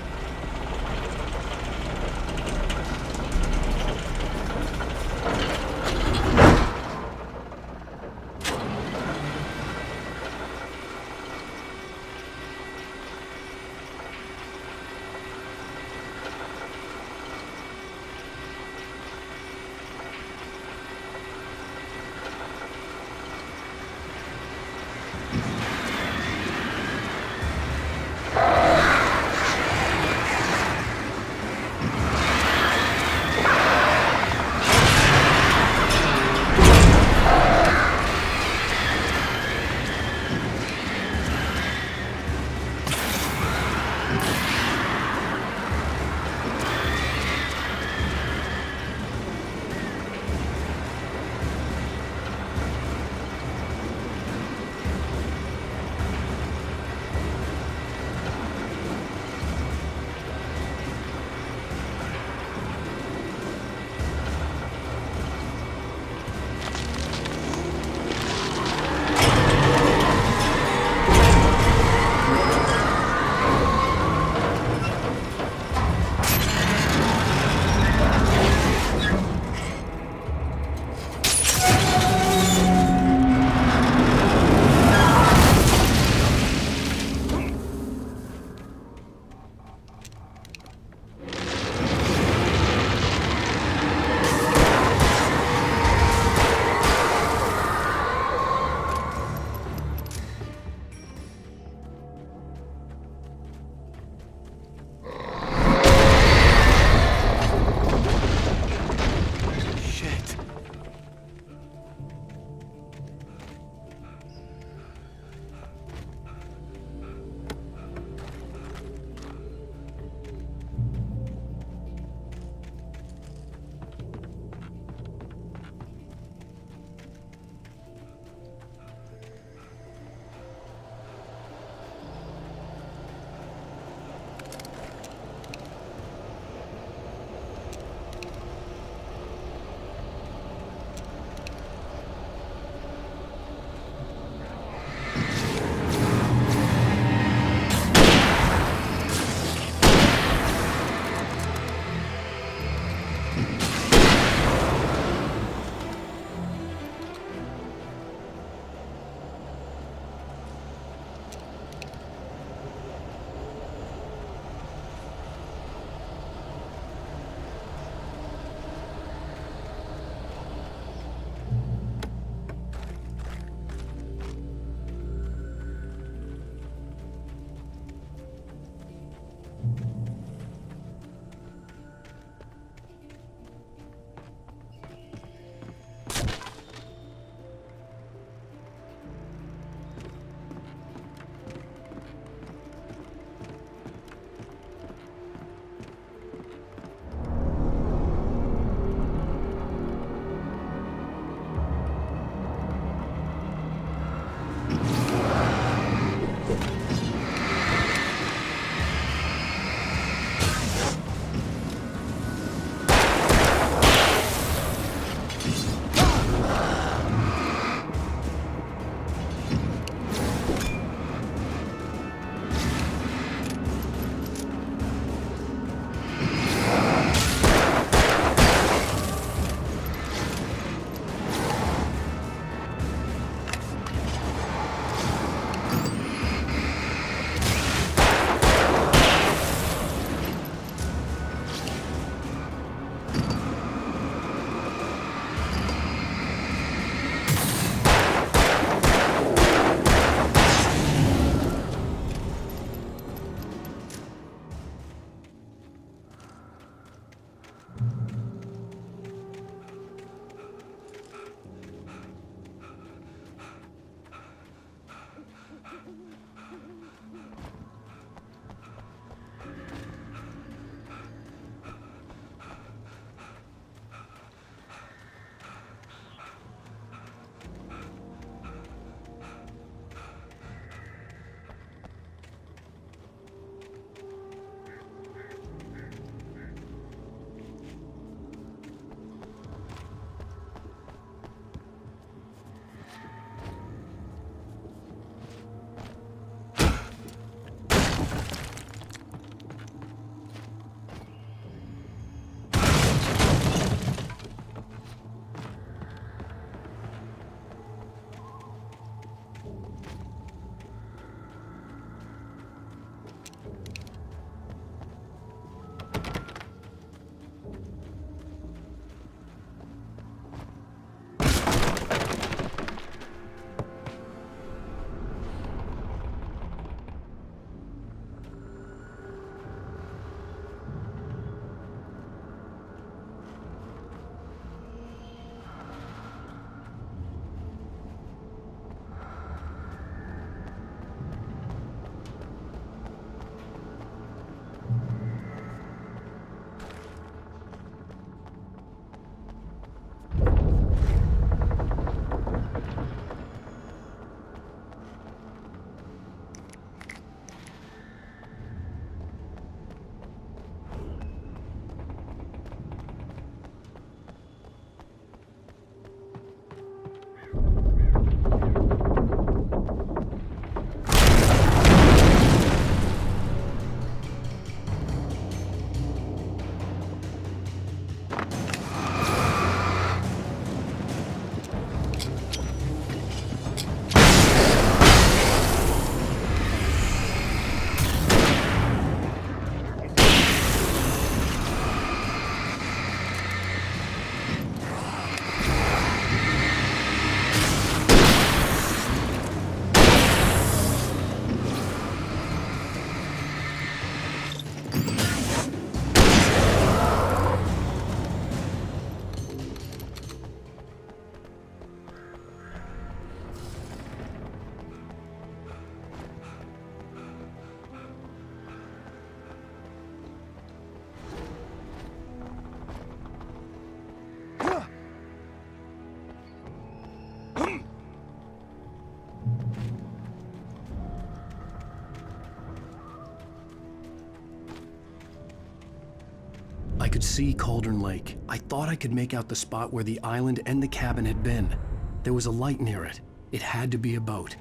I could see Cauldron Lake. I thought I could make out the spot where the island and the cabin had been. There was a light near it. It had to be a boat.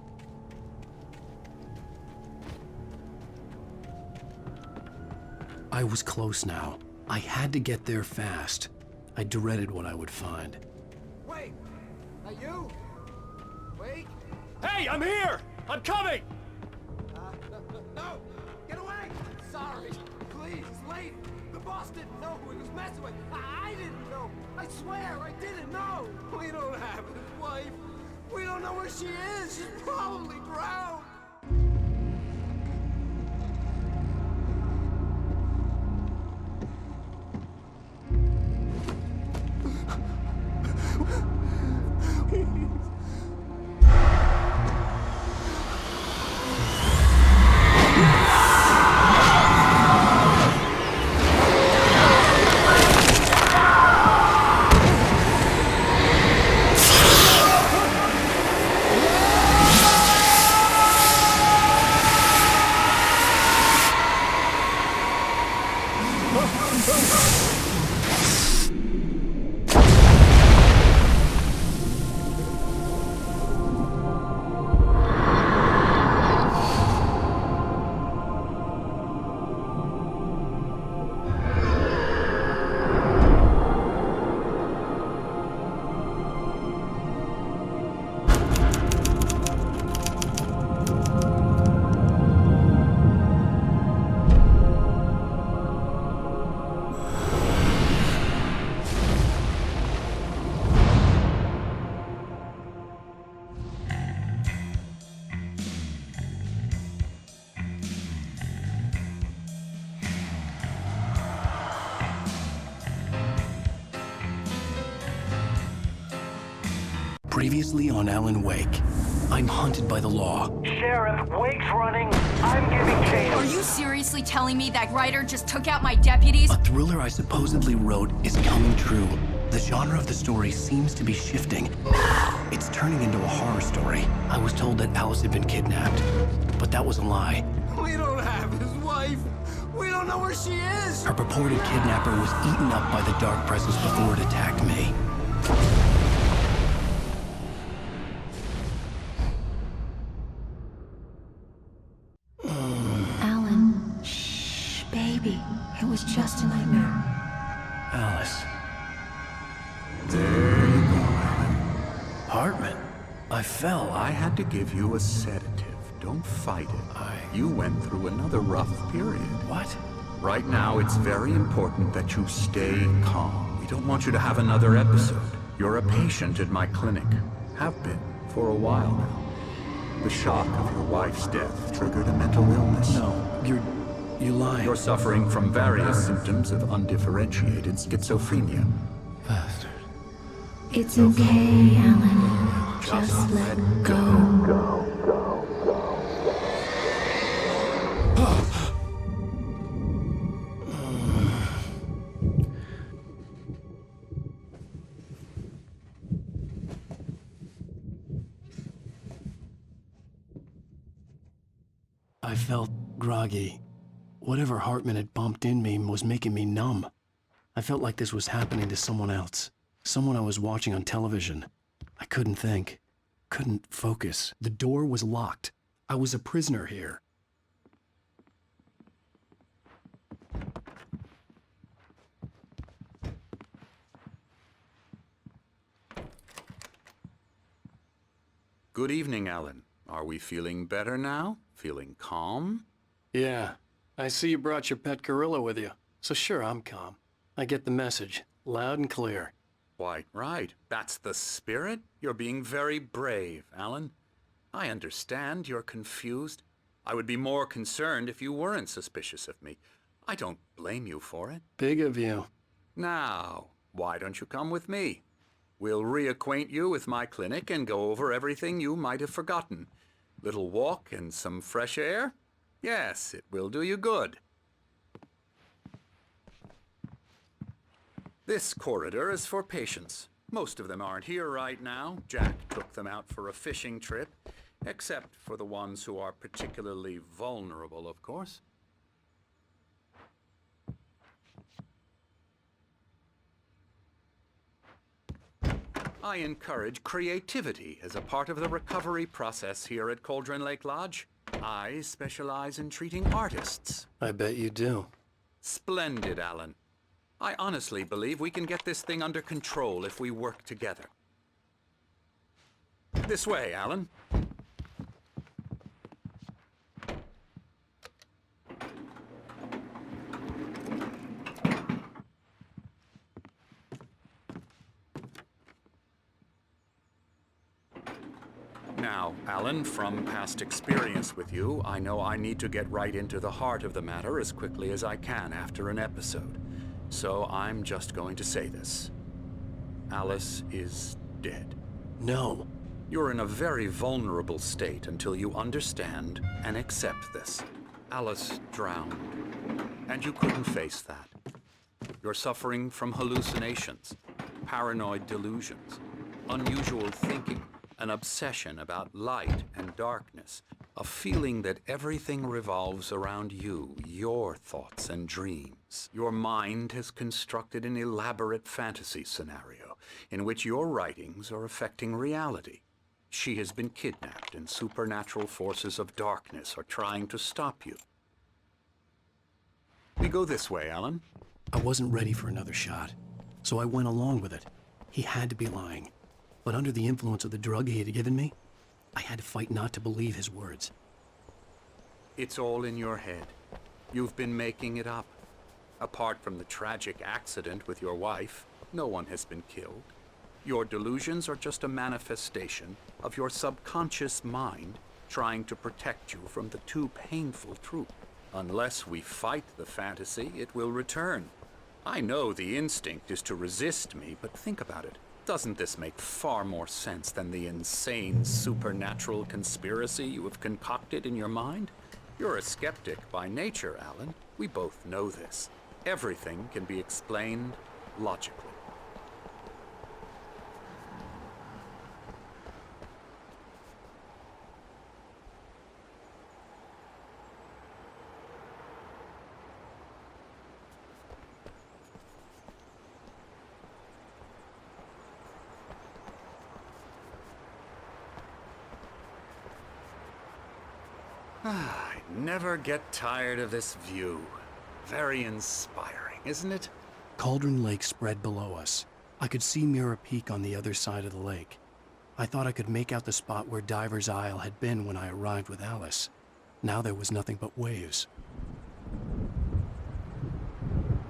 I was close now. I had to get there fast. I dreaded what I would find. Wait! Are you? Wait! Hey, I'm here! I'm coming! No! Get away! Sorry! Please, lady! The boss didn't know who he was messing with. I didn't know! I swear, I didn't know! We don't have his wife! We don't know where she is! She's probably drowned! Previously on Alan Wake, I'm hunted by the law. Sheriff, Wake's running. I'm giving chase. Are you seriously telling me that writer just took out my deputies? A thriller I supposedly wrote is coming true. The genre of the story seems to be shifting. It's turning into a horror story. I was told that Alice had been kidnapped, but that was a lie. We don't have his wife. We don't know where she is. Her purported kidnapper was eaten up by the dark presence before it attacked me. Alan, shh, baby. It was just a nightmare. Alice. There you go, Alan. Hartman, I fell. I had to give you a sedative. Don't fight it. You went through another rough period. What? Right now, it's very important that you stay calm. We don't want you to have another episode. You're a patient at my clinic. Have been for a while now. The shock of your wife's death triggered a mental illness. No, you lie. You're suffering from various symptoms of undifferentiated schizophrenia. Bastard. It's okay, Alan. Just let go. I felt groggy. Whatever Hartman had bumped in me was making me numb. I felt like this was happening to someone else. Someone I was watching on television. I couldn't think. Couldn't focus. The door was locked. I was a prisoner here. Good evening, Alan. Are we feeling better now? Feeling calm? Yeah. I see you brought your pet gorilla with you. So sure, I'm calm. I get the message. Loud and clear. Quite right. That's the spirit. You're being very brave, Alan. I understand you're confused. I would be more concerned if you weren't suspicious of me. I don't blame you for it. Big of you. Now, why don't you come with me? We'll reacquaint you with my clinic and go over everything you might have forgotten. Little walk and some fresh air? Yes, it will do you good. This corridor is for patients. Most of them aren't here right now. Jack took them out for a fishing trip, except for the ones who are particularly vulnerable, of course. I encourage creativity as a part of the recovery process here at Cauldron Lake Lodge. I specialize in treating artists. I bet you do. Splendid, Alan. I honestly believe we can get this thing under control if we work together. This way, Alan. Now, Alan, from past experience with you, I know I need to get right into the heart of the matter as quickly as I can after an episode. So I'm just going to say this. Alice is dead. No. You're in a very vulnerable state until you understand and accept this. Alice drowned, and you couldn't face that. You're suffering from hallucinations, paranoid delusions, unusual thinking, an obsession about light and darkness, a feeling that everything revolves around you, your thoughts and dreams. Your mind has constructed an elaborate fantasy scenario in which your writings are affecting reality. She has been kidnapped and supernatural forces of darkness are trying to stop you. We go this way, Alan. I wasn't ready for another shot, so I went along with it. He had to be lying. But under the influence of the drug he had given me, I had to fight not to believe his words. It's all in your head. You've been making it up. Apart from the tragic accident with your wife, no one has been killed. Your delusions are just a manifestation of your subconscious mind trying to protect you from the too painful truth. Unless we fight the fantasy, it will return. I know the instinct is to resist me, but think about it. Doesn't this make far more sense than the insane supernatural conspiracy you have concocted in your mind? You're a skeptic by nature, Alan. We both know this. Everything can be explained logically. I never get tired of this view. Very inspiring, isn't it? Cauldron Lake spread below us. I could see Mirror Peak on the other side of the lake. I thought I could make out the spot where Diver's Isle had been when I arrived with Alice. Now there was nothing but waves.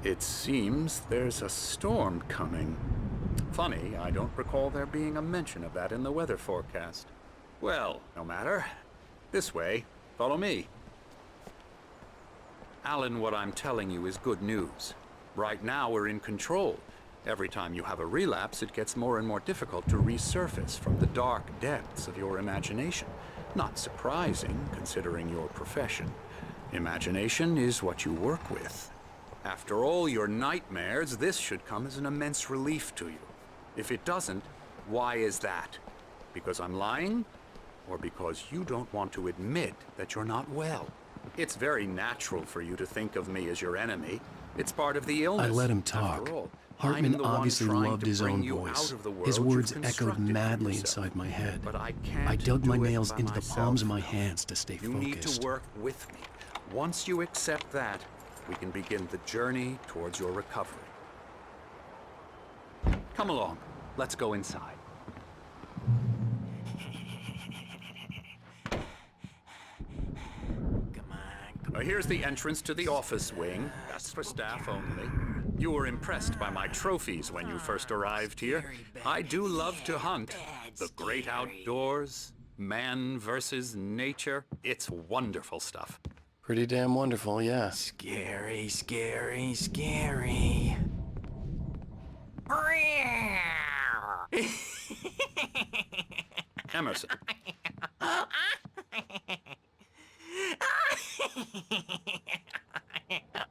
It seems there's a storm coming. Funny, I don't recall there being a mention of that in the weather forecast. Well, no matter. This way. Follow me. Alan, what I'm telling you is good news. Right now, we're in control. Every time you have a relapse, it gets more and more difficult to resurface from the dark depths of your imagination. Not surprising, considering your profession. Imagination is what you work with. After all your nightmares, this should come as an immense relief to you. If it doesn't, why is that? Because I'm lying? Or because you don't want to admit that you're not well? It's very natural for you to think of me as your enemy. It's part of the illness. I let him talk. Hartman obviously loved his own voice. His words echoed madly inside my head. But I dug my nails into the palms of my hands to stay focused. You need to work with me. Once you accept that, we can begin the journey towards your recovery. Come along. Let's go inside. Here's the entrance to the office wing. That's for staff only. You were impressed by my trophies when you first arrived here. I do love to hunt. The great outdoors, man versus nature. It's wonderful stuff. Pretty damn wonderful, yeah. Scary, scary, scary. Emerson.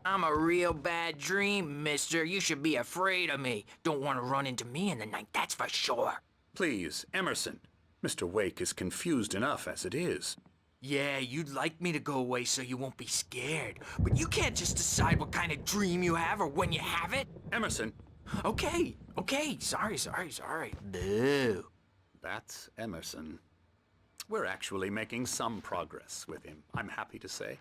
I'm a real bad dream, mister. You should be afraid of me. Don't want to run into me in the night, that's for sure. Please, Emerson. Mr. Wake is confused enough as it is. Yeah, you'd like me to go away so you won't be scared. But you can't just decide what kind of dream you have or when you have it. Emerson, Okay, sorry. Boo. That's Emerson. We're actually making some progress with him, I'm happy to say.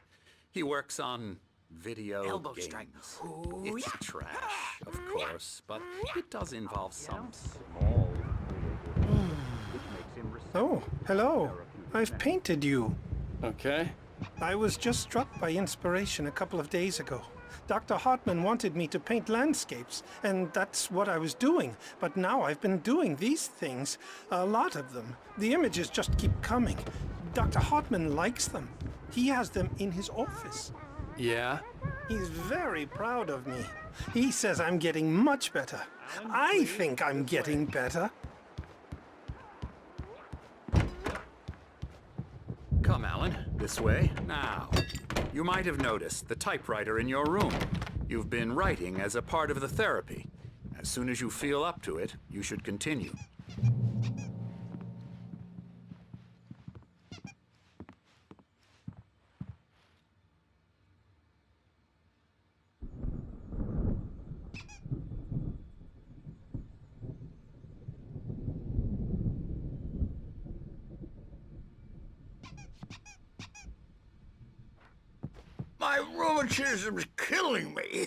He works on video Elbow games. strike. It's trash, of course, but it does involve some small... Oh, hello. I've painted you. Okay. I was just struck by inspiration a couple of days ago. Dr. Hartman wanted me to paint landscapes, and that's what I was doing. But now I've been doing these things, a lot of them. The images just keep coming. Dr. Hartman likes them. He has them in his office. Yeah? He's very proud of me. He says I'm getting much better. I think I'm getting better. Come, Alan, this way. Now, you might have noticed the typewriter in your room. You've been writing as a part of the therapy. As soon as you feel up to it, you should continue. My rheumatism's killing me.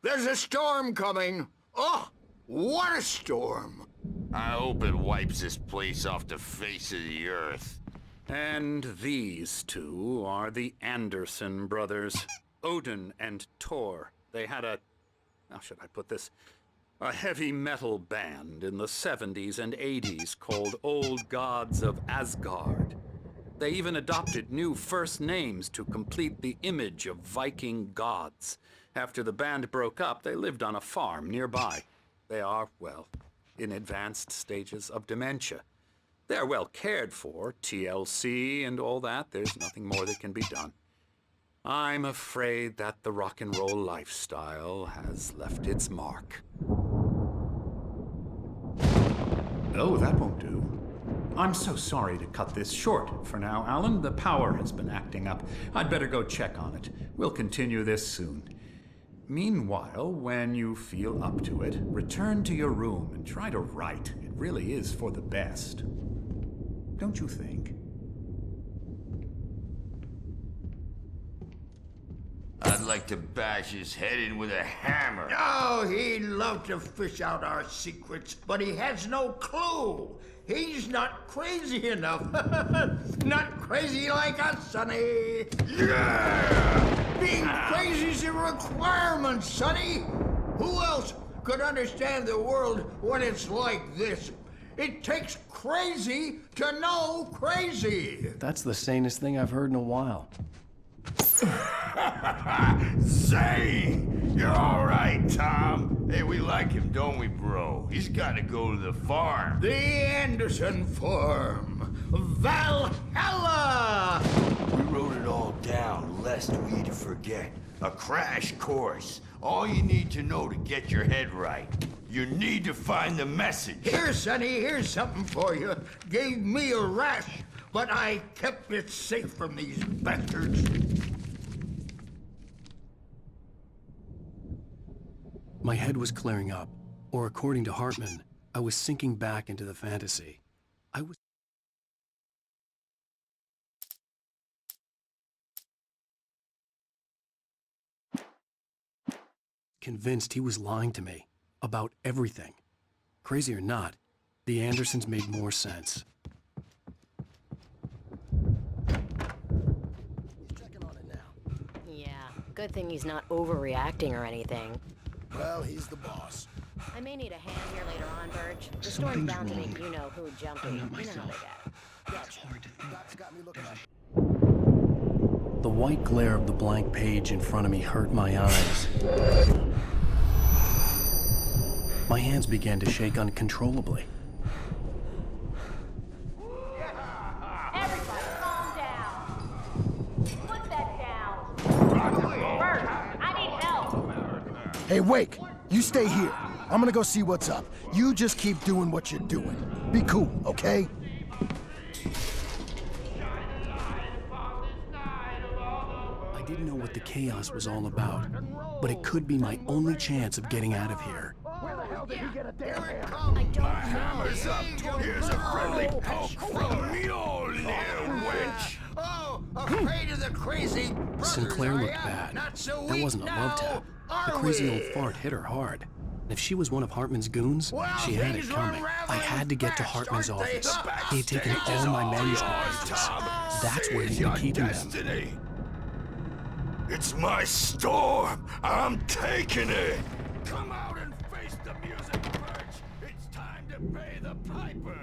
There's a storm coming. Oh, what a storm. I hope it wipes this place off the face of the earth. And these two are the Anderson brothers, Odin and Thor. They had how should I put this? A heavy metal band in the 70s and 80s called Old Gods of Asgard. They even adopted new first names to complete the image of Viking gods. After the band broke up, they lived on a farm nearby. They are, well, in advanced stages of dementia. They're well cared for, TLC and all that. There's nothing more that can be done. I'm afraid that the rock and roll lifestyle has left its mark. Oh, that won't do. I'm so sorry to cut this short for now, Alan. The power has been acting up. I'd better go check on it. We'll continue this soon. Meanwhile, when you feel up to it, return to your room and try to write. It really is for the best. Don't you think? I'd like to bash his head in with a hammer. Oh, he'd love to fish out our secrets, but he has no clue. He's not crazy enough. Not crazy like us, Sonny. Yeah! Being crazy's a requirement, Sonny. Who else could understand the world when it's like this? It takes crazy to know crazy. That's the sanest thing I've heard in a while. Say, you're all right, Tom. Hey, we like him, don't we, bro? He's got to go to the farm. The Anderson farm. Valhalla! We wrote it all down, lest we forget. A crash course. All you need to know to get your head right. You need to find the message. Here, Sonny, here's something for you. Gave me a rash, but I kept it safe from these bastards. My head was clearing up, or according to Hartman, I was sinking back into the fantasy. I was convinced he was lying to me about everything. Crazy or not, the Andersons made more sense. Yeah, good thing he's not overreacting or anything. Well, he's the boss. I may need a hand here later on, Burge. The story's bound to make you know who jumped in. You know how they get. Gotcha. Doc's got me looking at. The white glare of the blank page in front of me hurt my eyes. My hands began to shake uncontrollably. Everybody, calm down. Put that down. Burge, I need help. Hey, Wake, you stay here. I'm gonna go see what's up. You just keep doing what you're doing. Be cool, okay? I didn't know what the chaos was all about, but it could be my only chance of getting out of here. We're did he get a damn hammer? I don't My hammer's up. Here's a friendly poke from Mjolnir, wench. Oh, afraid of the crazy brothers, Sinclair are looked ya? bad. Not so That weak wasn't a now, love tap. The are crazy we? old fart hit her hard. And if she was one of Hartman's goons, Well, she had it things are coming. I had to get to fast, Hartman's aren't they? office. He had taken all my manuscript pages. That's where he'd been keeping them. It's my storm. I'm taking it. Come out and face the music, Birch. It's time to pay the piper.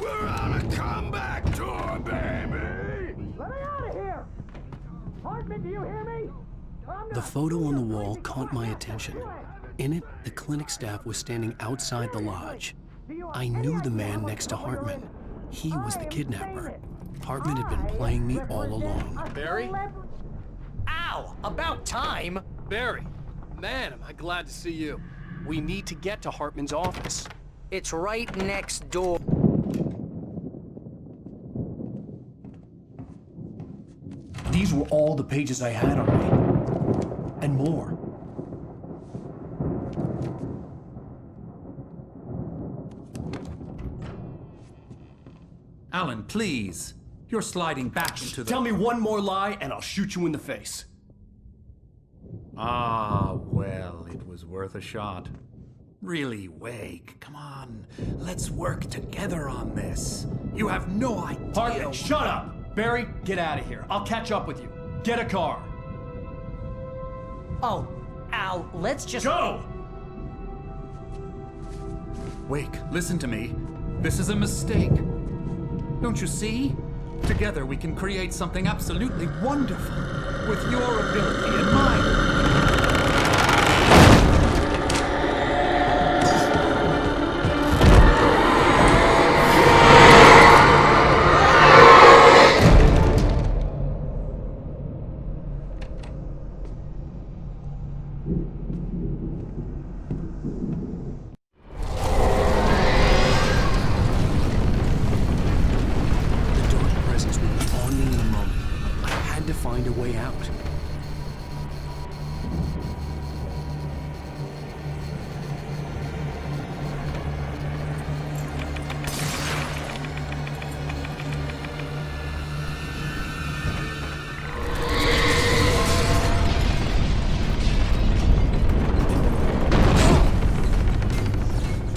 We're on a comeback tour, baby. Let me out of here! Hartman, do you hear me? The photo on the wall caught my attention. In it, the clinic staff was standing outside the lodge. I knew the man next to Hartman. He was the kidnapper. Hartman had been playing me all along. Barry? Ow! About time! Barry, man, am I glad to see you. We need to get to Hartman's office. It's right next door. These were all the pages I had on me. And more. Alan, please. You're sliding back into the... Tell me one more lie and I'll shoot you in the face. Ah, well, it was worth a shot. Really, Wake, come on. Let's work together on this. You have no idea... Hartman, shut up! Barry, get out of here. I'll catch up with you. Get a car. Oh, Al, let's just... Go! Wake, listen to me. This is a mistake. Don't you see? Together we can create something absolutely wonderful. With your ability and mine. Find a way out.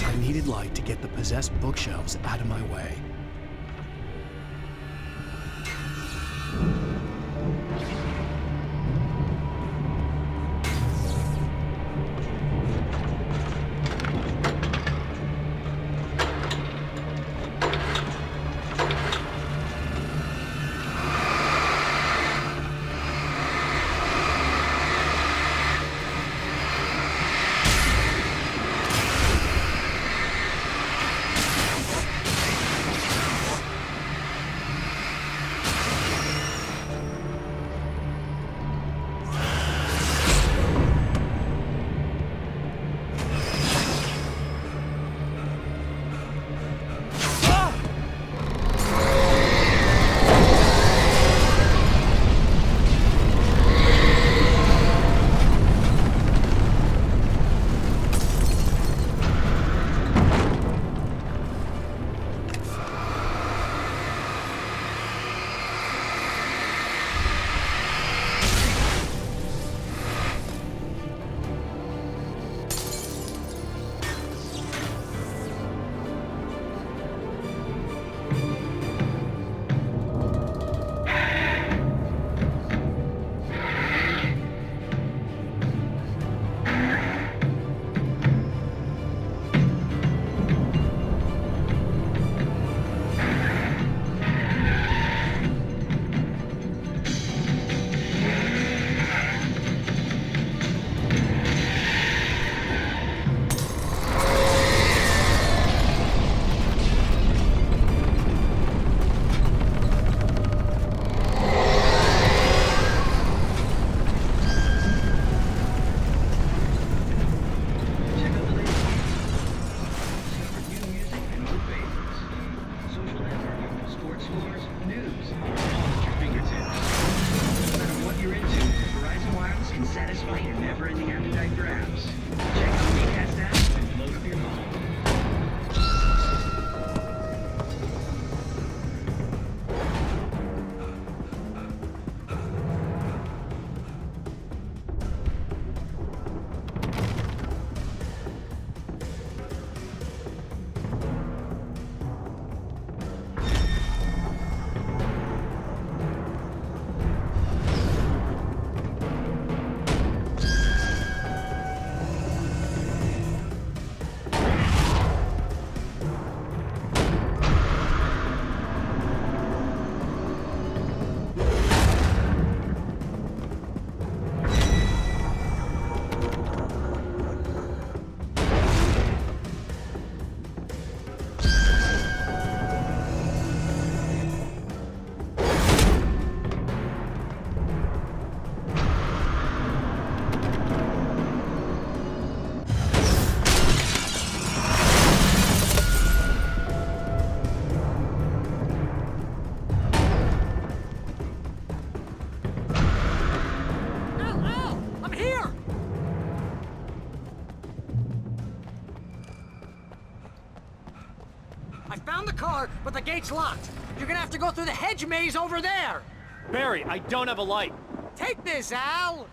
I needed light to get the possessed bookshelves out of my way. Satisfy your never-ending appetite for apps. Check out the Cast app and load But the gate's locked. You're gonna have to go through the hedge maze over there. Barry, I don't have a light. Take this, Al.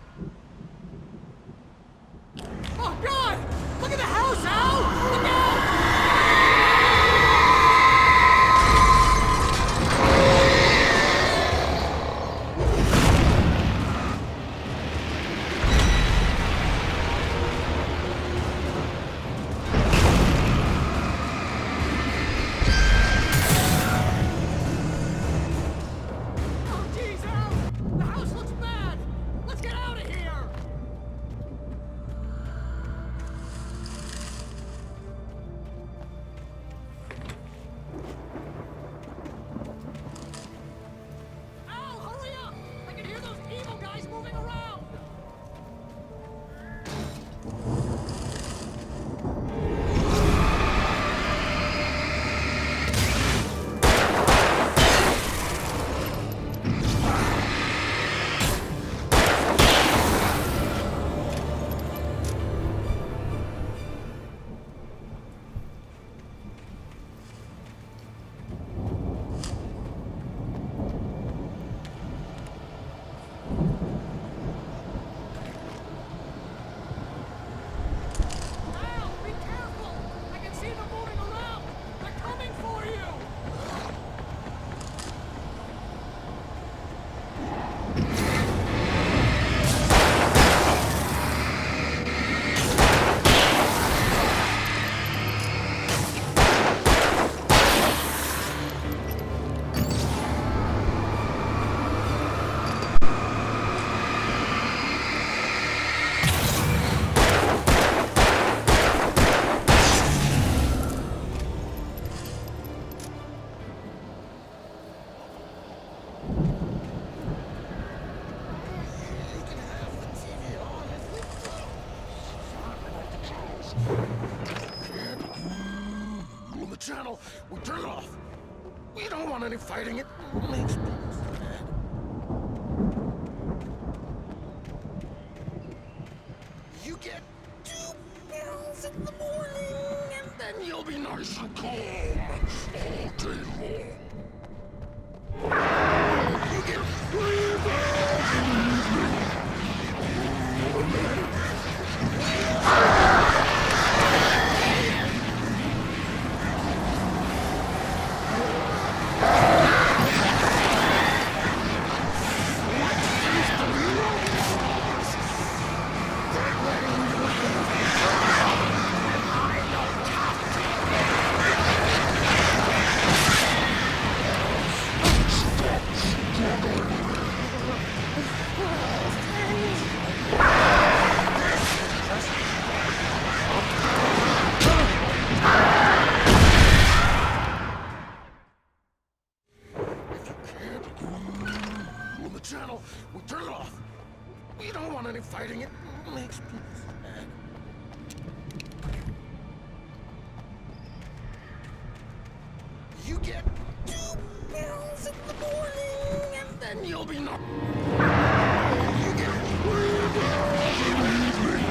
Oh, God! Look at the house, Al! Look out! Channel, we turn it off. We don't want any fighting. It makes me sad. You get 2 pills in the morning, and then you'll be nice and calm all day long. You get 3 pills in the evening. Channel, we turn it off. We don't want any fighting. It makes me sad. You get 2 pills in the morning, and then you'll be not. You get 3 pills in the evening.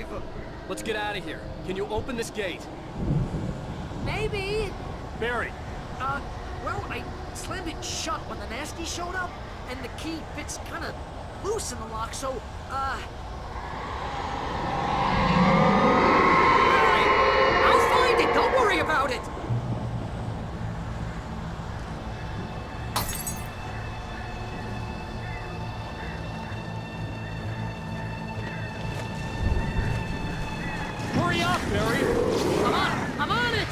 safer. Let's get out of here. Can you open this gate? Maybe. Barry! Well, I slammed it shut when the nasty showed up, and the key fits kind of loose in the lock, so, Barry, I'll find it! Don't worry about it! Hurry up, Barry! I'm on it!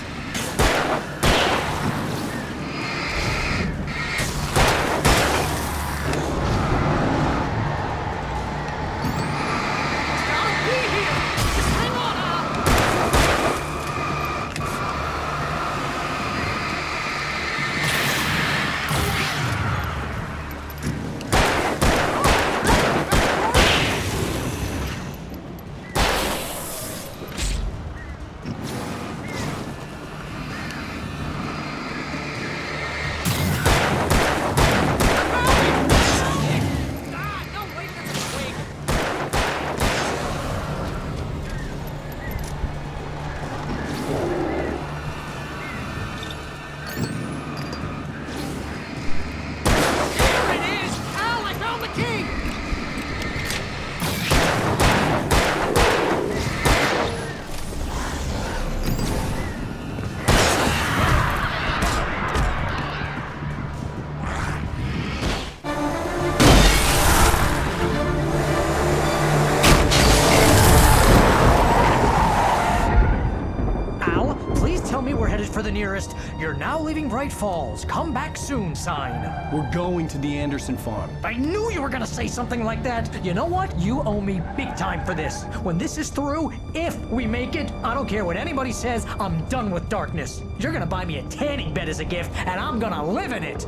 For the nearest, "You're now leaving Bright Falls. Come back soon" sign. We're going to the Anderson farm. I knew you were gonna say something like that. You know what? You owe me big time for this. When this is through, if we make it, I don't care what anybody says, I'm done with darkness. You're gonna buy me a tanning bed as a gift, and I'm gonna live in it.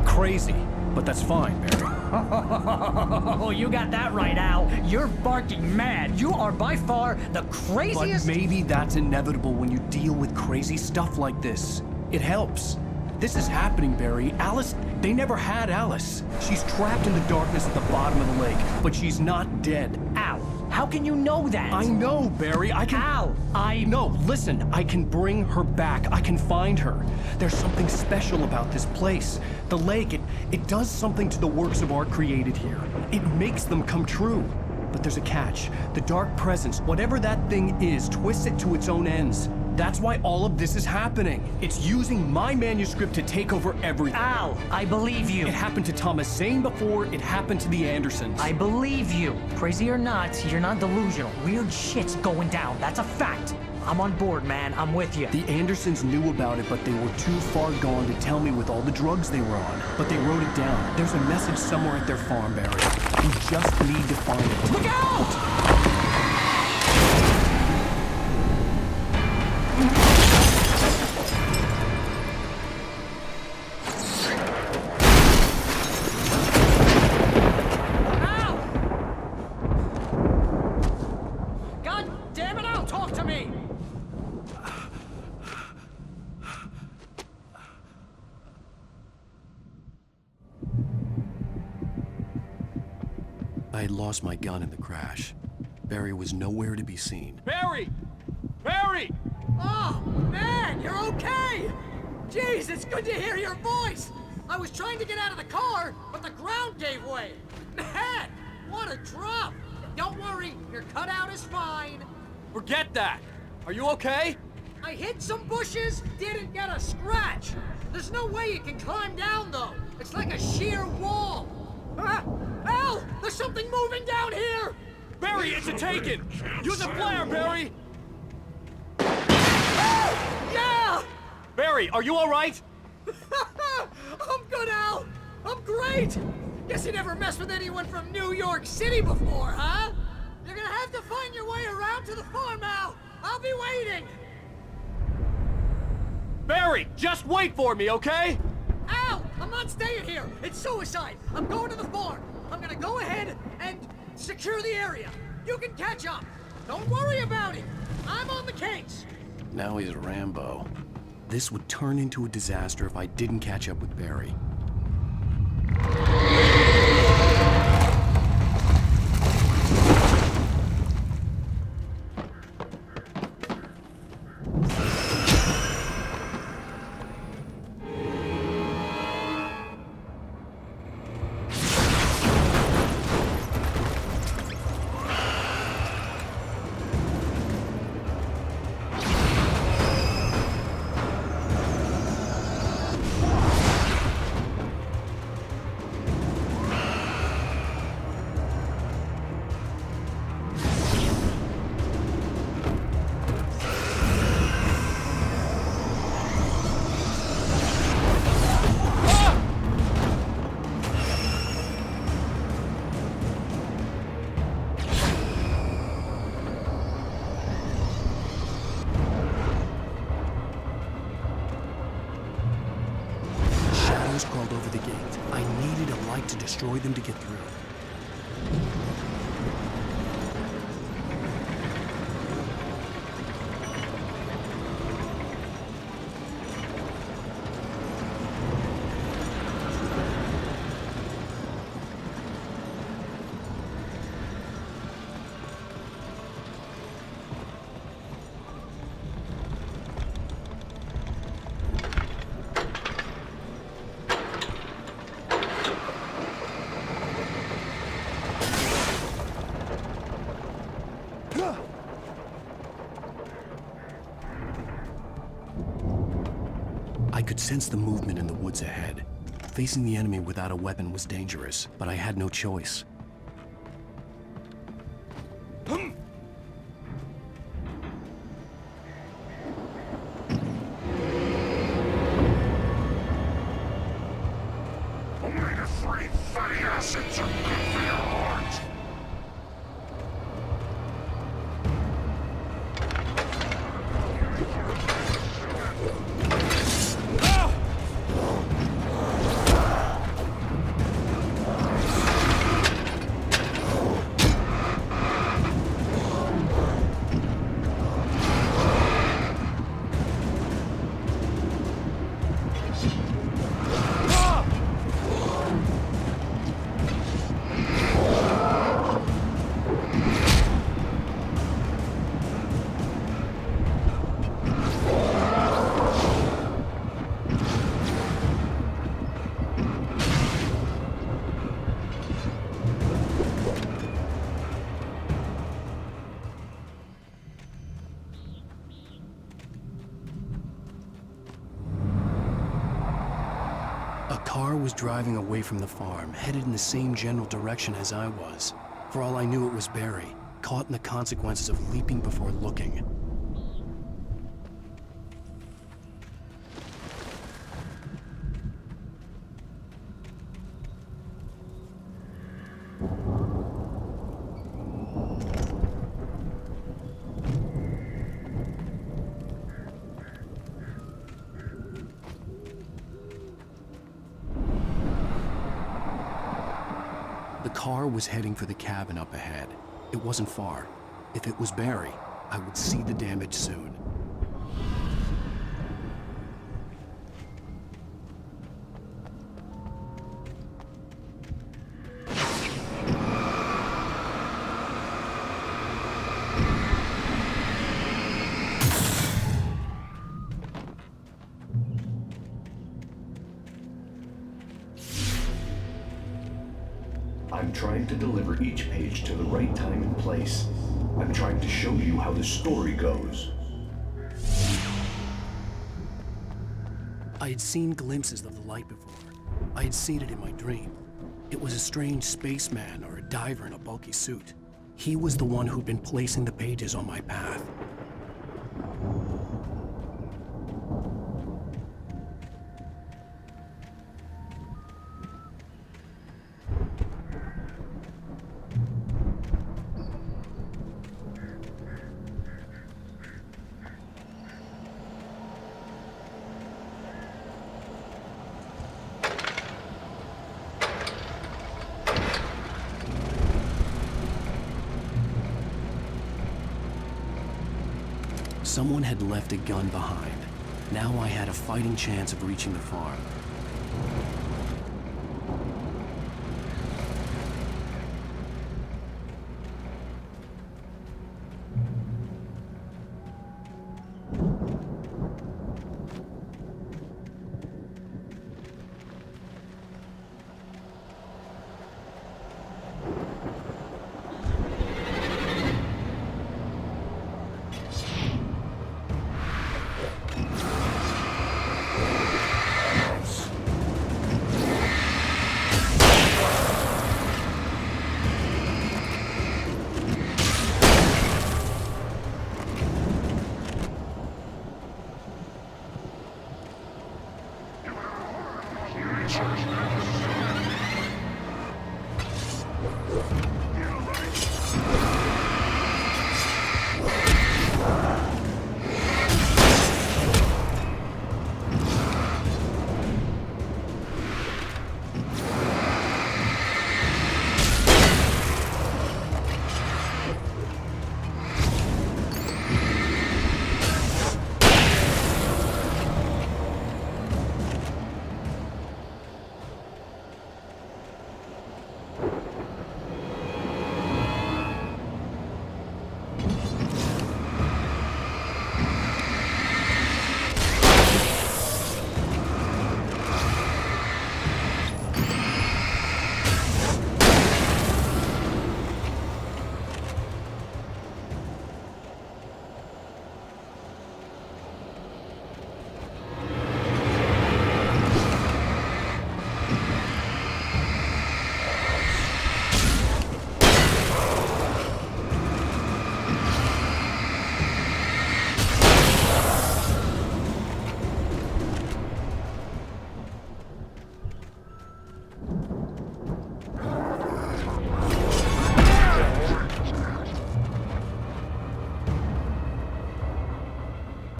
Crazy, but that's fine, Barry. Oh, you got that right, Al. You're barking mad. You are by far the craziest... But maybe that's inevitable when you deal with crazy stuff like this. It helps. This is happening, Barry. Alice, they never had Alice. She's trapped in the darkness at the bottom of the lake, but she's not dead. Al, how can you know that? I know, Barry. I can... Al, No, listen. I can bring her back. I can find her. There's something special about this place. The lake, it does something to the works of art created here. It makes them come true. But there's a catch. The dark presence, whatever that thing is, twists it to its own ends. That's why all of this is happening. It's using my manuscript to take over everything. Al, I believe you. It happened to Thomas Zane before, it happened to the Andersons. I believe you. Crazy or not, you're not delusional. Weird shit's going down. That's a fact. I'm on board, man. I'm with you. The Andersons knew about it, but they were too far gone to tell me with all the drugs they were on. But they wrote it down. There's a message somewhere at their farm, Barry. We just need to find it. Look out! I had lost my gun in the crash. Barry was nowhere to be seen. Barry! Barry! Oh, man, you're okay! Jeez, it's good to hear your voice! I was trying to get out of the car, but the ground gave way. Man, what a drop! Don't worry, your cutout is fine. Forget that! Are you okay? I hit some bushes, didn't get a scratch. There's no way you can climb down, though. It's like a sheer wall. Al! There's something moving down here! Barry, it's a taken! Use a flare, Barry! Yeah! Barry, are you alright? I'm good, Al! I'm great! Guess you never messed with anyone from New York City before, huh? You're gonna have to find your way around to the farm, Al! I'll be waiting! Barry, just wait for me, okay? Al! I'm not staying here! It's suicide! I'm going to the farm! I'm gonna go ahead and secure the area! You can catch up! Don't worry about it! I'm on the case! Now he's Rambo. This would turn into a disaster if I didn't catch up with Barry. Crawled over the gate. I needed a light to destroy them to get through. I could sense the movement in the woods ahead. Facing the enemy without a weapon was dangerous, but I had no choice. Omega-3 fatty acids are good for your heart. A car was driving away from the farm, headed in the same general direction as I was. For all I knew, it was Barry, caught in the consequences of leaping before looking. The car was heading for the cabin up ahead. It wasn't far. If it was Barry, I would see the damage soon. I'm trying to deliver each page to the right time and place. I'm trying to show you how the story goes. I had seen glimpses of the light before. I had seen it in my dream. It was a strange spaceman or a diver in a bulky suit. He was the one who'd been placing the pages on my path. Someone had left a gun behind. Now I had a fighting chance of reaching the farm.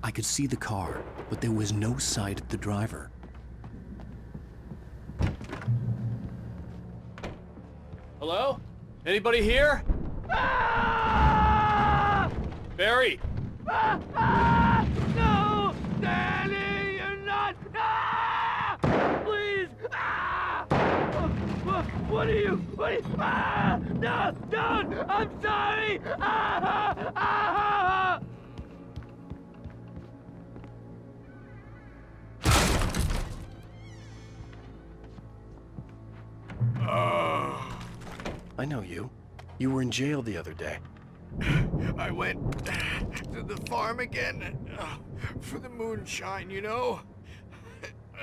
I could see the car, but there was no sight of the driver. Hello? Anybody here? Barry! No! Danny, you're not! Please! What are you? No! Don't! I'm sorry! I know you. You were in jail the other day. I went to the farm again for the moonshine, you know?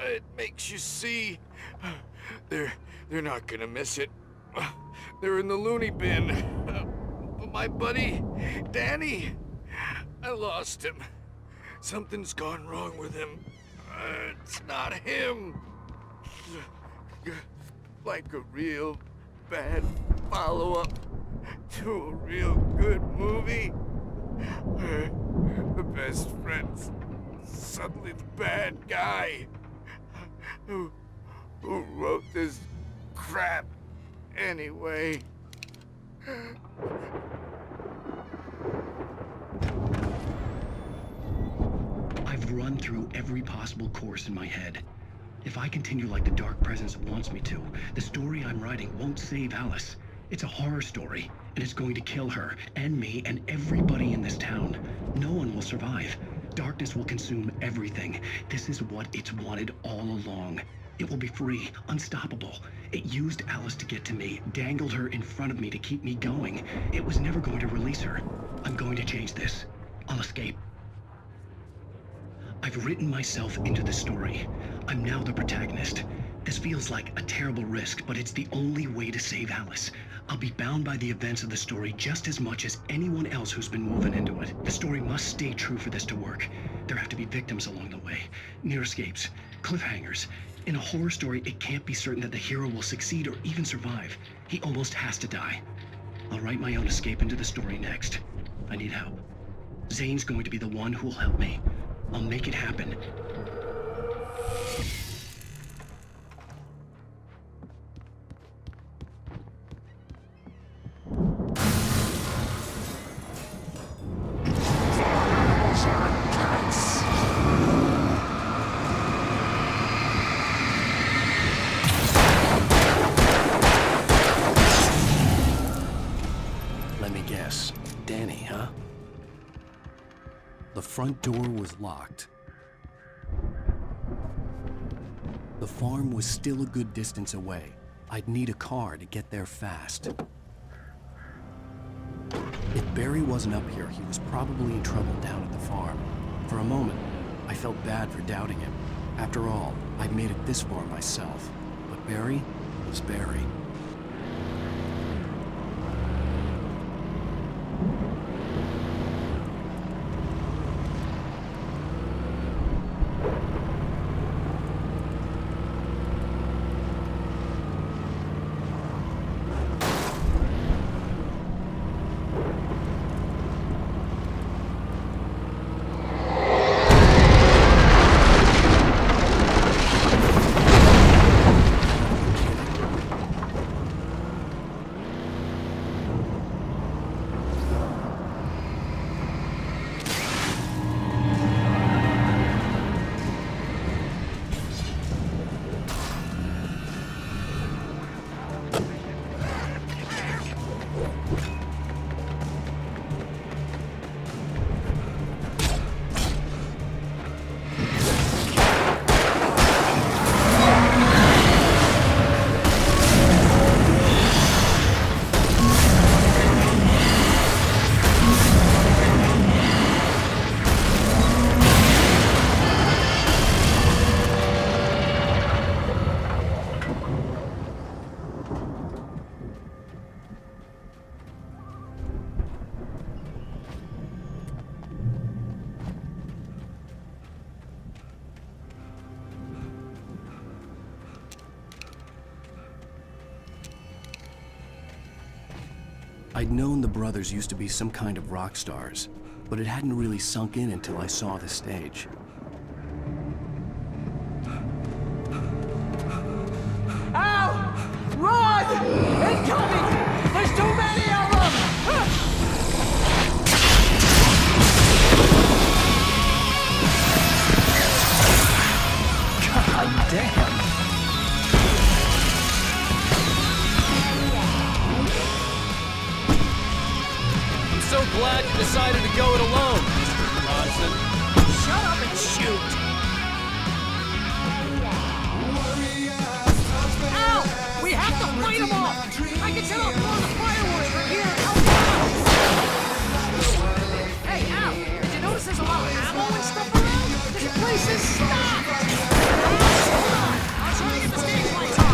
It makes you see. They're not gonna miss it. They're in the loony bin. But my buddy, Danny, I lost him. Something's gone wrong with him. It's not him. Like a real bad follow-up to a real good movie where the best friend's suddenly the bad guy who wrote this crap anyway. I've run through every possible course in my head. If I continue like the Dark Presence wants me to, the story I'm writing won't save Alice. It's a horror story, and it's going to kill her, and me, and everybody in this town. No one will survive. Darkness will consume everything. This is what it's wanted all along. It will be free, unstoppable. It used Alice to get to me, dangled her in front of me to keep me going. It was never going to release her. I'm going to change this. I'll escape. I've written myself into the story. I'm now the protagonist. This feels like a terrible risk, but it's the only way to save Alice. I'll be bound by the events of the story just as much as anyone else who's been woven into it. The story must stay true for this to work. There have to be victims along the way, near escapes, cliffhangers. In a horror story, it can't be certain that the hero will succeed or even survive. He almost has to die. I'll write my own escape into the story next. I need help. Zane's going to be the one who will help me. I'll make it happen. front door was locked. The farm was still a good distance away. I'd need a car to get there fast. If Barry wasn't up here, he was probably in trouble down at the farm. For a moment, I felt bad for doubting him. After all, I'd made it this far myself. But Barry was Barry. I'd known the brothers used to be some kind of rock stars, but it hadn't really sunk in until I saw the stage. Ow! Run! Incoming! There's too many of them! God damn! I'm so glad you decided to go it alone, Mr. Bronson. Shut up and shoot! Ow! We have to fight them off! I can set off more of the fireworks from here and help out! Hey, Al! Did you notice there's a lot of ammo and stuff around? This place is stocked! Hold on! I'm trying to get the stage lights on!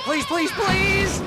Please, please, please!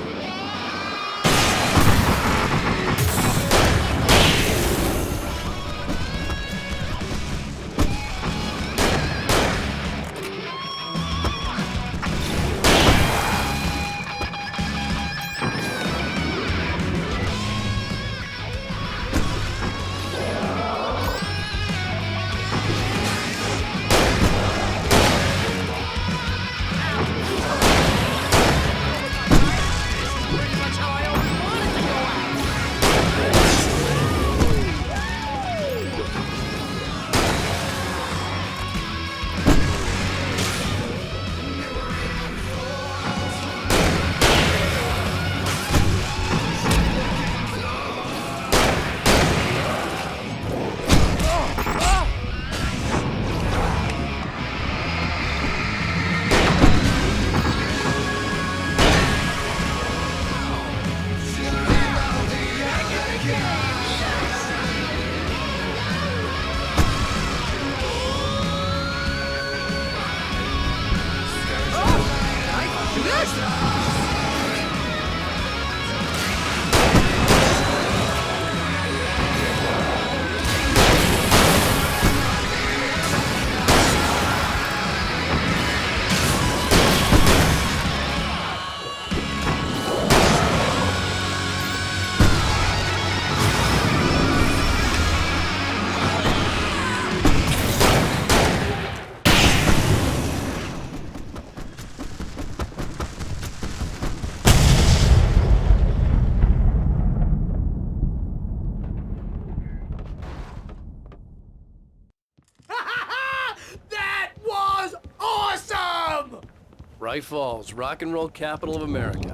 Bright Falls, rock and roll capital of America.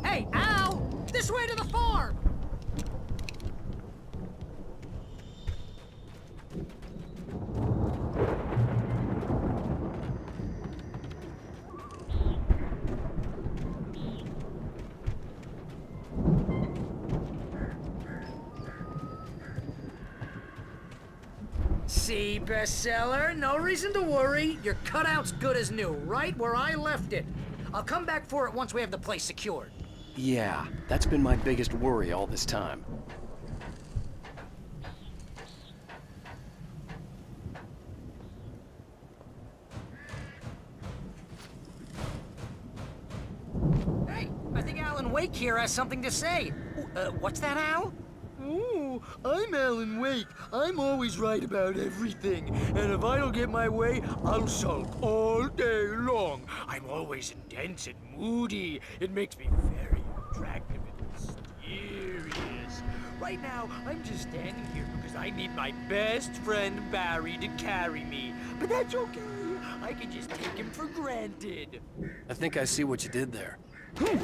Hey, Al! This way to the farm! See, bestseller? No reason to worry. Your cutout's good as new, right where I left it. I'll come back for it once we have the place secured. Yeah, that's been my biggest worry all this time. Hey, I think Alan Wake here has something to say. What's that, Al? Ooh, I'm Alan Wake. I'm always right about everything. And if I don't get my way, I'll sulk all day long. I'm always intense and moody. It makes me very attractive and mysterious. Right now, I'm just standing here because I need my best friend Barry to carry me. But that's okay. I can just take him for granted. I think I see what you did there. It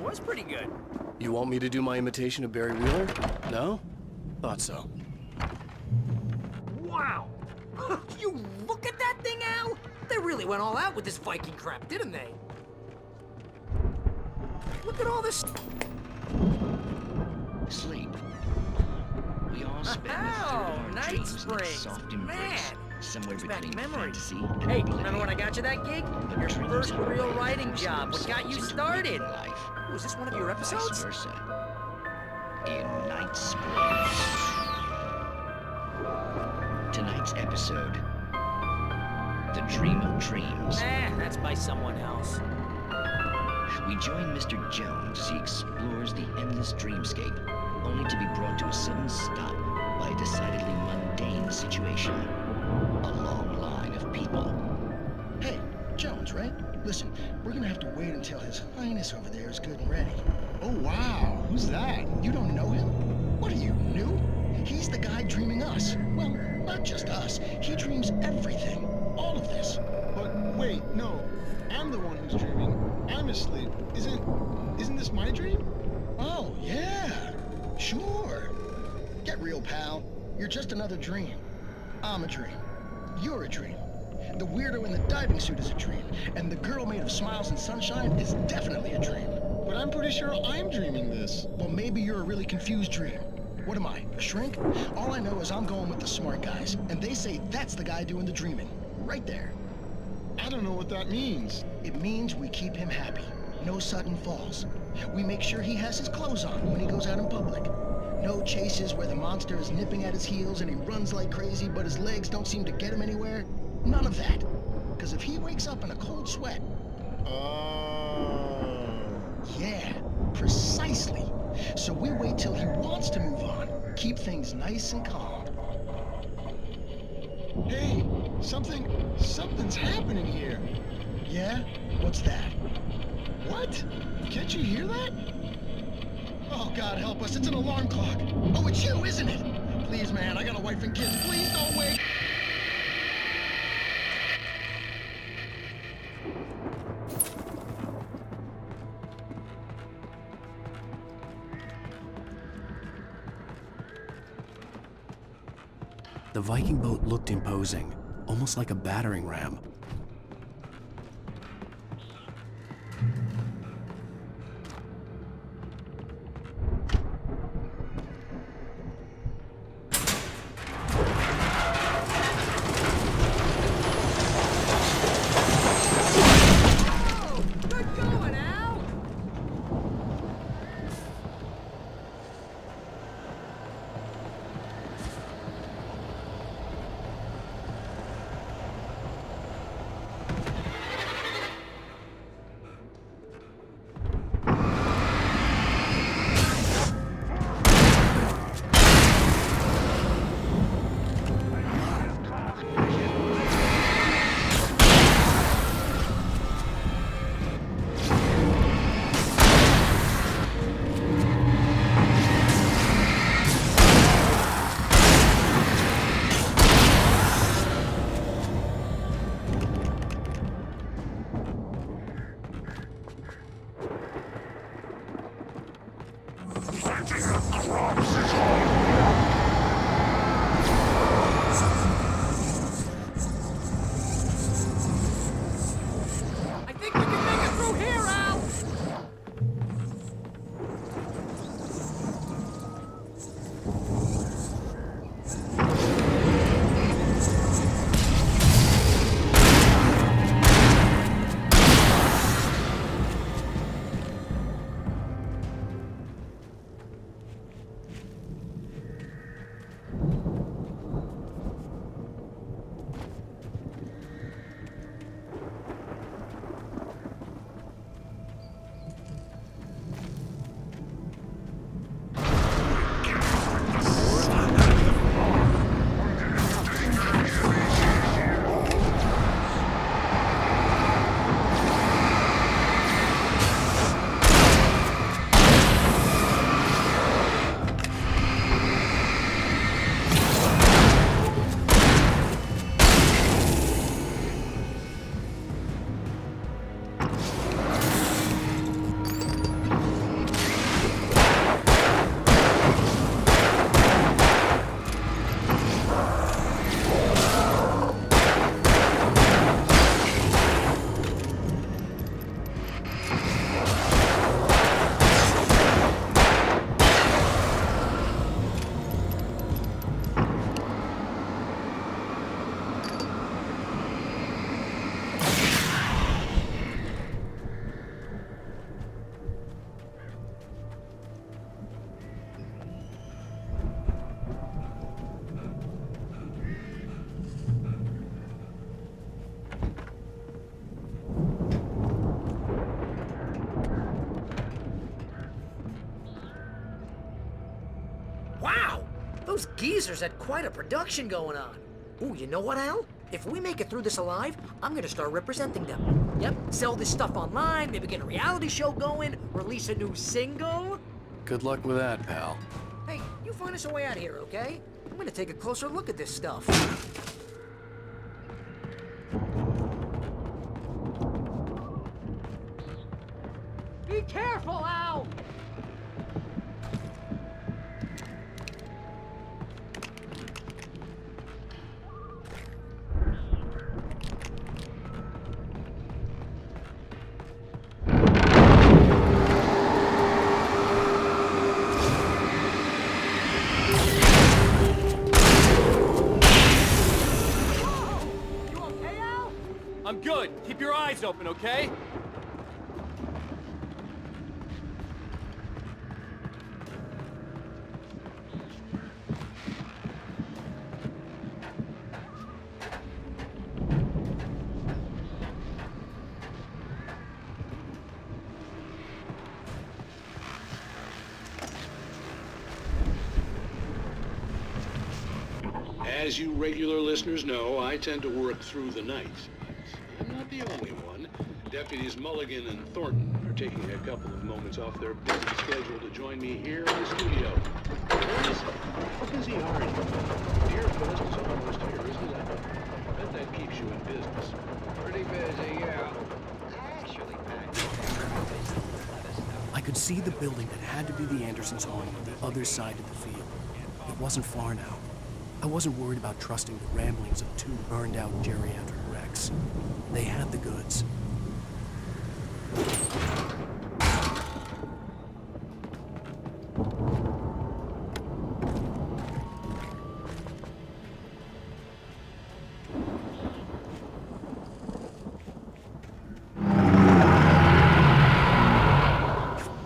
was pretty good. You want me to do my imitation of Barry Wheeler? No? Thought so. Wow! You look at that thing, Al! They really went all out with this Viking crap, didn't they? Look at all this... Sleep. We all spend a third of our Night dreams in a Springs. soft embrace, somewhere Brings back between memories. fantasy and Hey, oblivion. remember when I got you that gig? Your first real writing job. What got you started? Life. Was this one of your episodes? Vice versa. In Night Springs. Tonight's episode, The Dream of Dreams. That's by someone else. We join Mr. Jones as he explores the endless dreamscape, only to be brought to a sudden stop by a decidedly mundane situation. A long line of people. Hey, Jones, right? Listen, we're gonna have to wait until His Highness over there is good and ready. Oh, wow. Who's that? You don't know him? What are you, new? He's the guy dreaming us. Well, not just us. He dreams everything. All of this. But wait, no. I'm the one who's dreaming. I'm asleep. Isn't this my dream? Oh, yeah. Sure. Get real, pal. You're just another dream. I'm a dream. You're a dream. The weirdo in the diving suit is a dream. And the girl made of smiles and sunshine is definitely a dream. But I'm pretty sure I'm dreaming this. Well, maybe you're a really confused dream. What am I, a shrink? All I know is I'm going with the smart guys. And they say that's the guy doing the dreaming. Right there. I don't know what that means. It means we keep him happy. No sudden falls. We make sure he has his clothes on when he goes out in public. No chases where the monster is nipping at his heels and he runs like crazy, but his legs don't seem to get him anywhere. None of that. Because if he wakes up in a cold sweat... Yeah, precisely. So we wait till he wants to move on. Keep things nice and calm. Hey, something's happening here. Yeah? What's that? What? Can't you hear that? Oh, God help us, it's an alarm clock. Oh, it's you, isn't it? Please, man, I got a wife and kids. Please don't wake... The Viking boat looked imposing, almost like a battering ram. Good going, Al! I think we can make it through here, Al! Wow! Those geezers had quite a production going on. Ooh, you know what, Al? If we make it through this alive, I'm gonna start representing them. Yep, sell this stuff online, maybe get a reality show going, release a new single. Good luck with that, pal. Hey, you find us a way out of here, okay? I'm gonna take a closer look at this stuff. Be careful, Al! I'm good. Keep your eyes open, okay? As you regular listeners know, I tend to work through the night. I'm not the only one. Deputies Mulligan and Thornton are taking a couple of moments off their busy schedule to join me here in the studio. How busy are you? Dear Fest is almost here, isn't it? I bet that keeps you in business. Pretty busy, yeah. Actually, I could see the building that had to be the Andersons' home on the other side of the field. It wasn't far now. I wasn't worried about trusting the ramblings of two burned-out geriatric wrecks. They had the goods. You've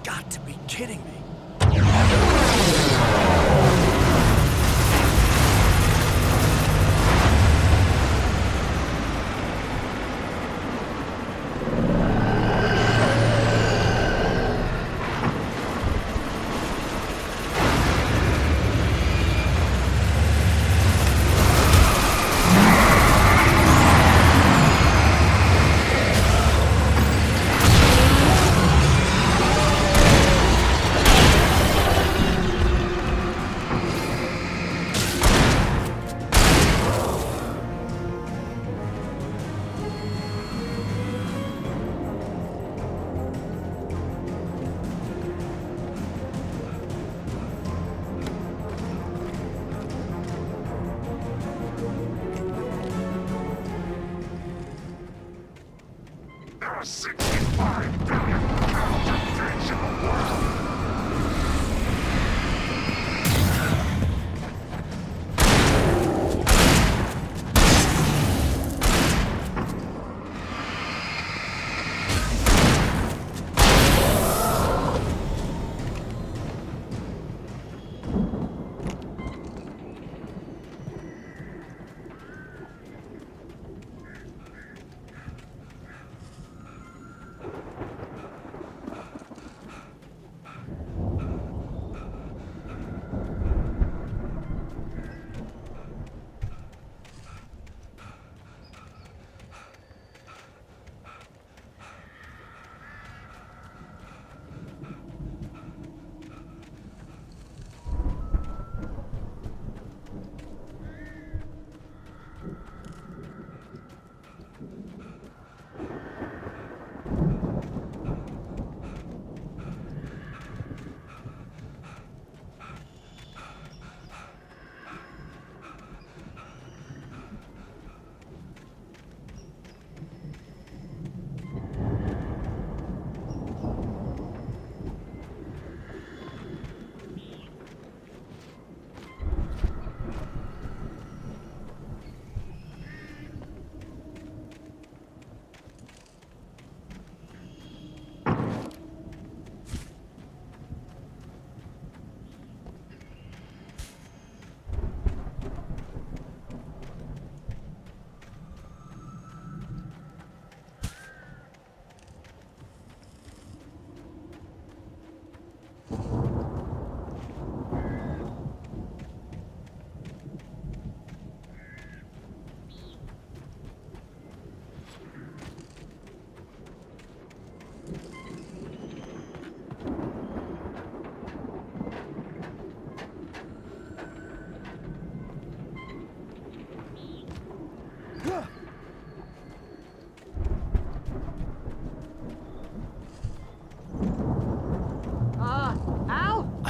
got to be kidding me.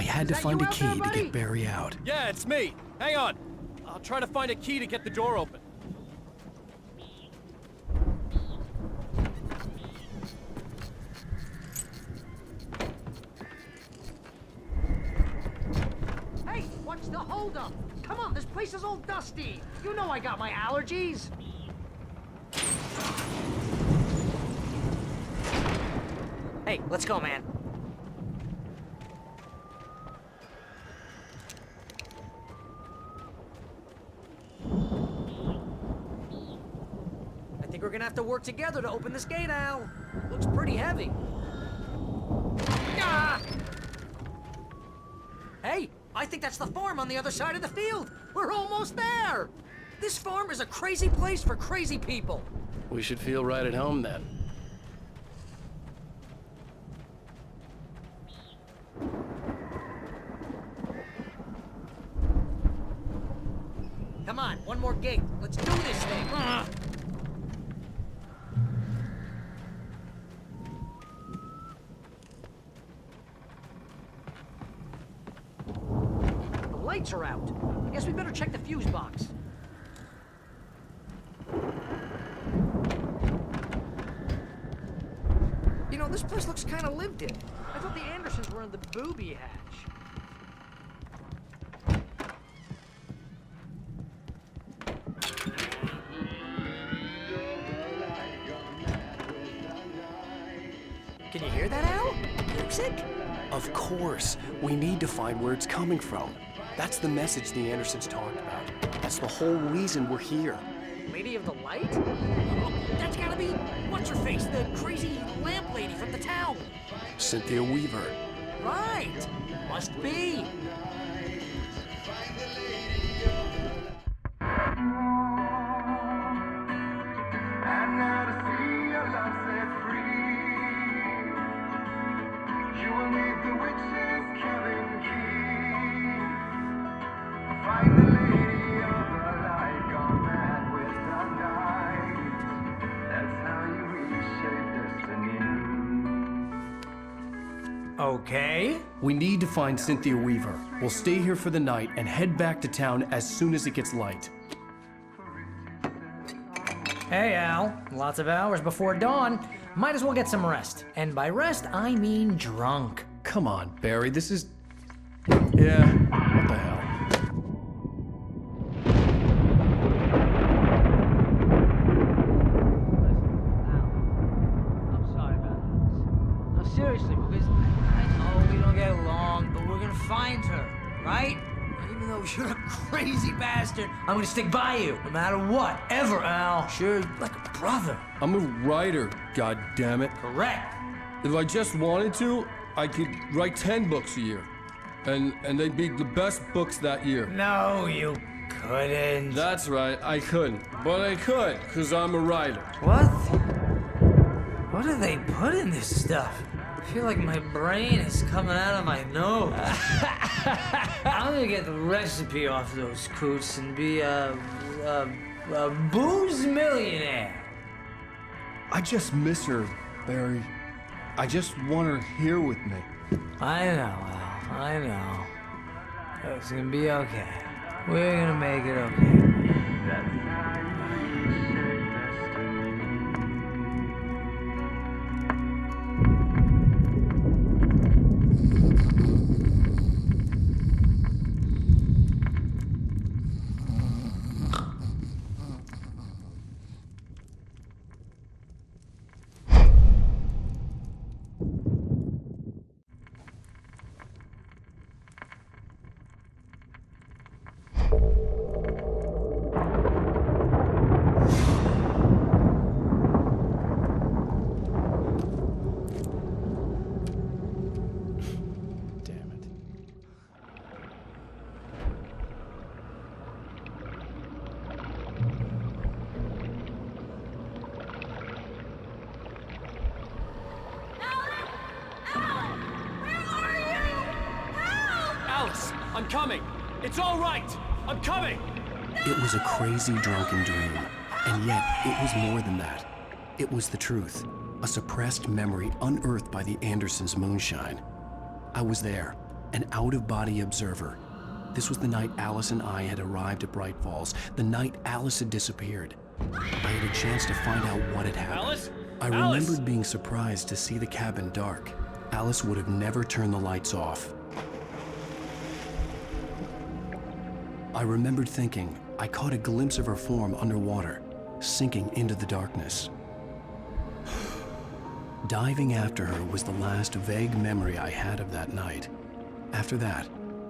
had to find a key to get Barry out. Yeah, it's me. Hang on. I'll try to find a key to get the door open. Hey, what's the holdup? Come on, this place is all dusty. You know I got my allergies. Hey, let's go, man. I think we're gonna have to work together to open this gate, Al. Looks pretty heavy. Ah! Hey, I think that's the farm on the other side of the field. We're almost there. This farm is a crazy place for crazy people. We should feel right at home then. Come on, one more gate. Let's do this thing. The lights are out. I guess we better check the fuse box. You know, this place looks kind of lived in. I thought the Andersons were in the booby hatch. Can you hear that, Al? Music? Of course. We need to find where it's coming from. That's the message the Andersons talked about. That's the whole reason we're here. Lady of the Light? Oh, that's gotta be what's-her-face, the crazy lamp lady from the town. Cynthia Weaver. Right. Must be. Okay. We need to find Cynthia Weaver. We'll stay here for the night and head back to town as soon as it gets light. Hey, Al. Lots of hours before dawn. Might as well get some rest. And by rest, I mean drunk. Come on, Barry, this is... Yeah, what the hell? I'm sorry about this. No, seriously, because I know we don't get along, but we're gonna find her, right? And even though you're a crazy bastard, I'm gonna stick by you, no matter what, ever, Al. Sure, like a brother. I'm a writer, goddammit. Correct. If I just wanted to, I could write 10 books a year. And they'd be the best books that year. No, you couldn't. That's right, I couldn't. But I could, because I'm a writer. What? What do they put in this stuff? I feel like my brain is coming out of my nose. I'm gonna get the recipe off those coots and be a booze millionaire. I just miss her, Barry. I just want her here with me. I know, Al. I know. It's gonna be okay. We're gonna make it okay. I'm coming! It's all right! I'm coming! It was a crazy drunken dream, and yet it was more than that. It was the truth, a suppressed memory unearthed by the Andersons' moonshine. I was there, an out-of-body observer. This was the night Alice and I had arrived at Bright Falls, the night Alice had disappeared. I had a chance to find out what had happened. Alice? I remembered being surprised to see the cabin dark. Alice would have never turned the lights off. I remembered thinking I caught a glimpse of her form underwater, sinking into the darkness. Diving after her was the last vague memory I had of that night. After that,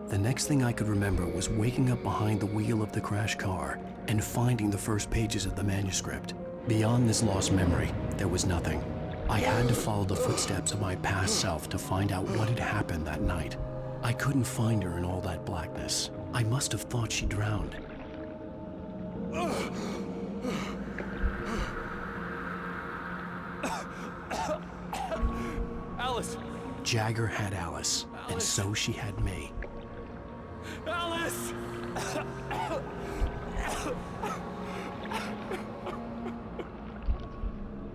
the next thing I could remember was waking up behind the wheel of the crashed car and finding the first pages of the manuscript. Beyond this lost memory, there was nothing. I had to follow the footsteps of my past self to find out what had happened that night. I couldn't find her in all that blackness. I must have thought she drowned. Alice! Jagger had Alice, and so she had me. Alice!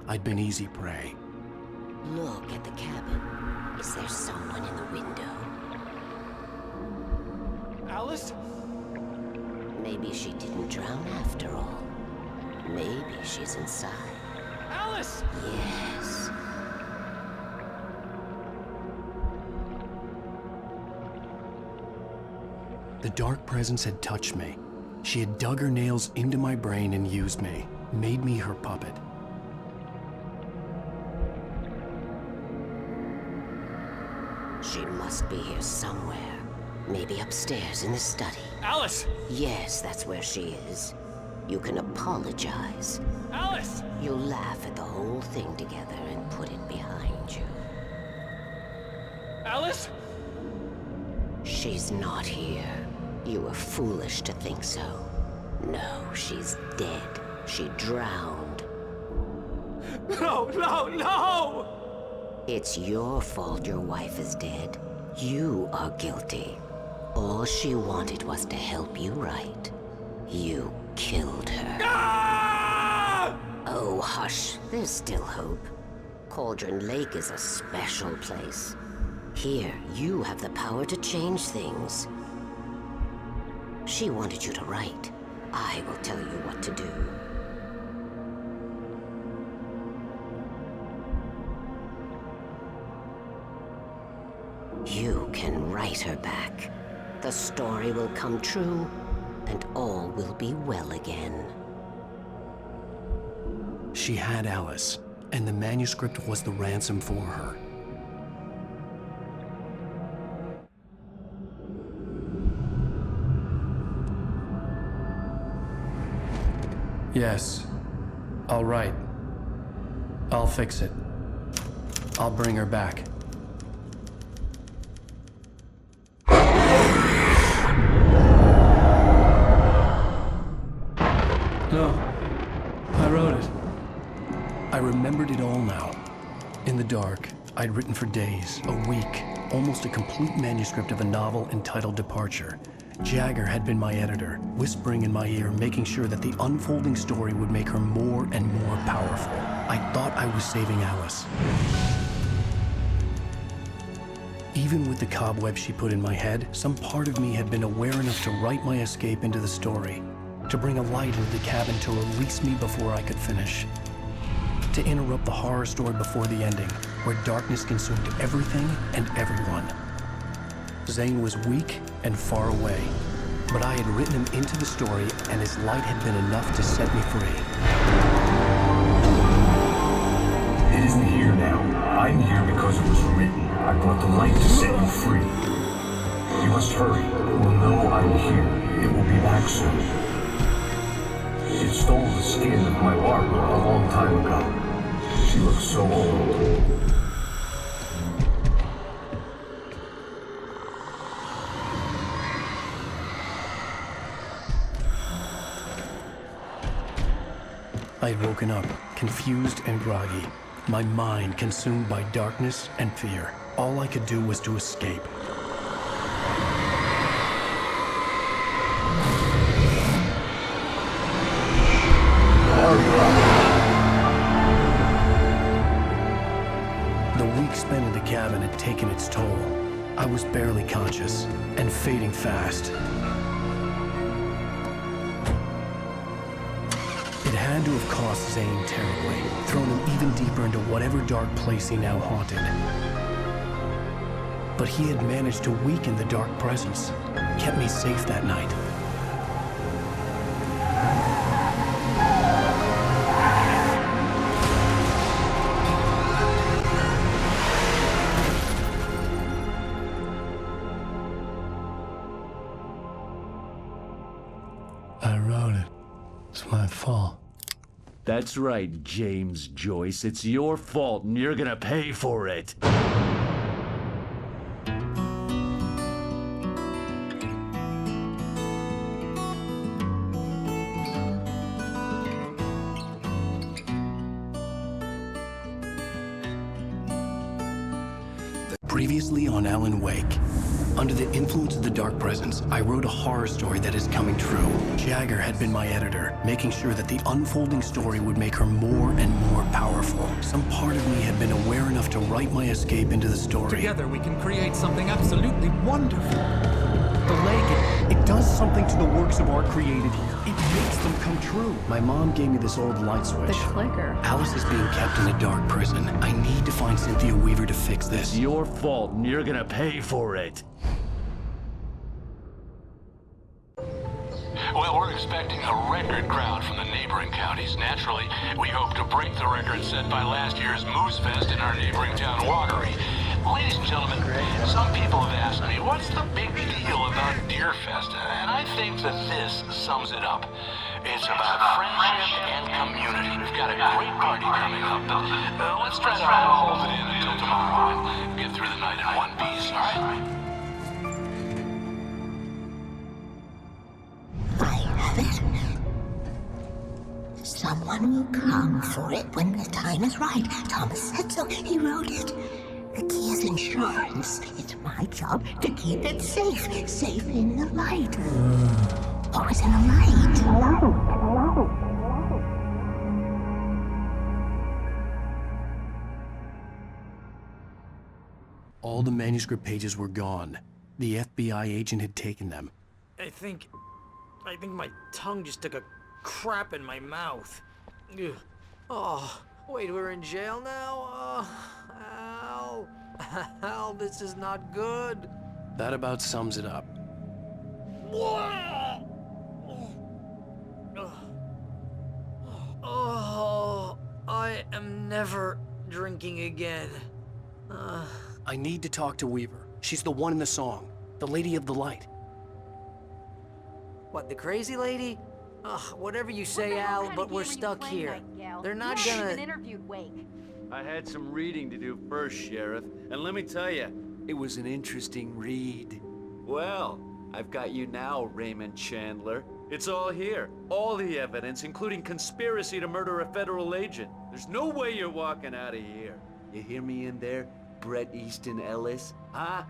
I'd been easy prey. Look at the cabin. Is there someone in the window? Alice? Maybe she didn't drown after all. Maybe she's inside. Alice! Yes. The dark presence had touched me. She had dug her nails into my brain and used me, made me her puppet. She must be here somewhere. Maybe upstairs in the study. Alice! Yes, that's where she is. You can apologize. Alice! You'll laugh at the whole thing together and put it behind you. Alice? She's not here. You were foolish to think so. No, she's dead. She drowned. No, no, no! It's your fault your wife is dead. You are guilty. All she wanted was to help you right. You killed her. Ah! Oh, hush. There's still hope. Cauldron Lake is a special place. Here, you have the power to change things. She wanted you to write. I will tell you what to do. You can write her back. The story will come true, and all will be well again. She had Alice, and the manuscript was the ransom for her. Yes. All right. I'll fix it. I'll bring her back. No. I wrote it. I remembered it all now. In the dark, I'd written for days, a week, almost a complete manuscript of a novel entitled Departure. Jagger had been my editor, whispering in my ear, making sure that the unfolding story would make her more and more powerful. I thought I was saving Alice. Even with the cobweb she put in my head, some part of me had been aware enough to write my escape into the story, to bring a light into the cabin to release me before I could finish, to interrupt the horror story before the ending, where darkness consumed everything and everyone. Zane was weak and far away, but I had written him into the story, and his light had been enough to set me free. It isn't here now. I'm here because it was written. I brought the light to set you free. You must hurry. We'll know I'm here. It will be back soon. It stole the skin of my Barbara a long time ago. She looks so old. I had woken up, confused and groggy, my mind consumed by darkness and fear. All I could do was to escape. The week spent in the cabin had taken its toll. I was barely conscious and fading fast. It had to have cost Zane terribly, thrown him even deeper into whatever dark place he now haunted. But he had managed to weaken the dark presence, kept me safe that night. I wrote it. It's my fault. That's right, James Joyce. It's your fault, and you're gonna pay for it. Previously on Alan Wake. Under the influence of the dark presence, I wrote a horror story that is coming true. Jagger had been my editor, making sure that the unfolding story would make her more and more powerful. Some part of me had been aware enough to write my escape into the story. Together we can create something absolutely wonderful. The lake, it does something to the works of art created here. It makes them come true. My mom gave me this old light switch. The clicker. Alice is being kept in a dark prison. I need to find Cynthia Weaver to fix this. It's your fault, and you're gonna pay for it. Well, we're expecting a record crowd from the neighboring counties. Naturally, we hope to break the record set by last year's Moose Fest in our neighboring town, Watery. Ladies and gentlemen, some people have asked me, what's the big deal about Deer Fest? And I think that this sums it up. It's about friendship and community. We've got a great party coming up, but let's try to hold it in until tomorrow and get through the night in one piece, all right? I have it. Someone will come for it when the time is right. Thomas said so. He wrote it. The key is insurance. It's my job to keep it safe. Safe in the light. Always in the light. All the manuscript pages were gone. The FBI agent had taken them. I think my tongue just took a crap in my mouth. Ugh. Oh, wait, we're in jail now? Al. Al, this is not good. That about sums it up. Oh, I am never drinking again. I need to talk to Weaver. She's the one in the song. The Lady of the Light. What, the crazy lady? Ugh, whatever you say, Al, but we're stuck here. They're not gonna... interviewed Wake. I had some reading to do first, Sheriff, and let me tell you, it was an interesting read. Well, I've got you now, Raymond Chandler. It's all here. All the evidence, including conspiracy to murder a federal agent. There's no way you're walking out of here. You hear me in there, Bret Easton Ellis? Huh?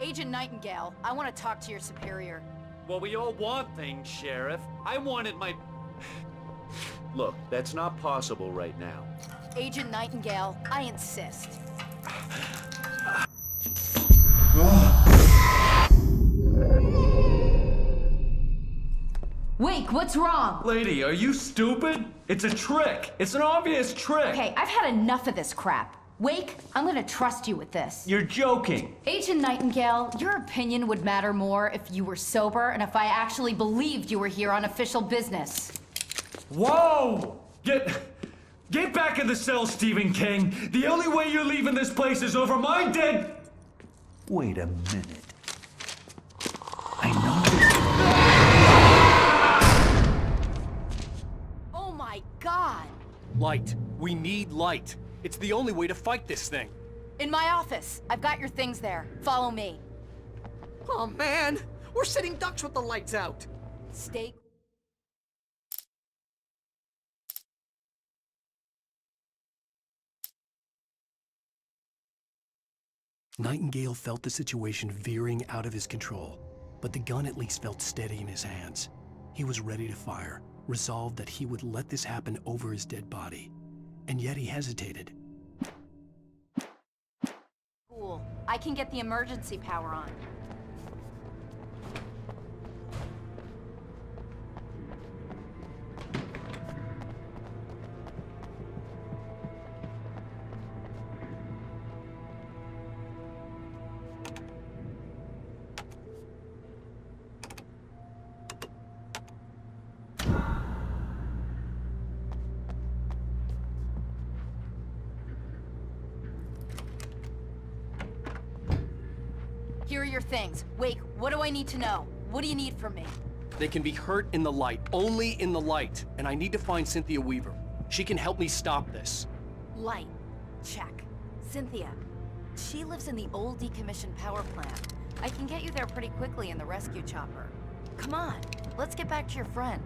Agent Nightingale, I want to talk to your superior. Well, we all want things, Sheriff. I wanted my... Look, that's not possible right now. Agent Nightingale, I insist. Wake, what's wrong? Lady, are you stupid? It's a trick. It's an obvious trick. Okay, I've had enough of this crap. Wake, I'm gonna trust you with this. You're joking. Agent Nightingale, your opinion would matter more if you were sober and if I actually believed you were here on official business. Whoa! Get back in the cell, Stephen King. The only way you're leaving this place is over my dead... Wait a minute. I know... Oh my God! Light. We need light. It's the only way to fight this thing. In my office. I've got your things there. Follow me. Oh man, we're sitting ducks with the lights out. Stay... Nightingale felt the situation veering out of his control, but the gun at least felt steady in his hands. He was ready to fire, resolved that he would let this happen over his dead body. And yet he hesitated. Cool. I can get the emergency power on. Here are your things. Wake, what do I need to know? What do you need from me? They can be hurt in the light, only in the light. And I need to find Cynthia Weaver. She can help me stop this. Light. Check. Cynthia. She lives in the old decommissioned power plant. I can get you there pretty quickly in the rescue chopper. Come on, let's get back to your friend.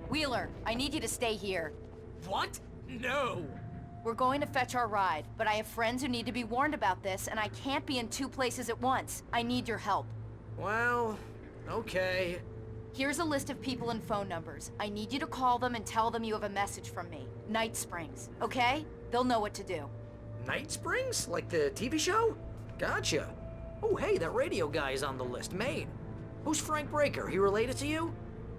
Wheeler, I need you to stay here. What? No! We're going to fetch our ride, but I have friends who need to be warned about this, and I can't be in 2 places at once. I need your help. Well, okay. Here's a list of people and phone numbers. I need you to call them and tell them you have a message from me. Night Springs, okay? They'll know what to do. Night Springs? Like the TV show? Gotcha. Oh, hey, that radio guy is on the list. Maine. Who's Frank Breaker? He related to you?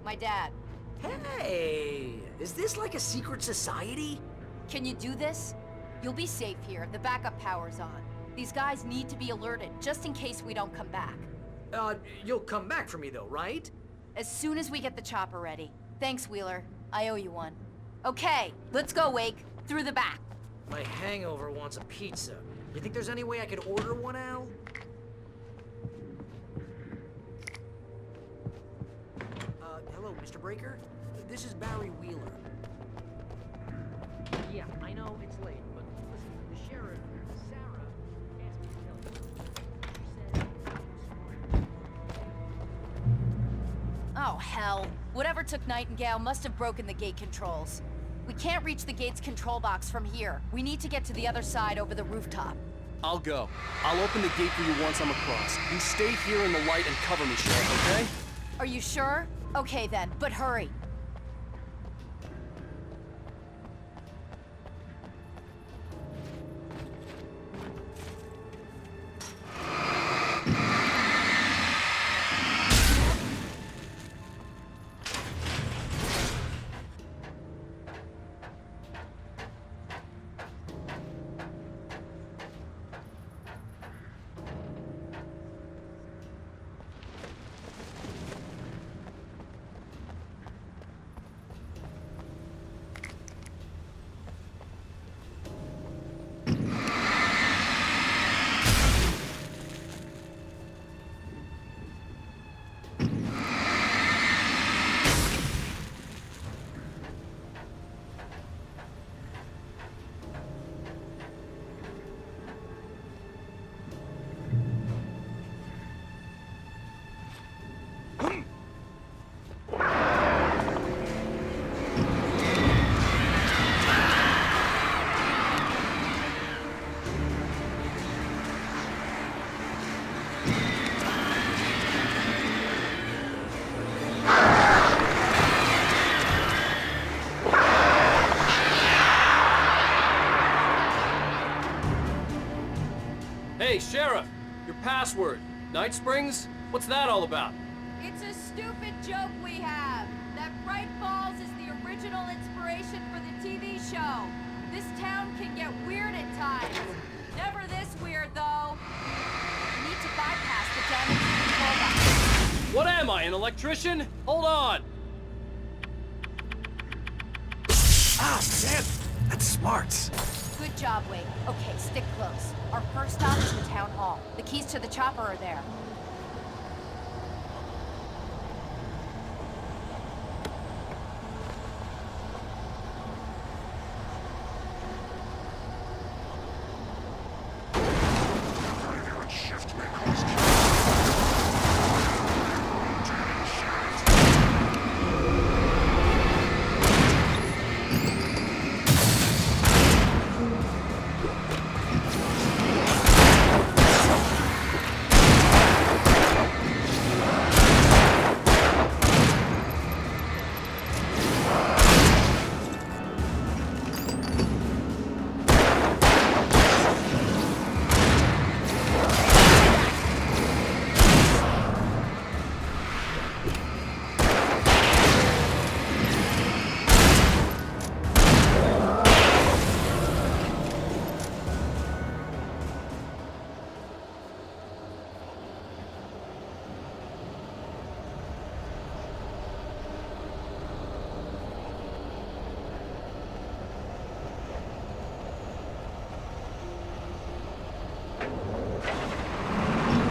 My dad. Hey, is this like a secret society? Can you do this? You'll be safe here. The backup power's on. These guys need to be alerted, just in case we don't come back. You'll come back for me though, right? As soon as we get the chopper ready. Thanks, Wheeler. I owe you one. Okay, let's go, Wake. Through the back. My hangover wants a pizza. You think there's any way I could order one, Al? Hello, Mr. Breaker? This is Barry Wheeler. Yeah, I know it's late, but listen, the sheriff, Sarah, asked me to tell you. She said... Oh, hell. Whatever took Nightingale must have broken the gate controls. We can't reach the gate's control box from here. We need to get to the other side over the rooftop. I'll go. I'll open the gate for you once I'm across. You stay here in the light and cover me, Sheriff, okay? Are you sure? Okay then, but hurry. Hey, Sheriff! Your password. Night Springs? What's that all about? It's a stupid joke we have. That Bright Falls is the original inspiration for the TV show. This town can get weird at times. Never this weird, though. We need to bypass the damaged control box. What am I, an electrician? Hold on! Ah, damn! That's smart. Good job, Wade. Okay, stick close. Our first stop is the town hall. The keys to the chopper are there.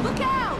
Look out!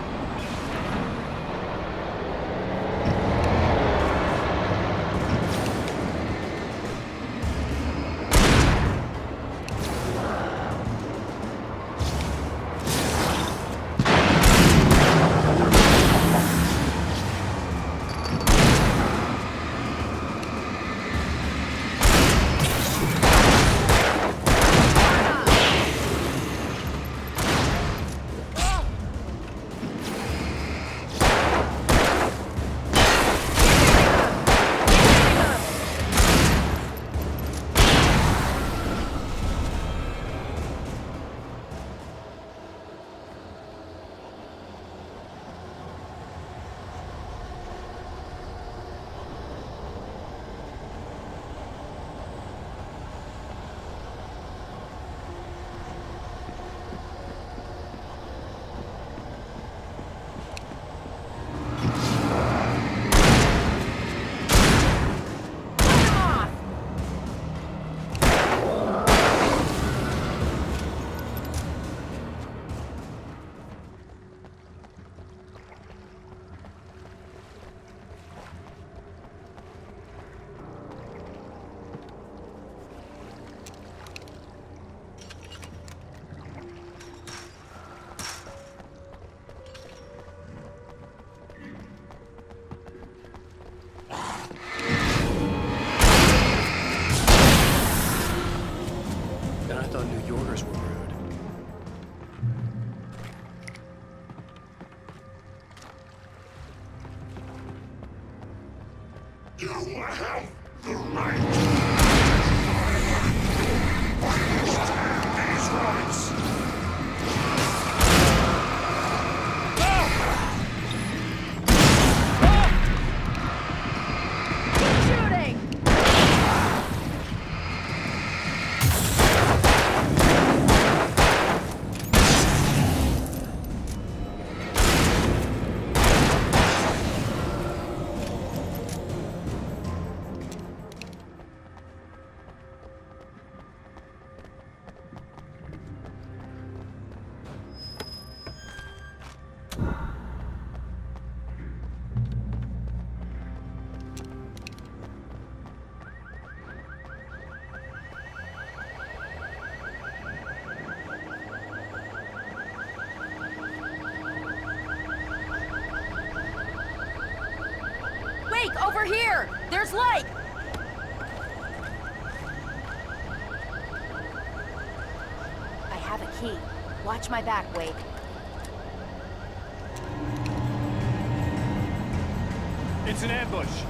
Over here! There's light! I have a key. Watch my back, Wake. It's an ambush!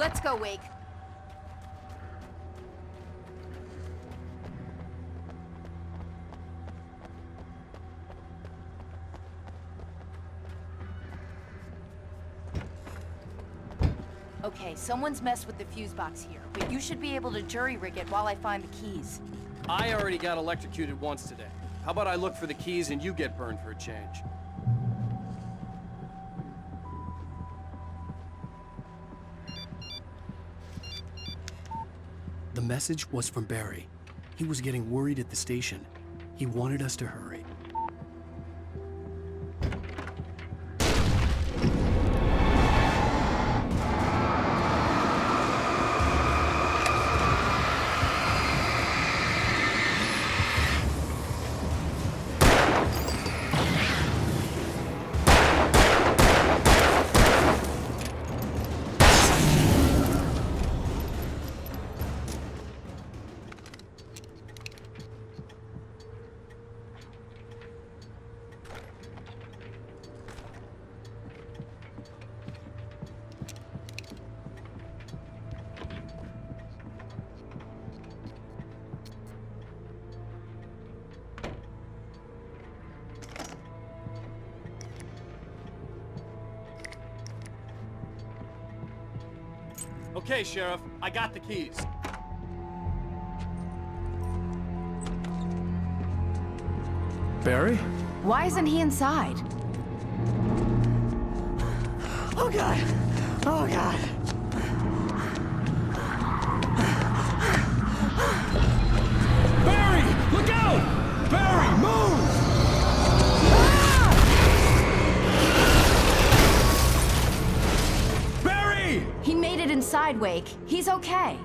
Let's go, Wake. Okay, someone's messed with the fuse box here, but you should be able to jury-rig it while I find the keys. I already got electrocuted once today. How about I look for the keys and you get burned for a change? The message was from Barry. He was getting worried at the station. He wanted us to hurry. Okay, Sheriff, I got the keys. Barry? Why isn't he inside? Oh God! Oh God! Barry! Look out! Barry, move! Barry! He made it inside, Wake. He's okay.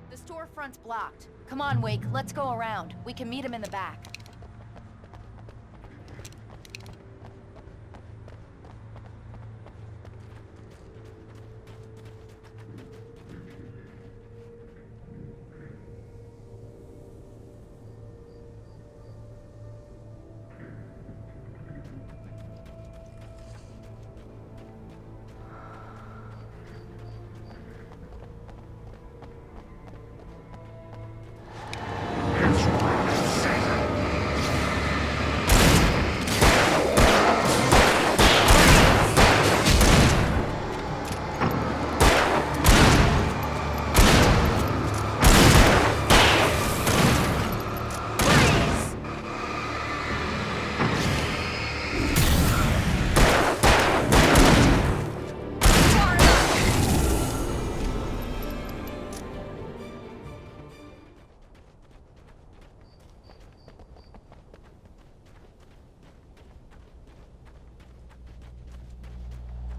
The storefront's blocked. Come on, Wake, let's go around. We can meet him in the back.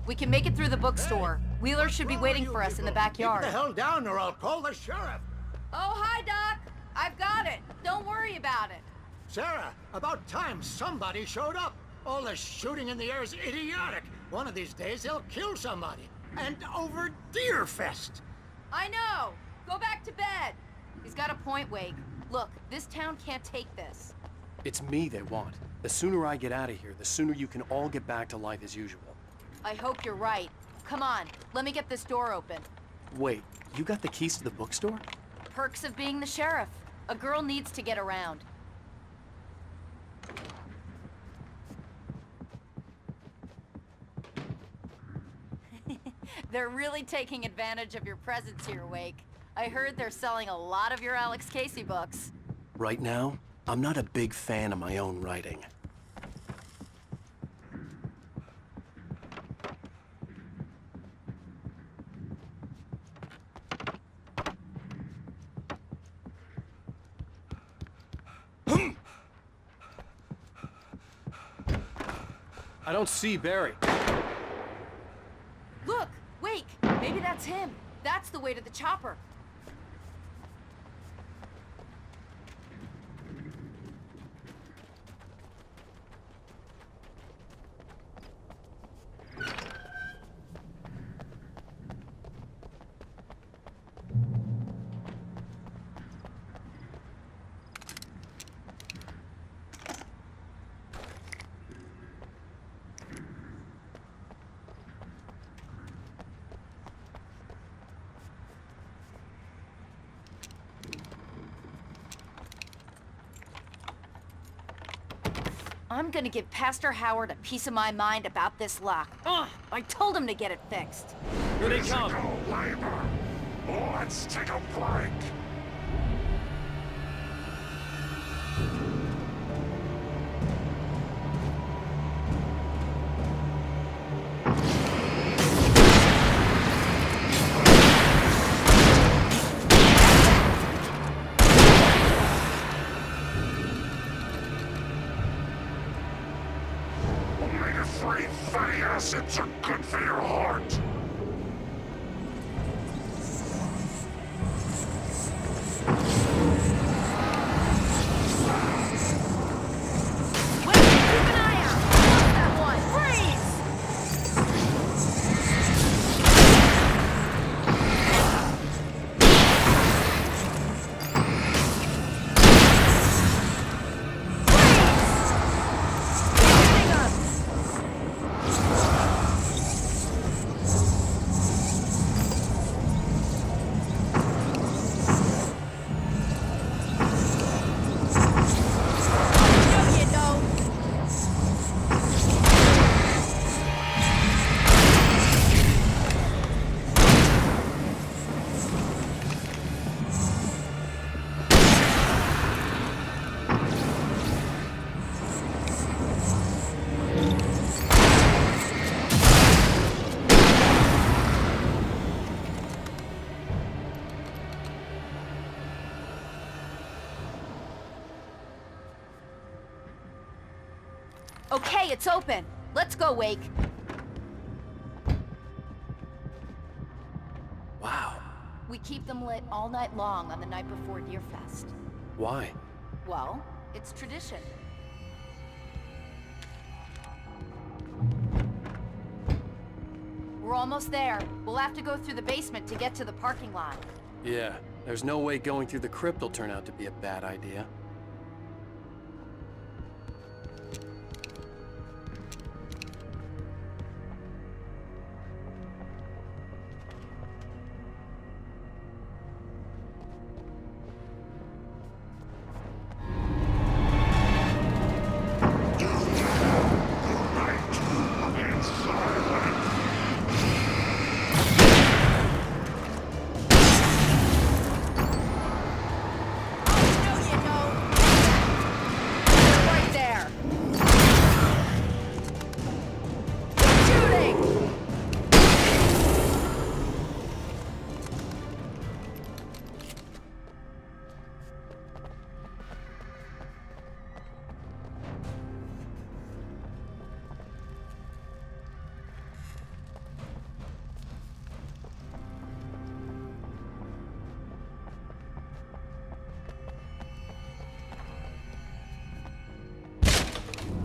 We can make it through the bookstore. Wheeler should be waiting for us in the backyard. Keep the hell down or I'll call the sheriff. Oh, hi, Doc. I've got it. Don't worry about it. Sarah, about time somebody showed up. All the shooting in the air is idiotic. One of these days they'll kill somebody. And over Deerfest. I know. Go back to bed. He's got a point, Wake. Look, this town can't take this. It's me they want. The sooner I get out of here, the sooner you can all get back to life as usual. I hope you're right. Come on, let me get this door open. Wait, you got the keys to the bookstore? Perks of being the sheriff. A girl needs to get around. They're really taking advantage of your presence here, Wake. I heard they're selling a lot of your Alex Casey books. Right now, I'm not a big fan of my own writing. I don't see Barry. Look! Wake! Maybe that's him. That's the way to the chopper. I'm gonna give Pastor Howard a piece of my mind about this lock. Ugh! I told him to get it fixed. Here they come. Let's take a break. Okay, it's open. Let's go, Wake. Wow. We keep them lit all night long on the night before Deerfest. Why? Well, it's tradition. We're almost there. We'll have to go through the basement to get to the parking lot. Yeah, there's no way going through the crypt will turn out to be a bad idea.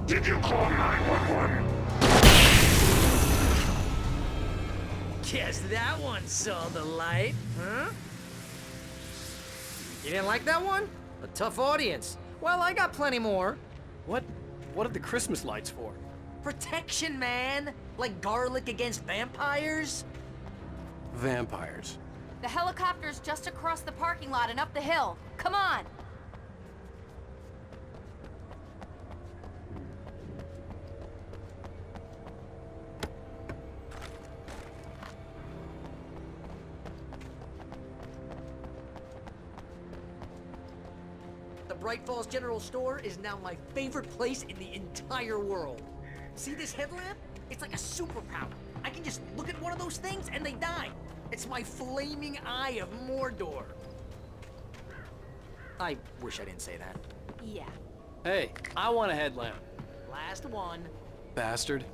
Did you call 911? Guess that one saw the light, huh? You didn't like that one? A tough audience. Well, I got plenty more. What are the Christmas lights for? Protection, man. Like garlic against vampires. Vampires. The helicopter's just across the parking lot and up the hill. Come on! The Bright Falls General Store is now my favorite place in the entire world. See this headlamp? It's like a superpower. I can just look at one of those things and they die. It's my flaming eye of Mordor. I wish I didn't say that. Yeah. Hey, I want a headlamp. Last one. Bastard.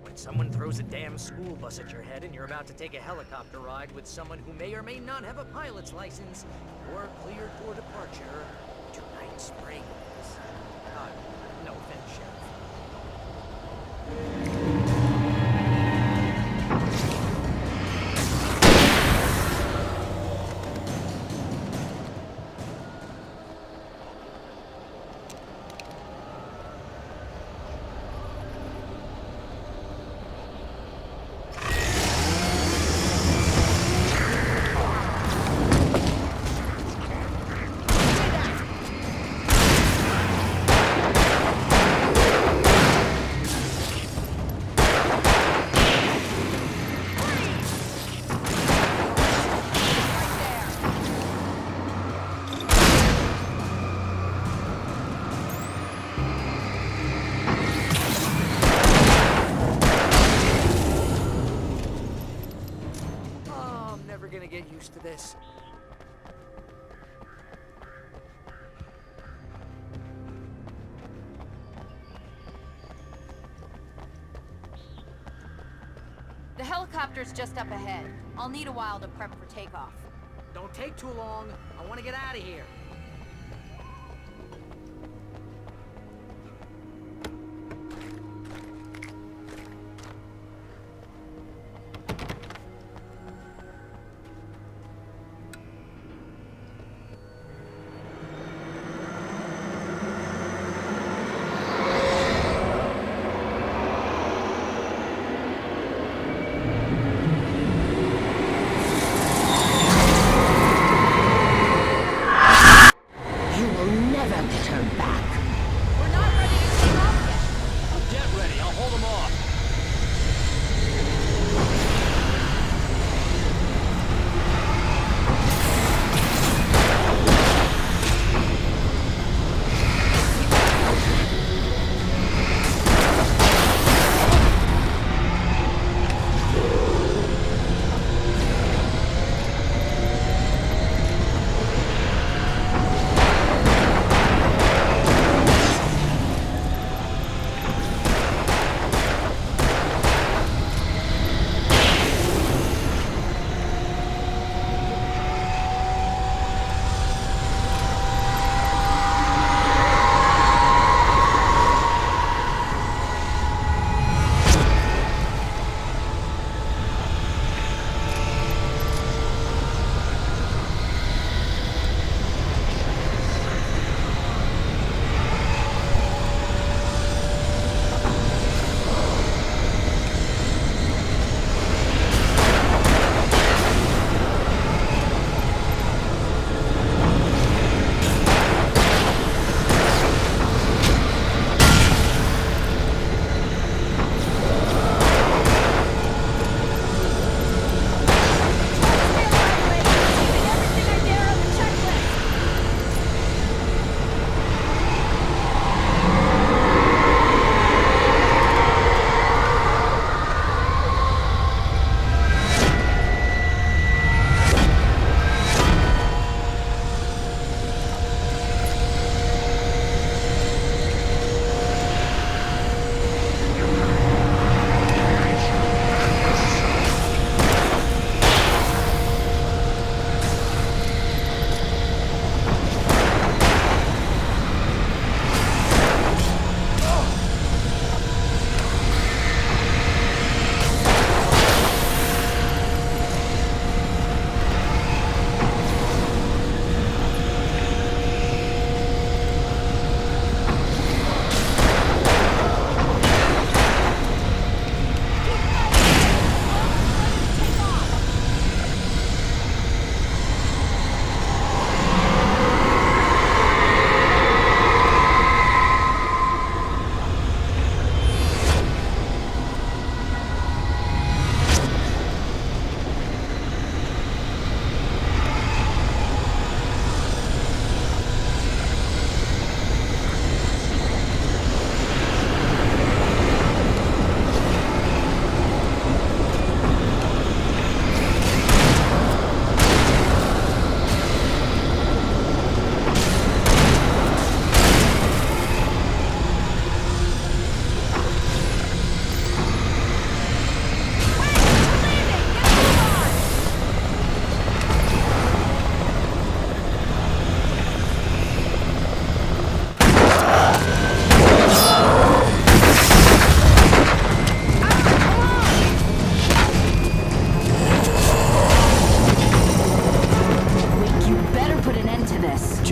When someone throws a damn school bus at your head and you're about to take a helicopter ride with someone who may or may not have a pilot's license, you're cleared for departure. Tonight, Springs. No offense, Sheriff. Get used to this. The helicopter's just up ahead. I'll need a while to prep for takeoff. Don't take too long. I want to get out of here.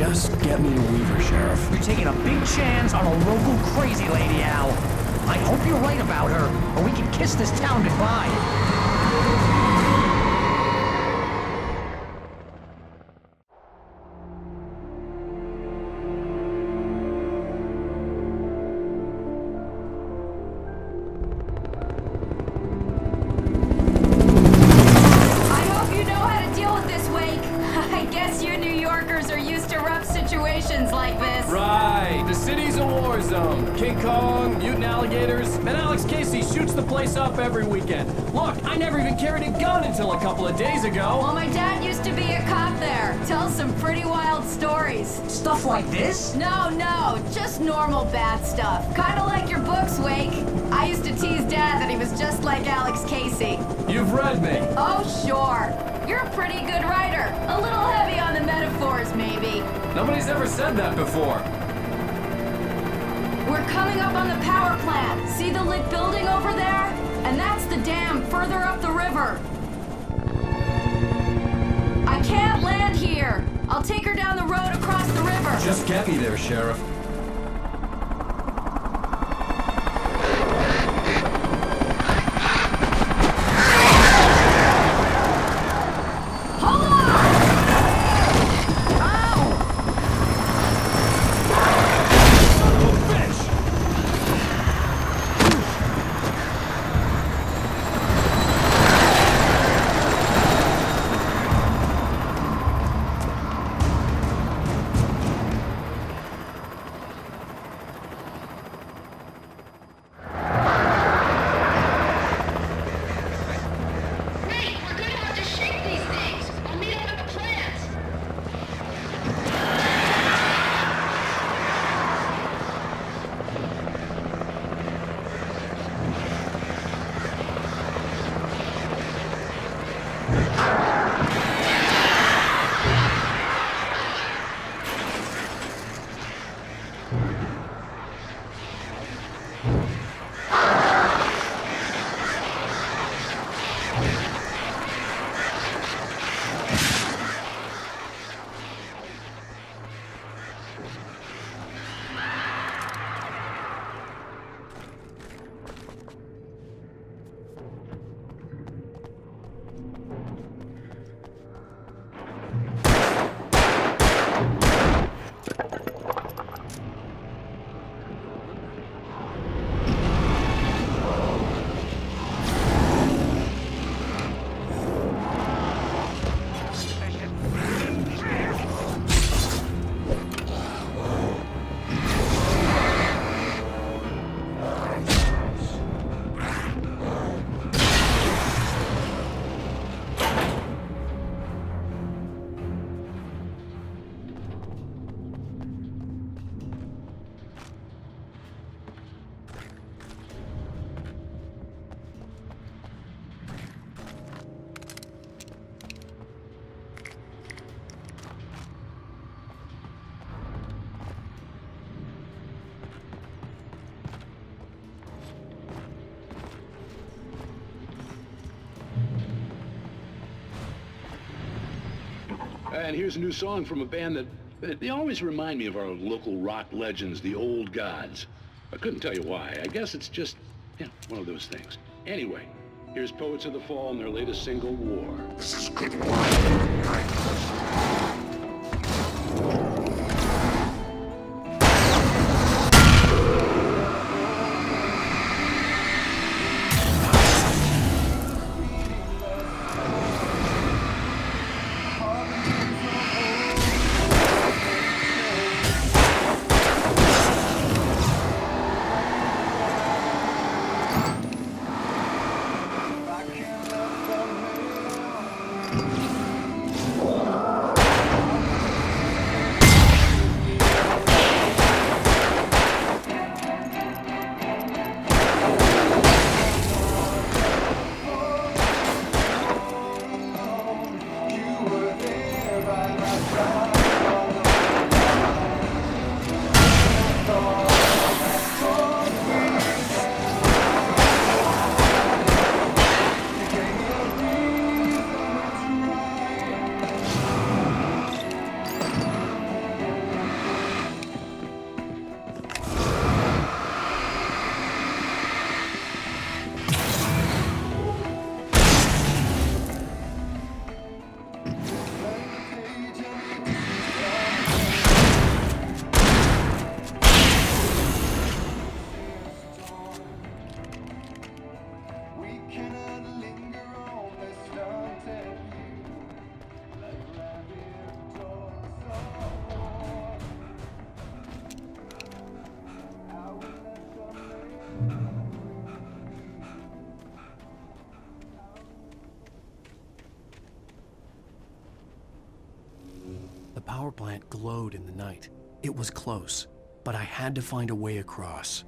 Just get me to Weaver, Sheriff. You're taking a big chance on a local crazy lady, Al. I hope you're right about her, or we can kiss this town goodbye. Like this. Right. The city's a war zone. King Kong, mutant alligators, and Alex Casey shoots the place up every weekend. Look, I never even carried a gun until a couple of days ago. Well, my dad used to be a cop there. Tells some pretty wild stories. Stuff like this? No, just normal bad stuff. Kinda like your books, Wake. I used to tease Dad that he was just like Alex Casey. You've read me. Oh, sure. You're a pretty good writer. A little heavy on the metaphors, maybe. Nobody's ever said that before. We're coming up on the power plant. See the lit building over there? And that's the dam further up the river. I can't land here. I'll take her down the road across the river. Just get me there, Sheriff. And here's a new song from a band that they always remind me of our local rock legends, the Old Gods. I couldn't tell you why. I guess it's just, one of those things. Anyway, here's Poets of the Fall and their latest single, War. plant glowed in the night. It was close, but I had to find a way across.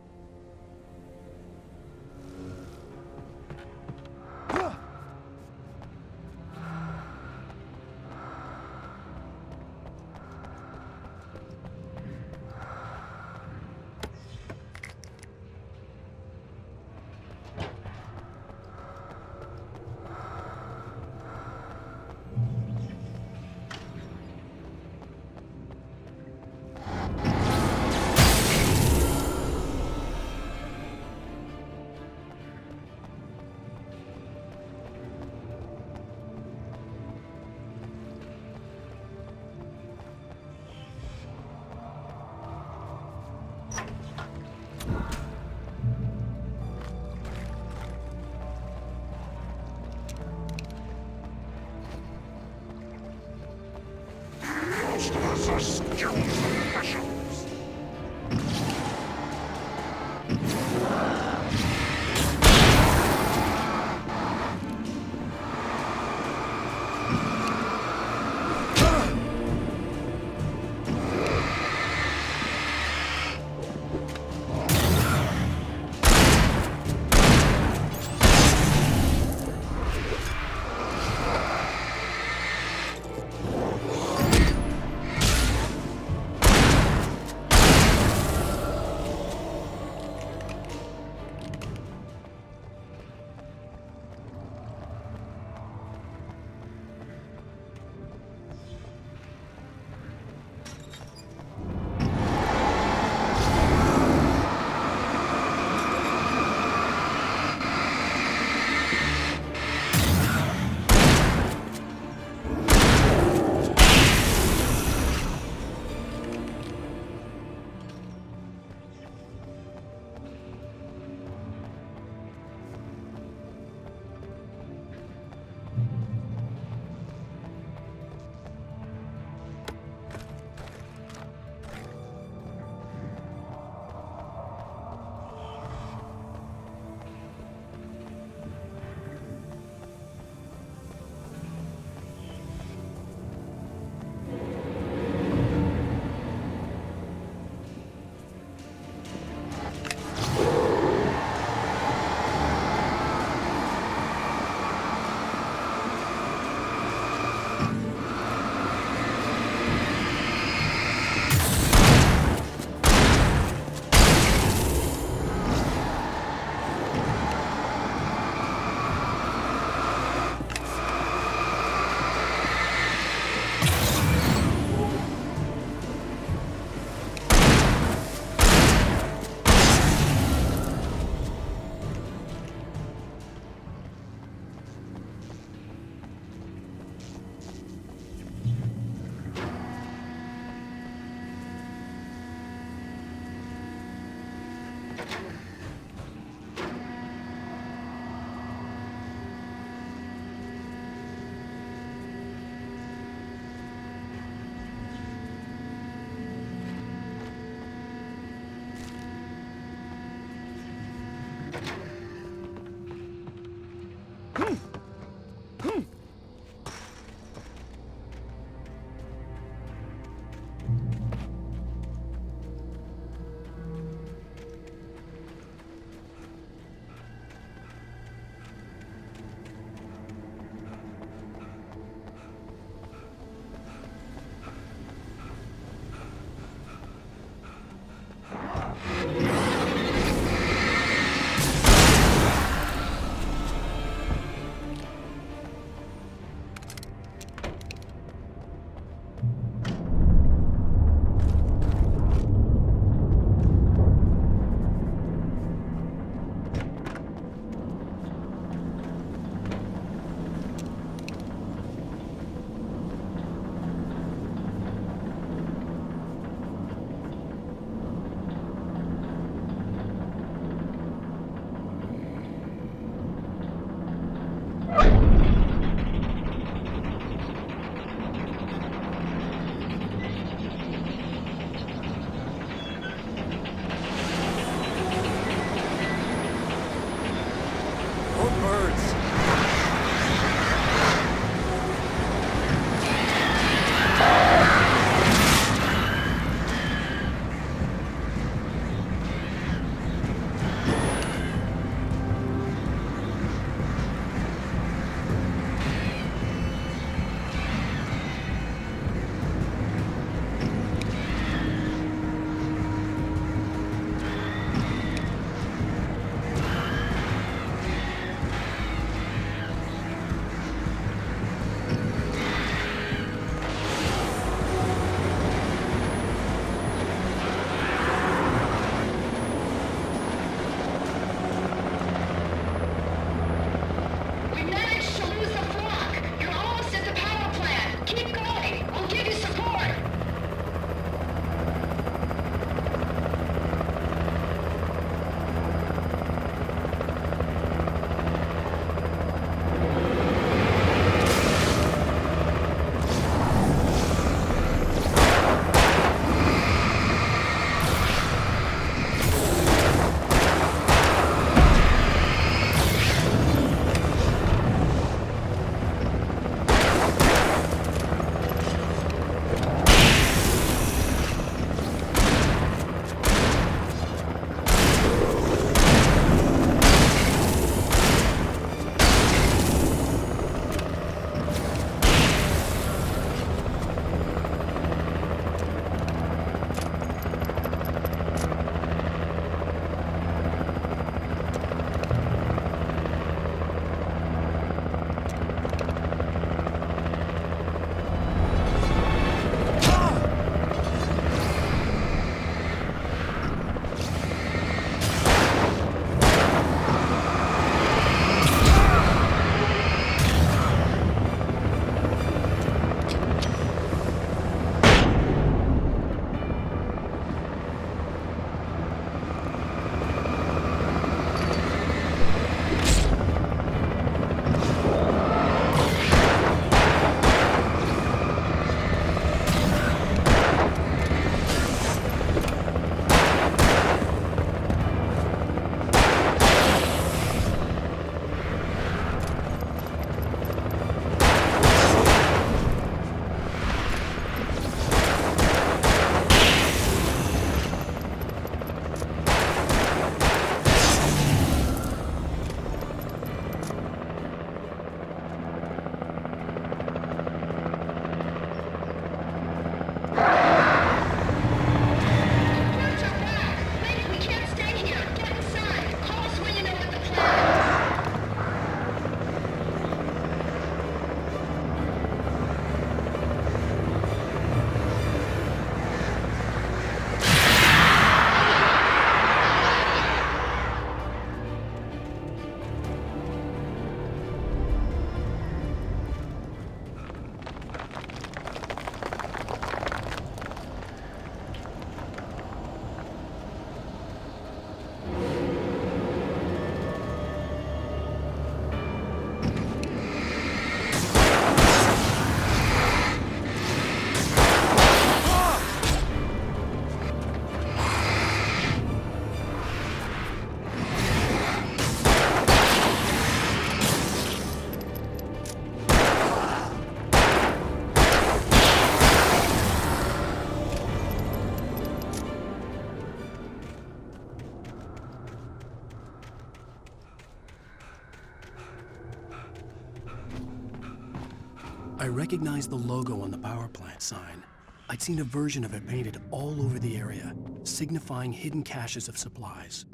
I recognized the logo on the power plant sign. I'd seen a version of it painted all over the area, signifying hidden caches of supplies.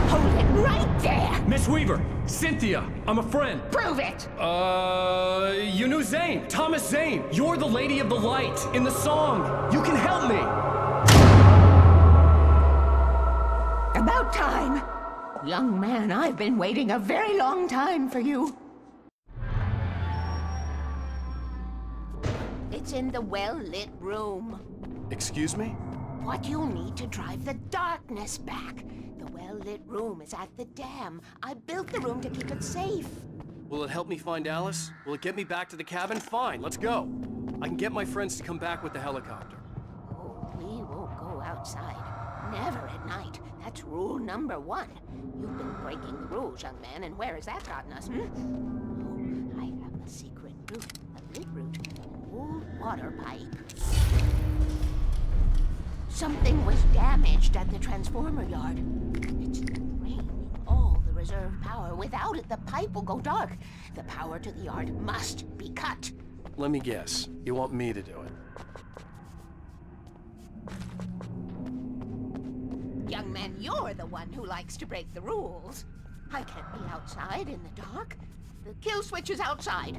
Hold it right there! Miss Weaver! Cynthia! I'm a friend! Prove it! You knew Zane! Thomas Zane! You're the Lady of the Light in the song! You can help me! About time! Young man, I've been waiting a very long time for you. It's in the well-lit room. Excuse me? What you need to drive the darkness back. The well-lit room is at the dam. I built the room to keep it safe. Will it help me find Alice? Will it get me back to the cabin? Fine, let's go. I can get my friends to come back with the helicopter. Oh, we won't go outside. Never at night. That's rule number 1. You've been breaking the rules, young man, and where has that gotten us, Oh, I have a secret route. A lit route. An old water pipe. Something was damaged at the transformer yard. It's draining all the reserve power. Without it, the pipe will go dark. The power to the yard must be cut. Let me guess. You want me to do it? Young man, you're the one who likes to break the rules. I can't be outside in the dark. The kill switch is outside.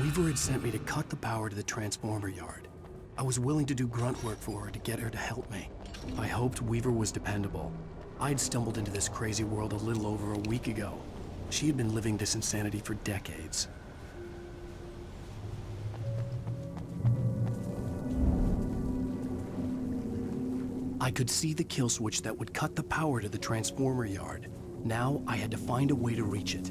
Weaver had sent me to cut the power to the transformer yard. I was willing to do grunt work for her to get her to help me. I hoped Weaver was dependable. I'd stumbled into this crazy world a little over a week ago. She had been living this insanity for decades. I could see the kill switch that would cut the power to the transformer yard. Now I had to find a way to reach it.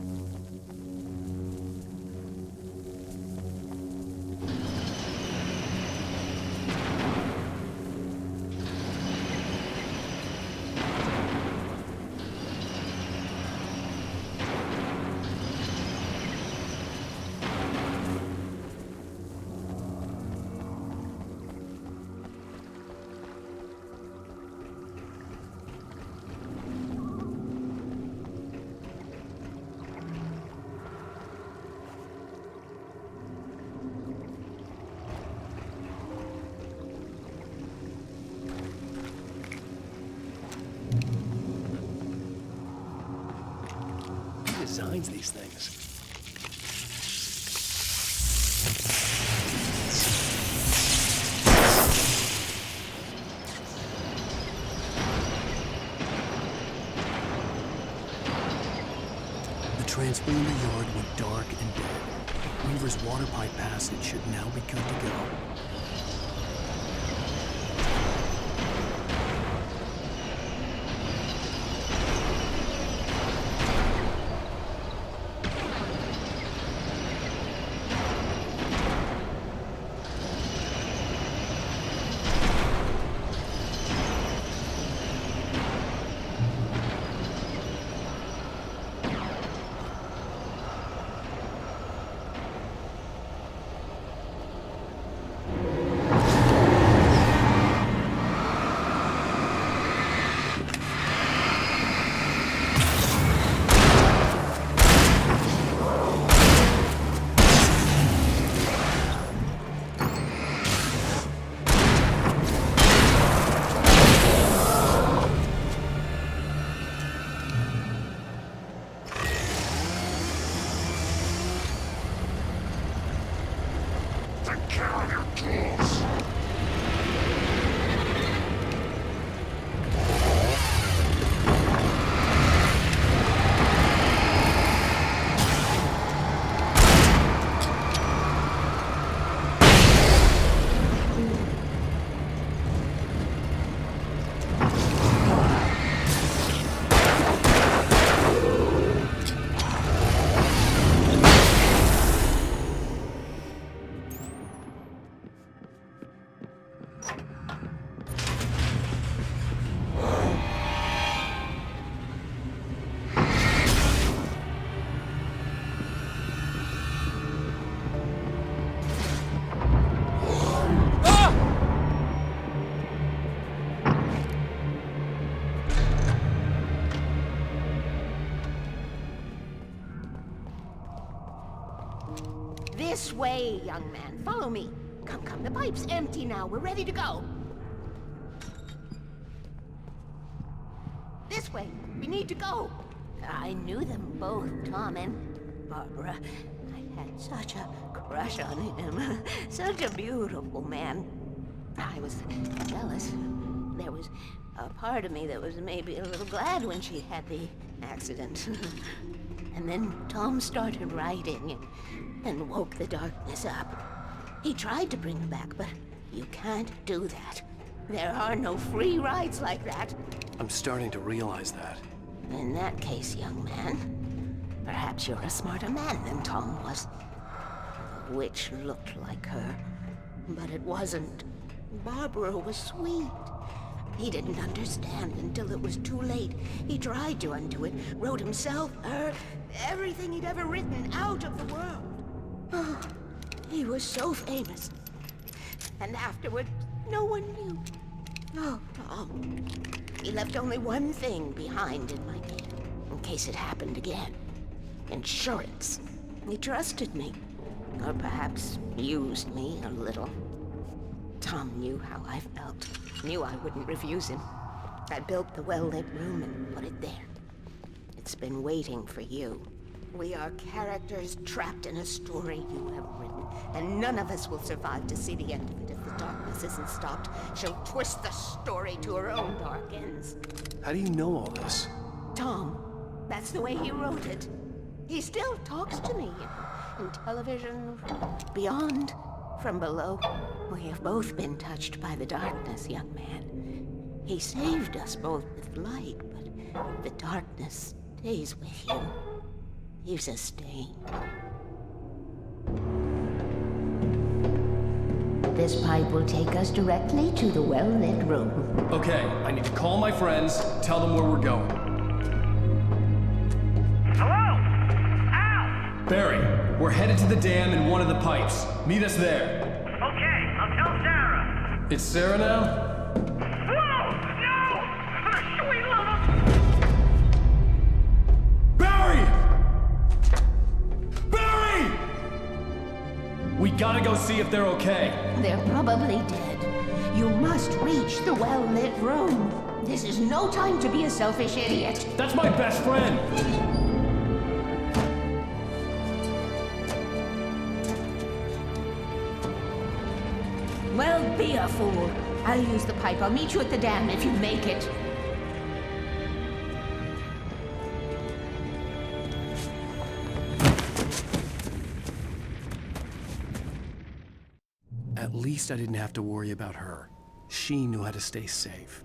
Designs these things. The transformer yard went dark and dead. Weaver's water pipe passage should now be good to go. This way, young man. Follow me. Come, the pipe's empty now. We're ready to go. This way. We need to go. I knew them both, Tom and Barbara. I had such a crush on him. Such a beautiful man. I was jealous. There was a part of me that was maybe a little glad when she had the accident. And then Tom started writing and woke the darkness up. He tried to bring her back, but you can't do that. There are no free rides like that. I'm starting to realize that. In that case, young man, perhaps you're a smarter man than Tom was. The witch looked like her, but it wasn't. Barbara was sweet. He didn't understand until it was too late. He tried to undo it, wrote himself, her, everything he'd ever written out of the world. Oh, he was so famous. And afterward, no one knew. Oh, Tom. He left only one thing behind in my name, in case it happened again. Insurance. He trusted me. Or perhaps used me a little. Tom knew how I felt. Knew I wouldn't refuse him. I built the well-lit room and put it there. It's been waiting for you. We are characters trapped in a story you have written, and none of us will survive to see the end of it if the darkness isn't stopped. She'll twist the story to her own dark ends. How do you know all this? Tom, that's the way he wrote it. He still talks to me in television, beyond, from below. We have both been touched by the darkness, young man. He saved us both with light, but the darkness stays with you. Leaves a stain. This pipe will take us directly to the well-lit room. Okay, I need to call my friends, tell them where we're going. Hello? Al! Barry, we're headed to the dam in one of the pipes. Meet us there. Okay, I'll tell Sarah. It's Sarah now? Whoa! No! For the sweet love of... Barry! Barry! We gotta go see if they're okay. They're probably dead. You must reach the well-lit room. This is no time to be a selfish idiot. That's my best friend! Well, be a fool. I'll use the pipe. I'll meet you at the dam if you make it. At least I didn't have to worry about her. She knew how to stay safe.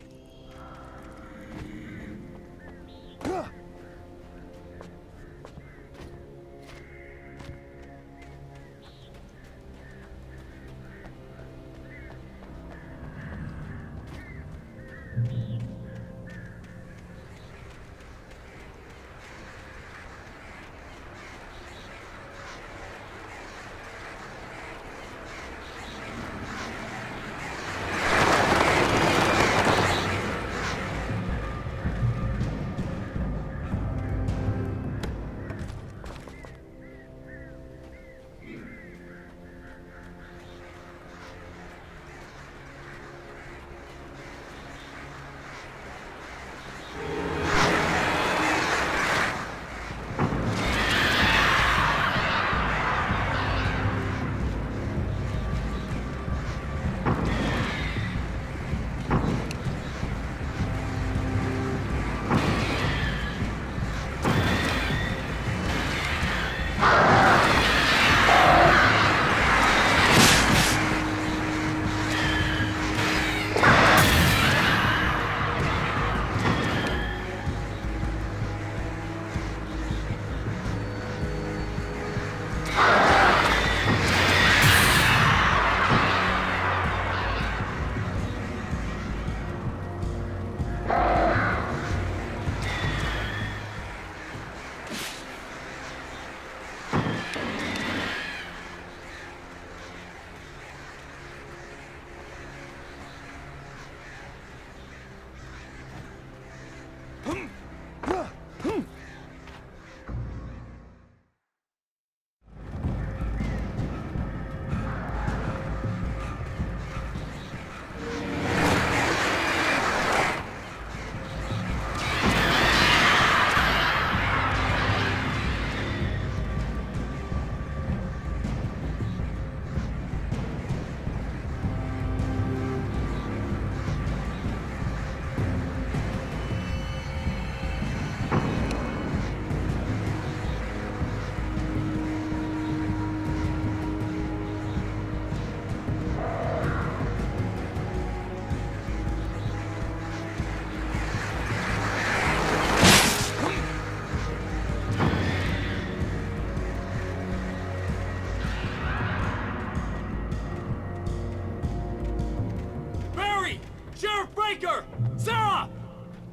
Sheriff Baker! Sarah!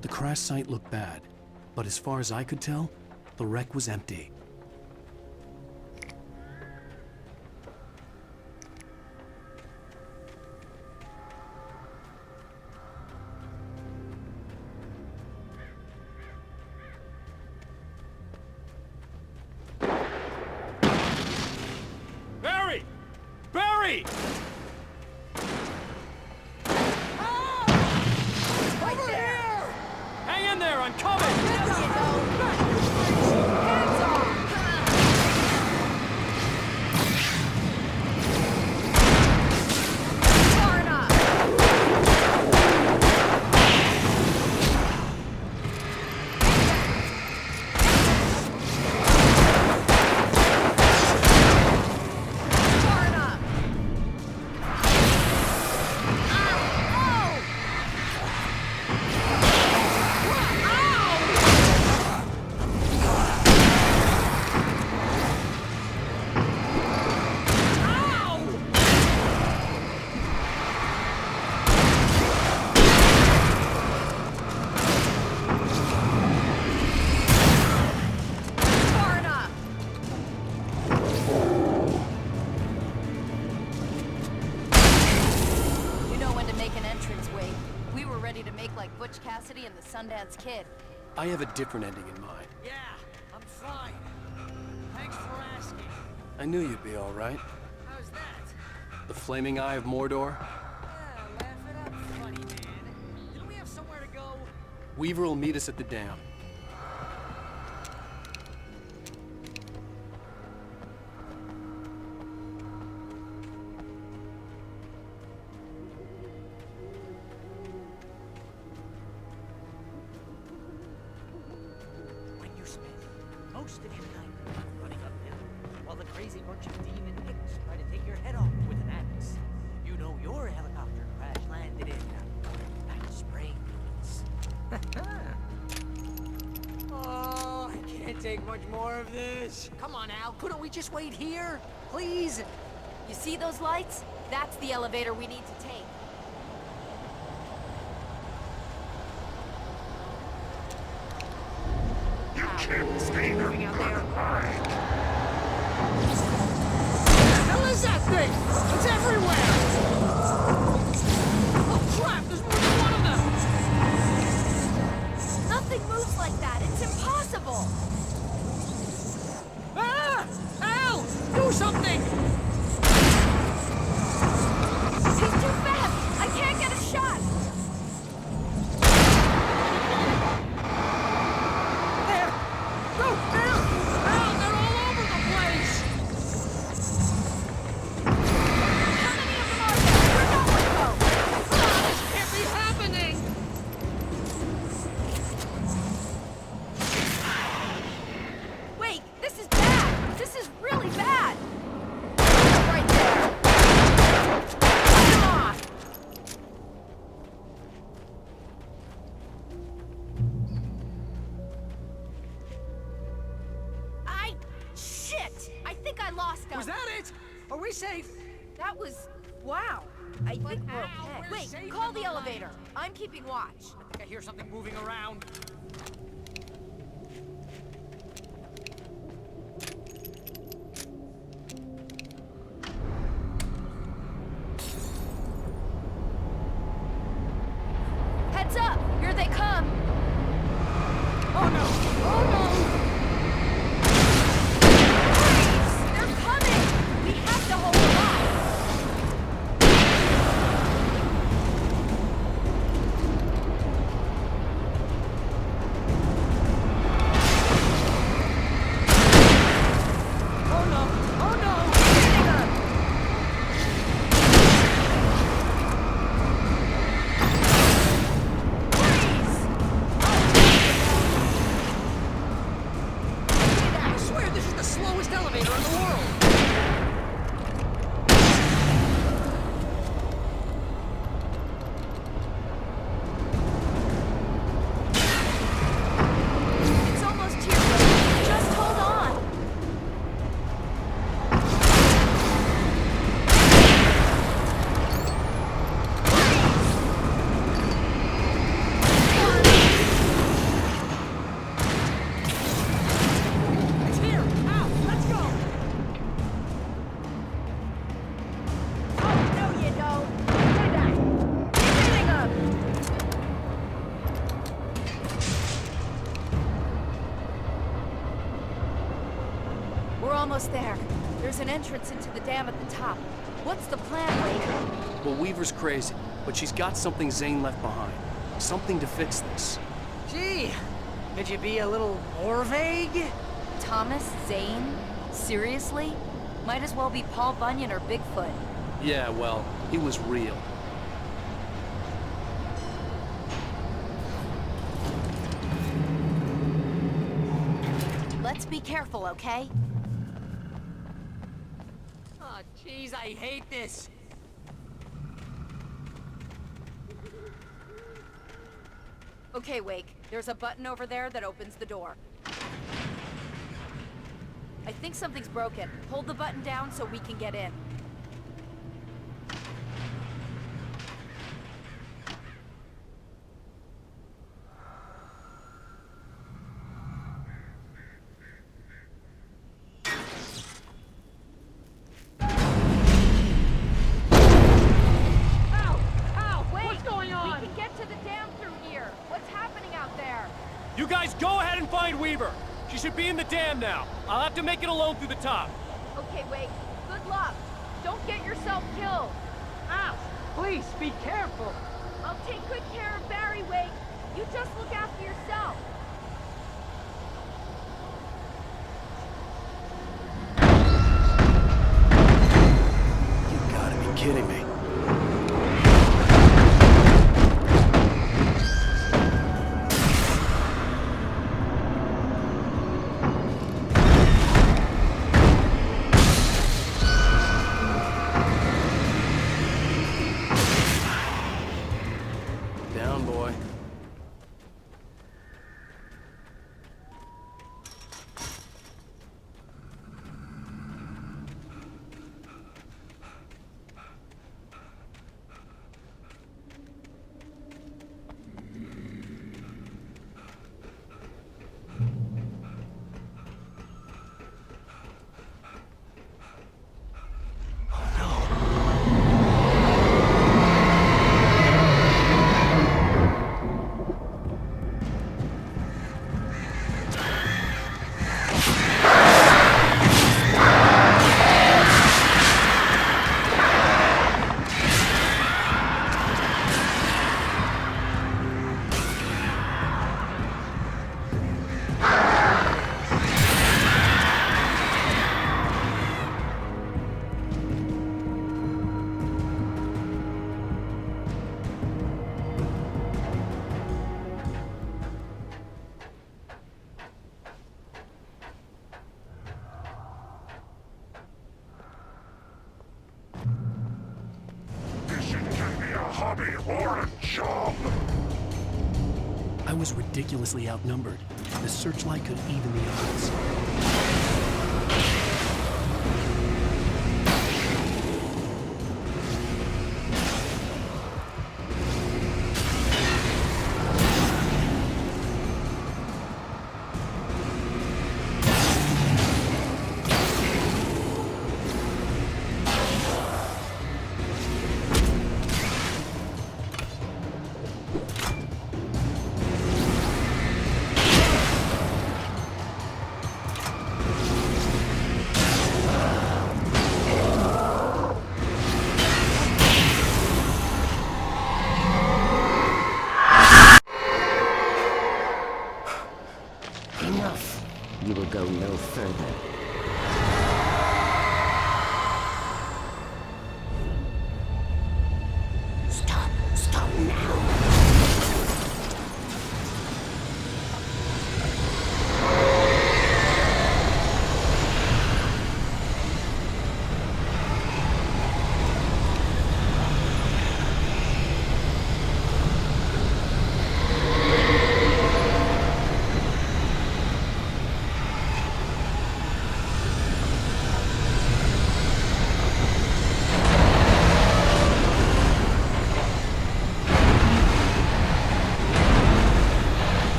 The crash site looked bad, but as far as I could tell, the wreck was empty. Barry! Barry! Over here! Hang in there, I'm coming! Sundance Kid. I have a different ending in mind. Yeah, I'm fine. Thanks for asking. I knew you'd be all right. How's that? The flaming eye of Mordor? Yeah, laugh it up, funny man. Didn't we have somewhere to go? Weaver will meet us at the dam. Most of your time running uphill, while the crazy bunch of demon hicks try to take your head off with an axe. You know your helicopter crash landed in Pack Springs. Oh, I can't take much more of this. Come on, Al. Couldn't we just wait here? Please? You see those lights? That's the elevator we need to take. Stay moving out there. What the hell is that thing? It's everywhere! Oh crap, there's more than one of them! Nothing moves like that. It's impossible. Ah! Al! Do something! He's too fast. I can't get a shot. Was that it? Are we safe? That was... wow. I think we're okay. Wait, call the elevator. I'm keeping watch. I think I hear something moving around. Heads up! Here they come! Oh no! Oh no! To hold alive. Oh no! Oh no! Freeze! almost there. There's an entrance into the dam at the top. What's the plan, Wade? Well, Weaver's crazy, but she's got something Zane left behind. Something to fix this. Gee, could you be a little more vague? Thomas Zane? Seriously? Might as well be Paul Bunyan or Bigfoot. Yeah, well, he was real. Let's be careful, okay? Oh, jeez, I hate this. Okay, Wake. There's a button over there that opens the door. I think something's broken. Hold the button down so we can get in. You guys go ahead and find Weaver. She should be in the dam now. I'll have to make it alone through the top. Okay, Wake. Good luck. Don't get yourself killed. Ow! Please, be careful. I'll take good care of Barry, Wake. You just look after yourself. You gotta be kidding me. Down, boy. hobby or a job. I was ridiculously outnumbered. The searchlight could even the odds. Enough. You will go no further. Stop. Stop now.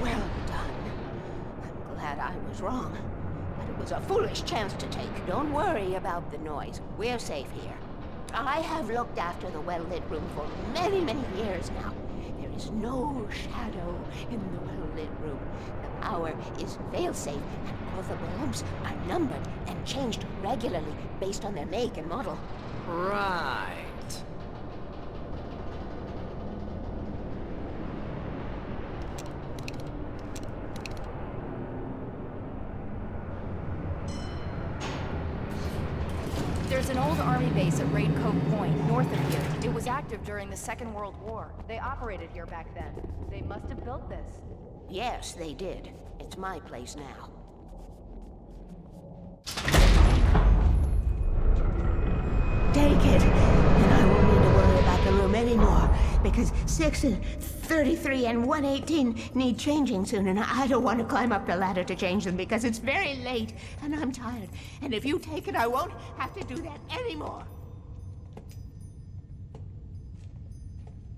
Well done. I'm glad I was wrong. But it was a foolish chance to take. Don't worry about the noise. We're safe here. I have looked after the well-lit room for many, many years now. There is no shadow in the well-lit room. The power is fail-safe, and all the bulbs are numbered and changed regularly based on their make and model. Right. There's an old army base at Raid Cove Point, north of here. It was active during the Second World War. They operated here back then. They must have built this. Yes, they did. It's my place now. Take it, and I won't need to worry about the room anymore, because 6 and 33 and 118 need changing soon, and I don't want to climb up the ladder to change them because it's very late, and I'm tired. And if you take it, I won't have to do that anymore.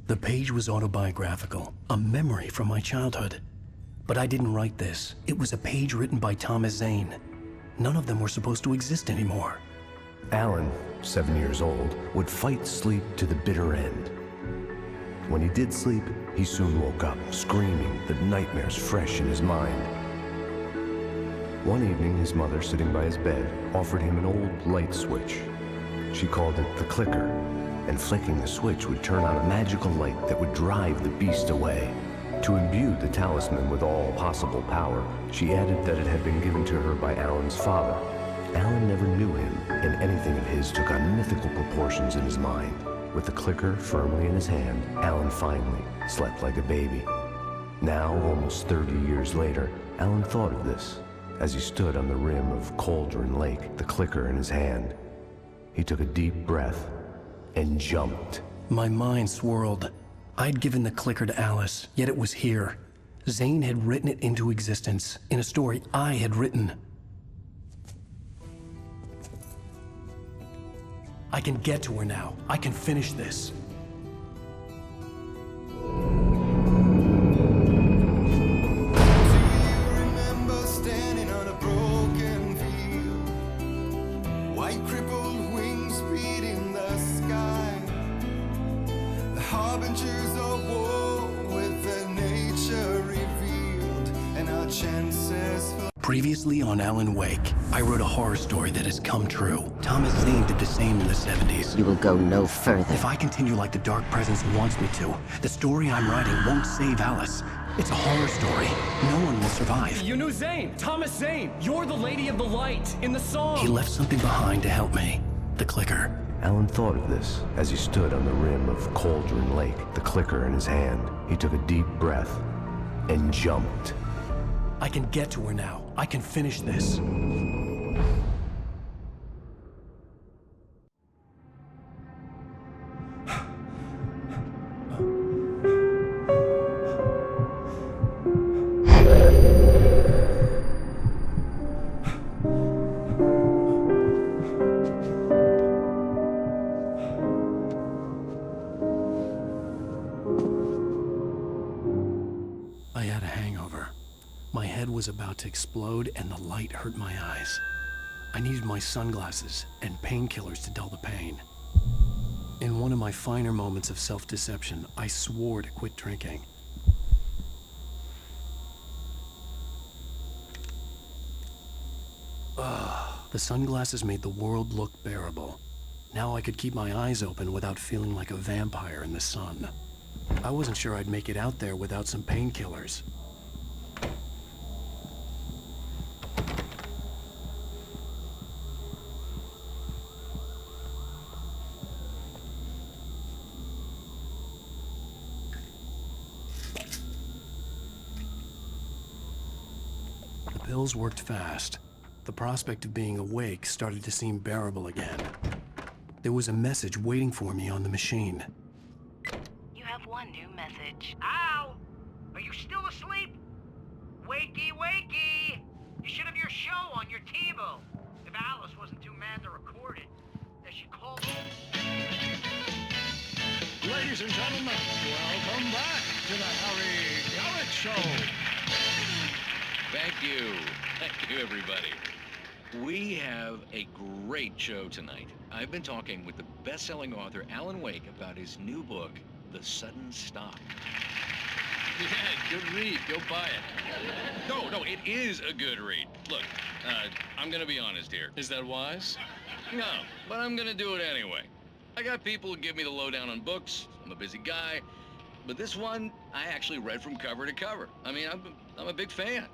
The page was autobiographical, a memory from my childhood. But I didn't write this. It was a page written by Thomas Zane. None of them were supposed to exist anymore. Alan, 7 years old, would fight sleep to the bitter end. When he did sleep, he soon woke up, screaming, the nightmares fresh in his mind. One evening, his mother, sitting by his bed, offered him an old light switch. She called it the clicker, and flicking the switch would turn on a magical light that would drive the beast away. To imbue the talisman with all possible power, she added that it had been given to her by Alan's father. Alan never knew him, and anything of his took on mythical proportions in his mind. With the clicker firmly in his hand, Alan finally slept like a baby. Now, almost 30 years later, Alan thought of this as he stood on the rim of Cauldron Lake, the clicker in his hand. He took a deep breath and jumped. My mind swirled. I'd given the clicker to Alice, yet it was here. Zane had written it into existence, in a story I had written. I can get to her now. I can finish this. Remember standing on a broken field, white crippled wings beating the sky, the harbingers of war with their nature revealed, and our chances for... Previously on Alan Wake, I wrote a horror story that has come true. Thomas Zane did the same in the 70s. You will go no further. If I continue like the Dark Presence wants me to, the story I'm writing won't save Alice. It's a horror story. No one will survive. You knew Zane! Thomas Zane! You're the Lady of the Light in the song! He left something behind to help me. The clicker. Alan thought of this as he stood on the rim of Cauldron Lake, the clicker in his hand. He took a deep breath and jumped. I can get to her now. I can finish this. I had a hangover. My head was about to explode and the light hurt my eyes. I needed my sunglasses and painkillers to dull the pain. In one of my finer moments of self-deception, I swore to quit drinking. The sunglasses made the world look bearable. Now I could keep my eyes open without feeling like a vampire in the sun. I wasn't sure I'd make it out there without some painkillers. The pills worked fast. The prospect of being awake started to seem bearable again. There was a message waiting for me on the machine. You have one new message. Ow! Are you still asleep? Wakey, wakey! You should have your show on your TiVo. If Alice wasn't too mad to record it, as she called it. Ladies and gentlemen, welcome back to the Harry Garrett Show. Thank you. Thank you, everybody. We have a great show tonight. I've been talking with the best-selling author Alan Wake about his new book, The Sudden Stop. Yeah, good read. Go buy it. No, it is a good read. Look, I'm gonna be honest here. Is that wise? No, but I'm gonna do it anyway. I got people who give me the lowdown on books. I'm a busy guy. But this one, I actually read from cover to cover. I mean, I'm a big fan.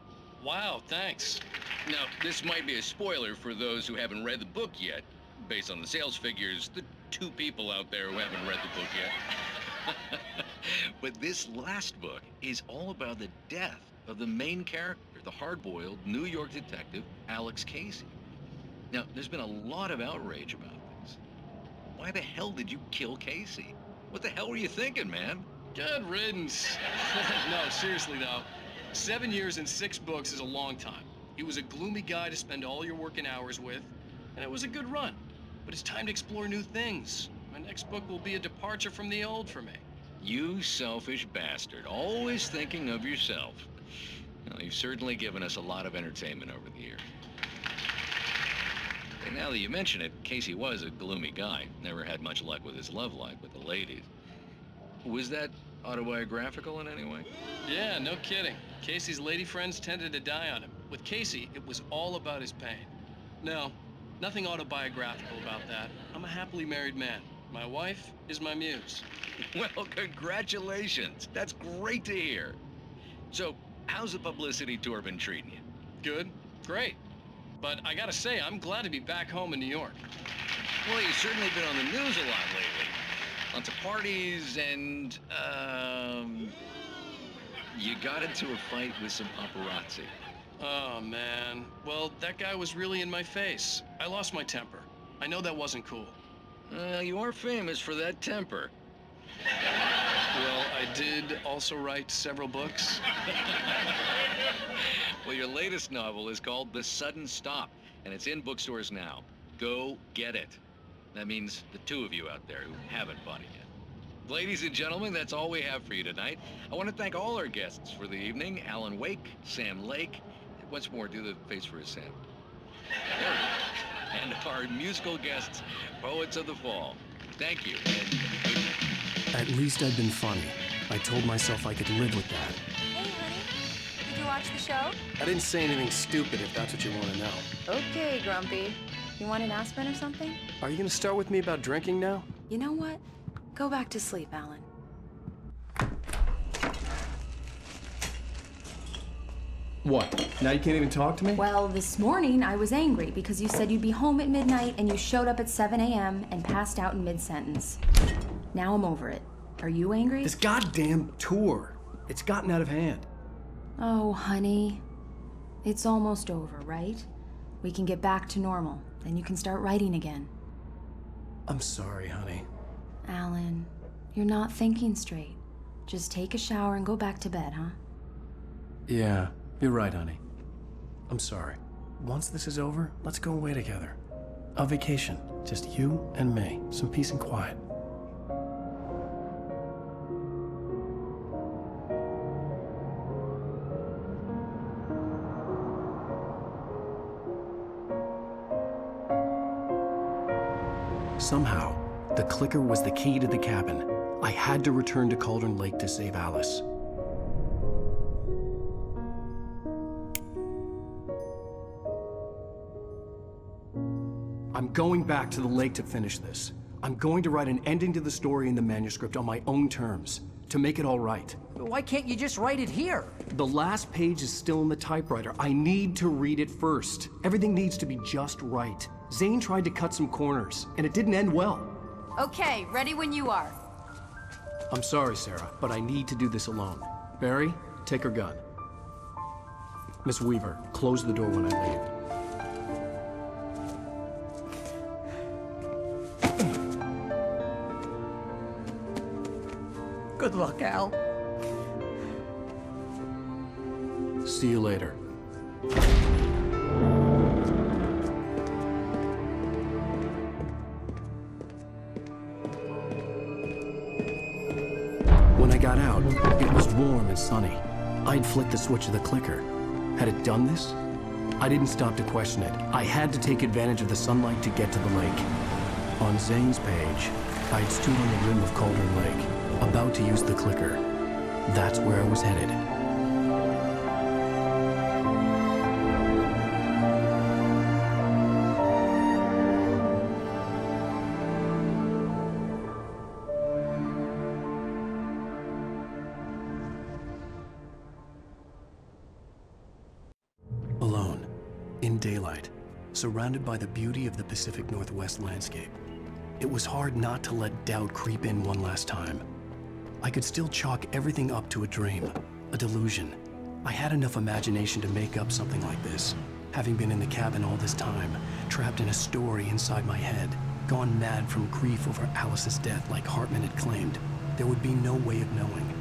Wow, thanks. Now, this might be a spoiler for those who haven't read the book yet. Based on the sales figures, the 2 people out there who haven't read the book yet. But this last book is all about the death of the main character, the hard-boiled New York detective, Alex Casey. Now, there's been a lot of outrage about this. Why the hell did you kill Casey? What the hell were you thinking, man? Good riddance. No, seriously though. 7 years and 6 books is a long time. He was a gloomy guy to spend all your working hours with, and it was a good run. But it's time to explore new things. My next book will be a departure from the old for me. You selfish bastard, always thinking of yourself. Well, you've certainly given us a lot of entertainment over the years. And now that you mention it, Casey was a gloomy guy. Never had much luck with his love life with the ladies. Was that autobiographical in any way? Yeah, no kidding. Casey's lady friends tended to die on him. With Casey, it was all about his pain. No, nothing autobiographical about that. I'm a happily married man. My wife is my muse. Well, congratulations. That's great to hear. So, how's the publicity tour been treating you? Good, great. But I gotta say, I'm glad to be back home in New York. Well, you've certainly been on the news a lot lately. Lots of parties and, you got into a fight with some paparazzi. Oh, man. Well, that guy was really in my face. I lost my temper. I know that wasn't cool. You are famous for that temper. Well, I did also write several books. Well, your latest novel is called The Sudden Stop, and it's in bookstores now. Go get it. That means the 2 of you out there who haven't bought it yet. Ladies and gentlemen, that's all we have for you tonight. I want to thank all our guests for the evening. Alan Wake, Sam Lake. Once more, do the face for a Sam. There we go. And our musical guests, Poets of the Fall. Thank you, and good night. At least I'd been funny. I told myself I could live with that. Hey, honey. Did you watch the show? I didn't say anything stupid if that's what you want to know. Okay, Grumpy. You want an aspirin or something? Are you going to start with me about drinking now? You know what? Go back to sleep, Alan. What? Now you can't even talk to me? Well, this morning I was angry because you said you'd be home at midnight and you showed up at 7 a.m. and passed out in mid-sentence. Now I'm over it. Are you angry? This goddamn tour. It's gotten out of hand. Oh, honey. It's almost over, right? We can get back to normal. Then you can start writing again. I'm sorry, honey. Alan, you're not thinking straight. Just take a shower and go back to bed, huh? Yeah, you're right, honey. I'm sorry. Once this is over, let's go away together. A vacation. Just you and me. Some peace and quiet. Somehow, the clicker was the key to the cabin. I had to return to Cauldron Lake to save Alice. I'm going back to the lake to finish this. I'm going to write an ending to the story in the manuscript on my own terms, to make it all right. Why can't you just write it here? The last page is still in the typewriter. I need to read it first. Everything needs to be just right. Zane tried to cut some corners, and it didn't end well. Okay, ready when you are. I'm sorry, Sarah, but I need to do this alone. Barry, take her gun. Miss Weaver, close the door when I leave. Good luck, Al. See you later. When I got out, it was warm and sunny. I'd flicked the switch of the clicker. Had it done this? I didn't stop to question it. I had to take advantage of the sunlight to get to the lake. On Zane's page, I had stood on the rim of Cauldron Lake, about to use the clicker. That's where I was headed. Alone, in daylight, surrounded by the beauty of the Pacific Northwest landscape, it was hard not to let doubt creep in one last time. I could still chalk everything up to a dream, a delusion. I had enough imagination to make up something like this, having been in the cabin all this time, trapped in a story inside my head, gone mad from grief over Alice's death like Hartman had claimed. There would be no way of knowing.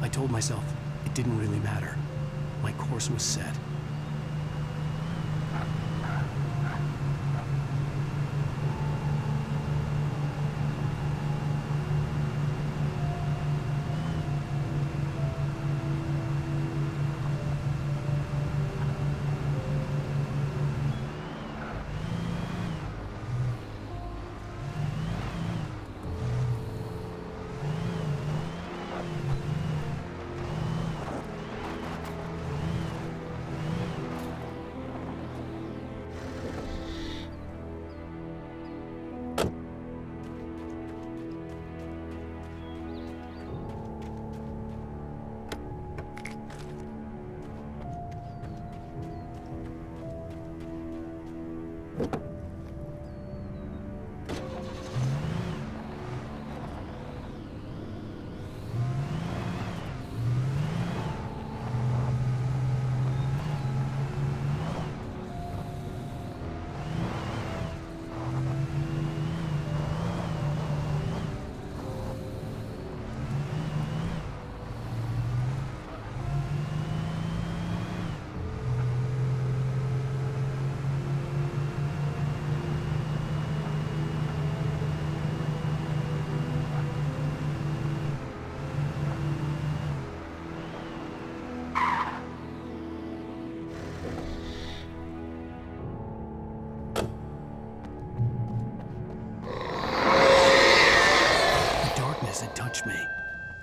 I told myself it didn't really matter. My course was set.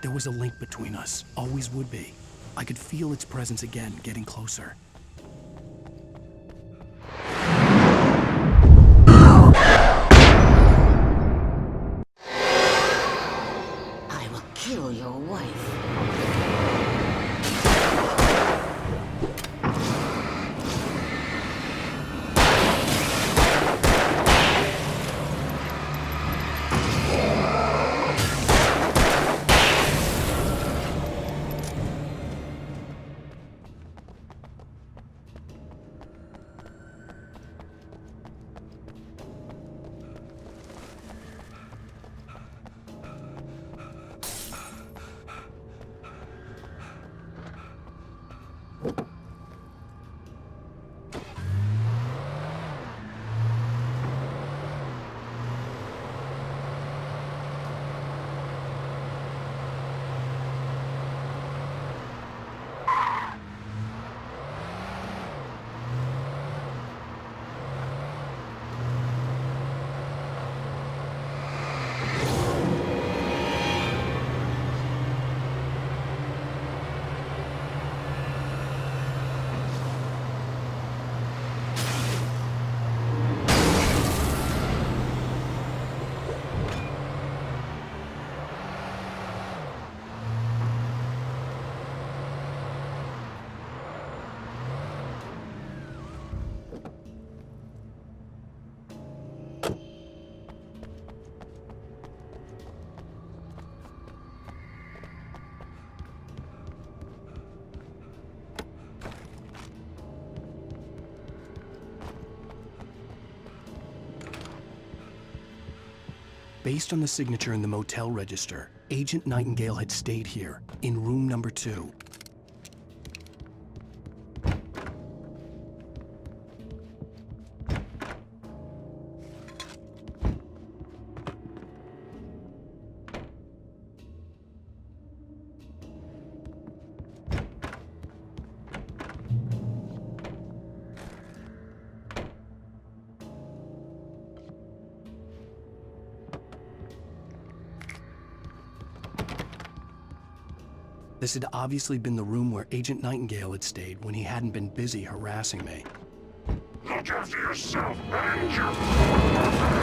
There was a link between us, always would be. I could feel its presence again, getting closer. I will kill your wife. Based on the signature in the motel register, Agent Nightingale had stayed here, in room number 2. This had obviously been the room where Agent Nightingale had stayed when he hadn't been busy harassing me. Look after yourself and your...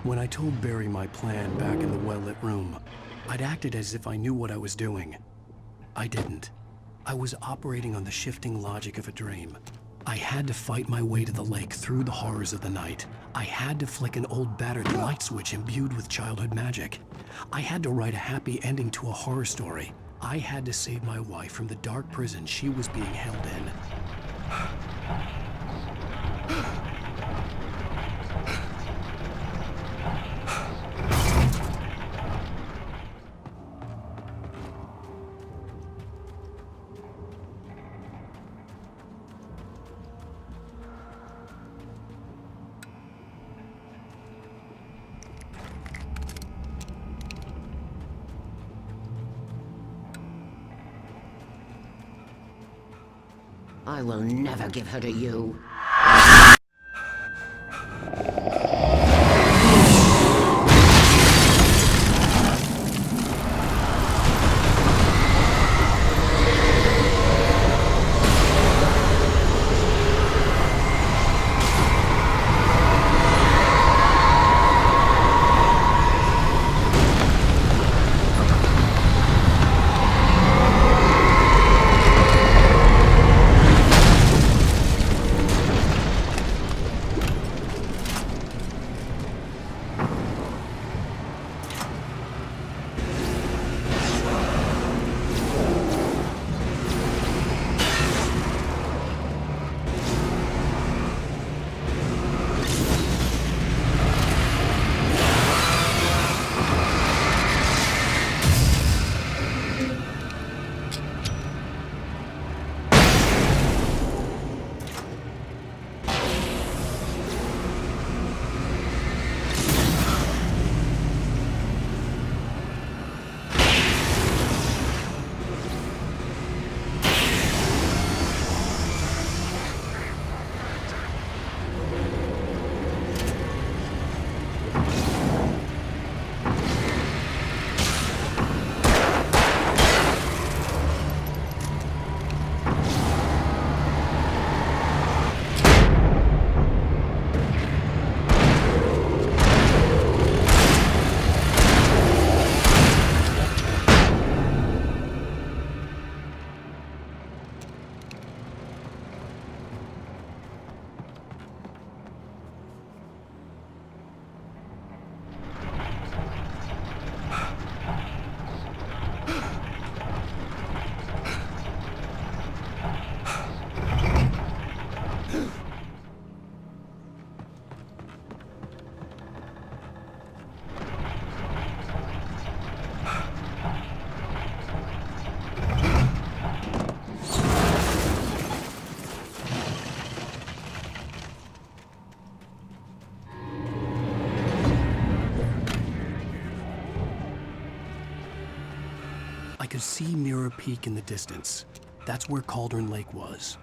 When I told Barry my plan back in the well-lit room, I'd acted as if I knew what I was doing. I didn't. I was operating on the shifting logic of a dream. I had to fight my way to the lake through the horrors of the night. I had to flick an old battered light switch imbued with childhood magic. I had to write a happy ending to a horror story. I had to save my wife from the dark prison she was being held in. I will never give her to you. I could see Mirror Peak in the distance. That's where Cauldron Lake was.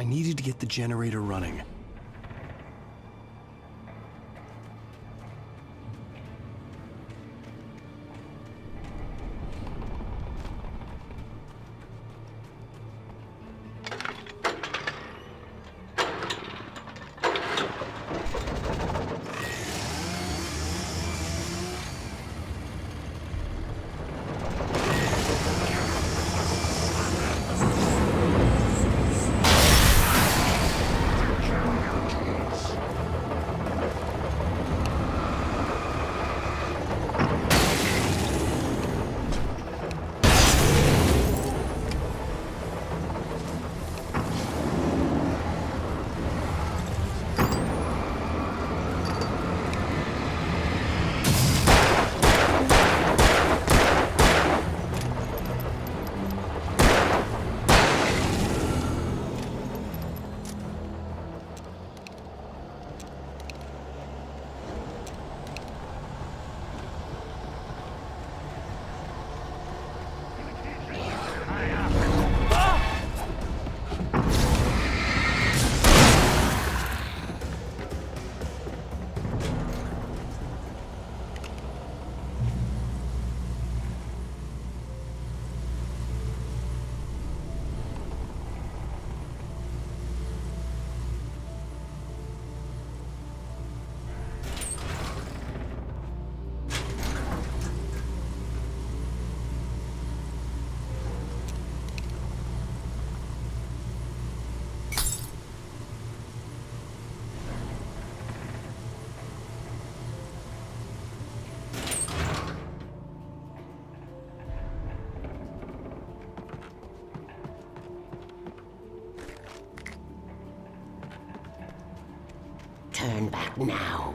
I needed to get the generator running. Turn back now.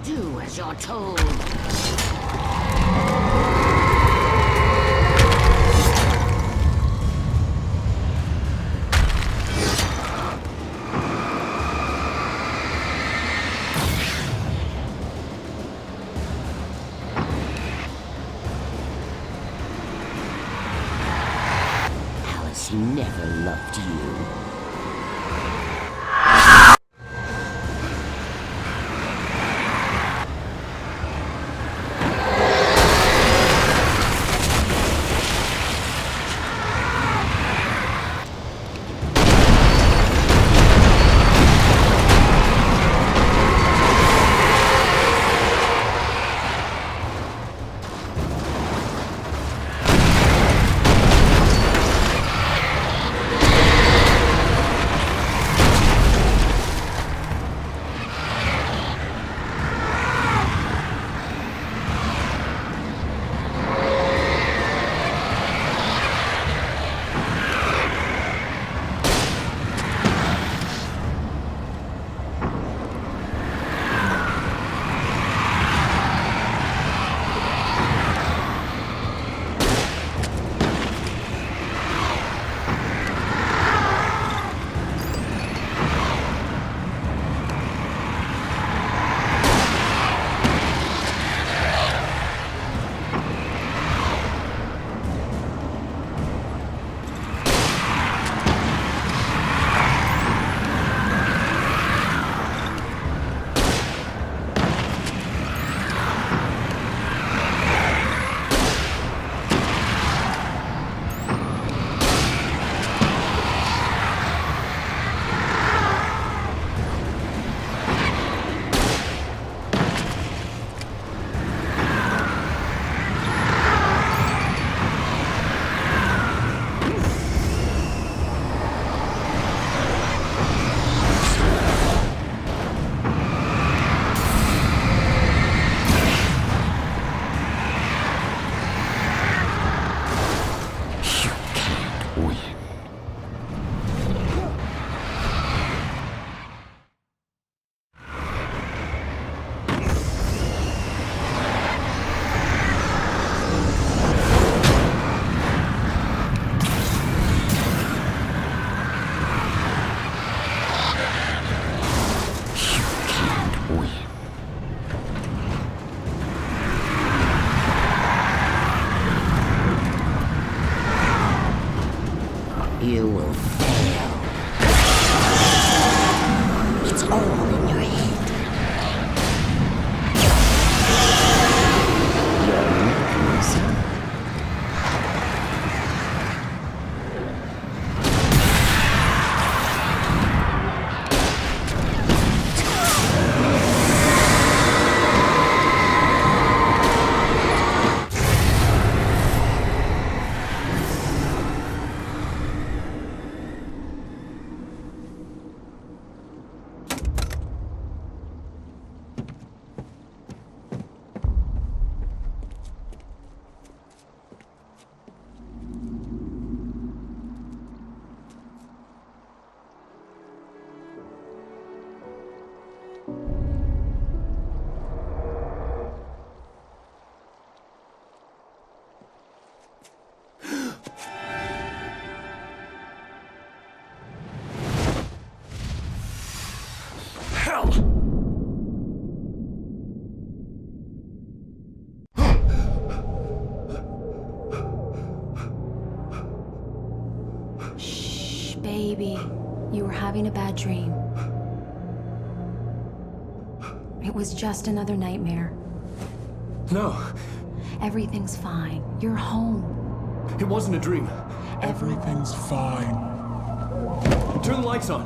Do as you're told. Alice never loved you. Baby, you were having a bad dream. It was just another nightmare. No. Everything's fine. You're home. It wasn't a dream. Everything's fine. Turn the lights on.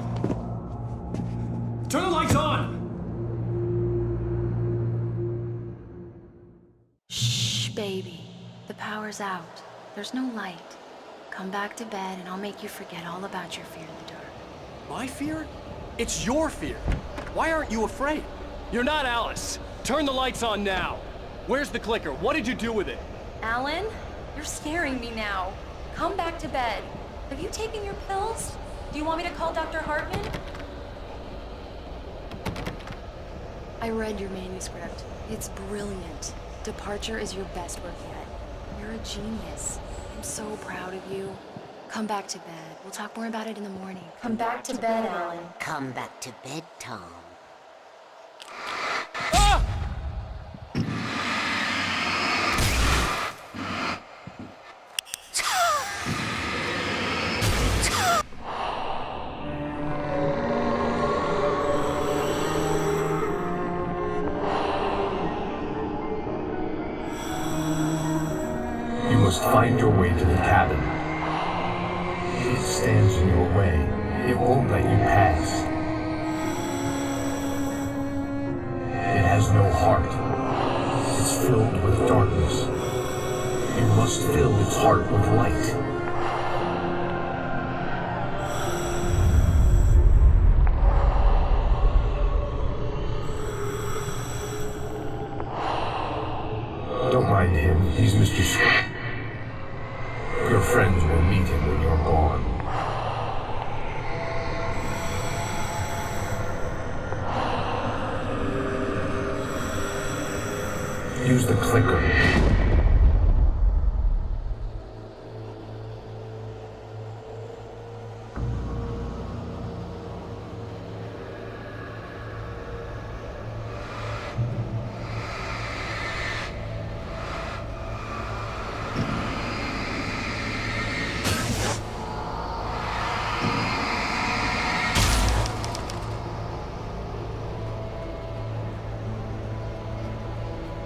Turn the lights on! Shh, baby. The power's out. There's no light. Come back to bed and I'll make you forget all about your fear in the dark. My fear? It's your fear. Why aren't you afraid? You're not Alice. Turn the lights on now. Where's the clicker? What did you do with it? Alan, you're scaring me now. Come back to bed. Have you taken your pills? Do you want me to call Dr. Hartman? I read your manuscript. It's brilliant. Departure is your best work yet. You're a genius. I'm so proud of you. Come back to bed. We'll talk more about it in the morning. Come back to bed, Alan. Come back to bed, Tom. You must find your way to the cabin. It stands in your way. It won't let you pass. It has no heart. It's filled with darkness. You must fill its heart with light. Don't mind him. He's Mr. Scott. Your friends will meet him when you're gone. Use the clicker.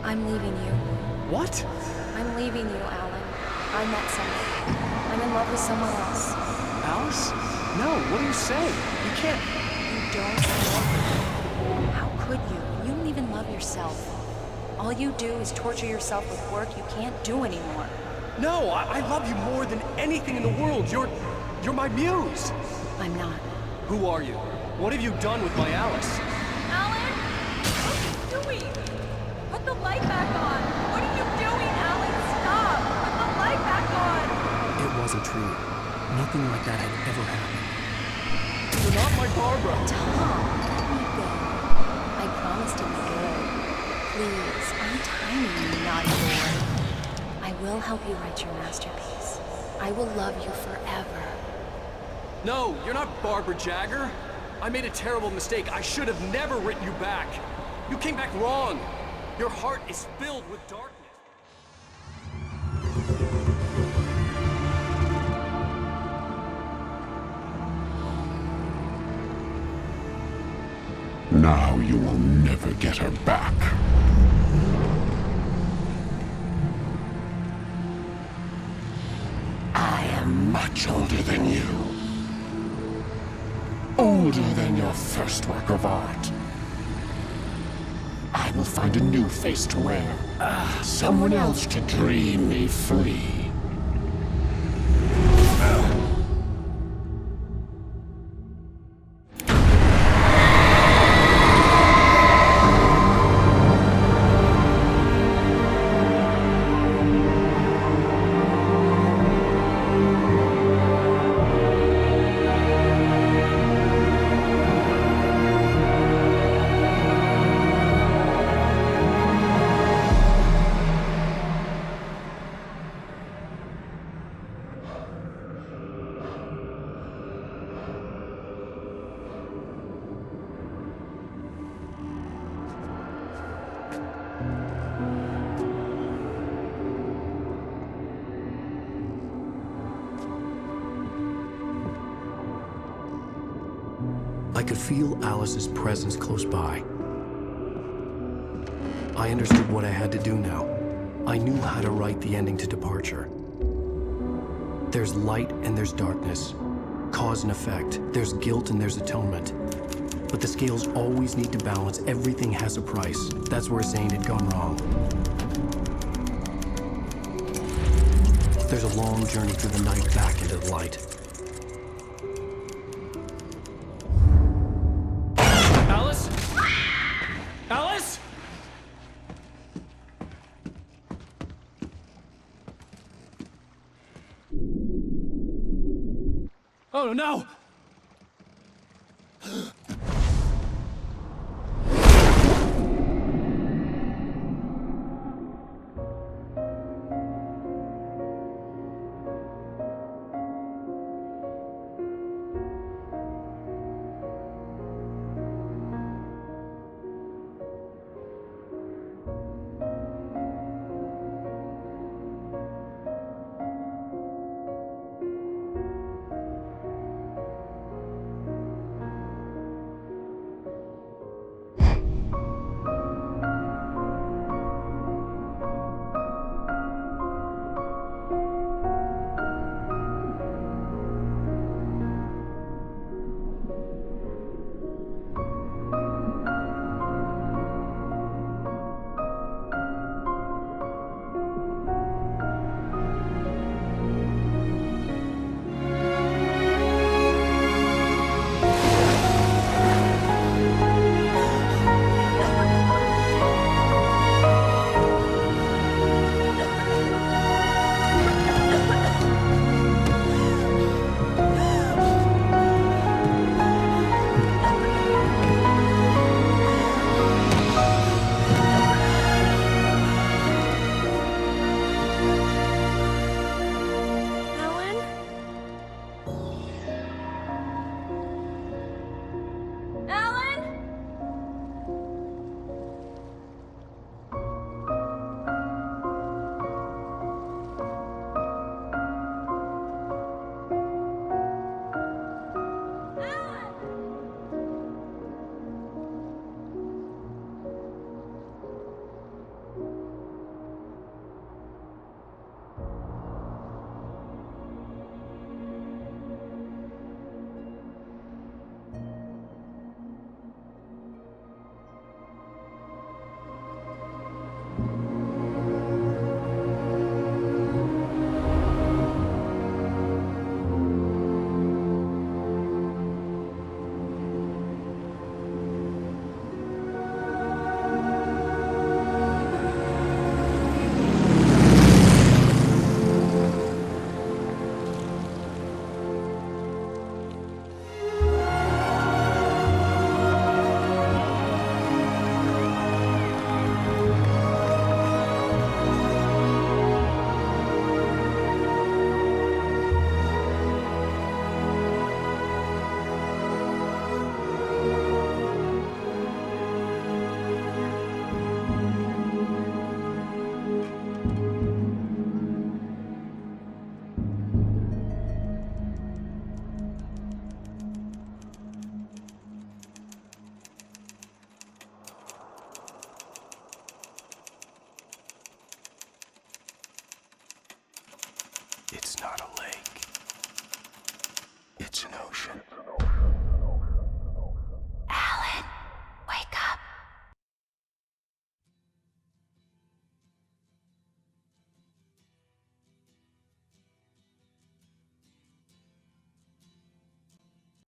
I'm leaving you. What? I'm leaving you, Alan. I met someone. I'm in love with someone else. Alice? No, what are you saying? You can't... You don't love me. How could you? You don't even love yourself. All you do is torture yourself with work you can't do anymore. No, I love you more than anything in the world. You're my muse. I'm not. Who are you? What have you done with my Alice? Alan? What are you doing? Put the light back on. What are you doing, Alan? Stop. Put the light back on. It wasn't true. Nothing like that had ever happened. You're not my Barbara. Tom, let me go. I promise to be good. Please, I'm tiny, you naughty boy. I will help you write your masterpiece. I will love you forever. No, you're not Barbara Jagger. I made a terrible mistake. I should have never written you back. You came back wrong. Your heart is filled with darkness. Now you will never get her back. I am much older than you. Older than your first work of art. I will find a new face to wear. Someone else to dream me free. could feel Alice's presence close by. I understood what I had to do now. I knew how to write the ending to Departure. There's light and there's darkness. Cause and effect. There's guilt and there's atonement. But the scales always need to balance. Everything has a price. That's where Zane had gone wrong. There's a long journey through the night back into the light. Alice? Alice? Oh no!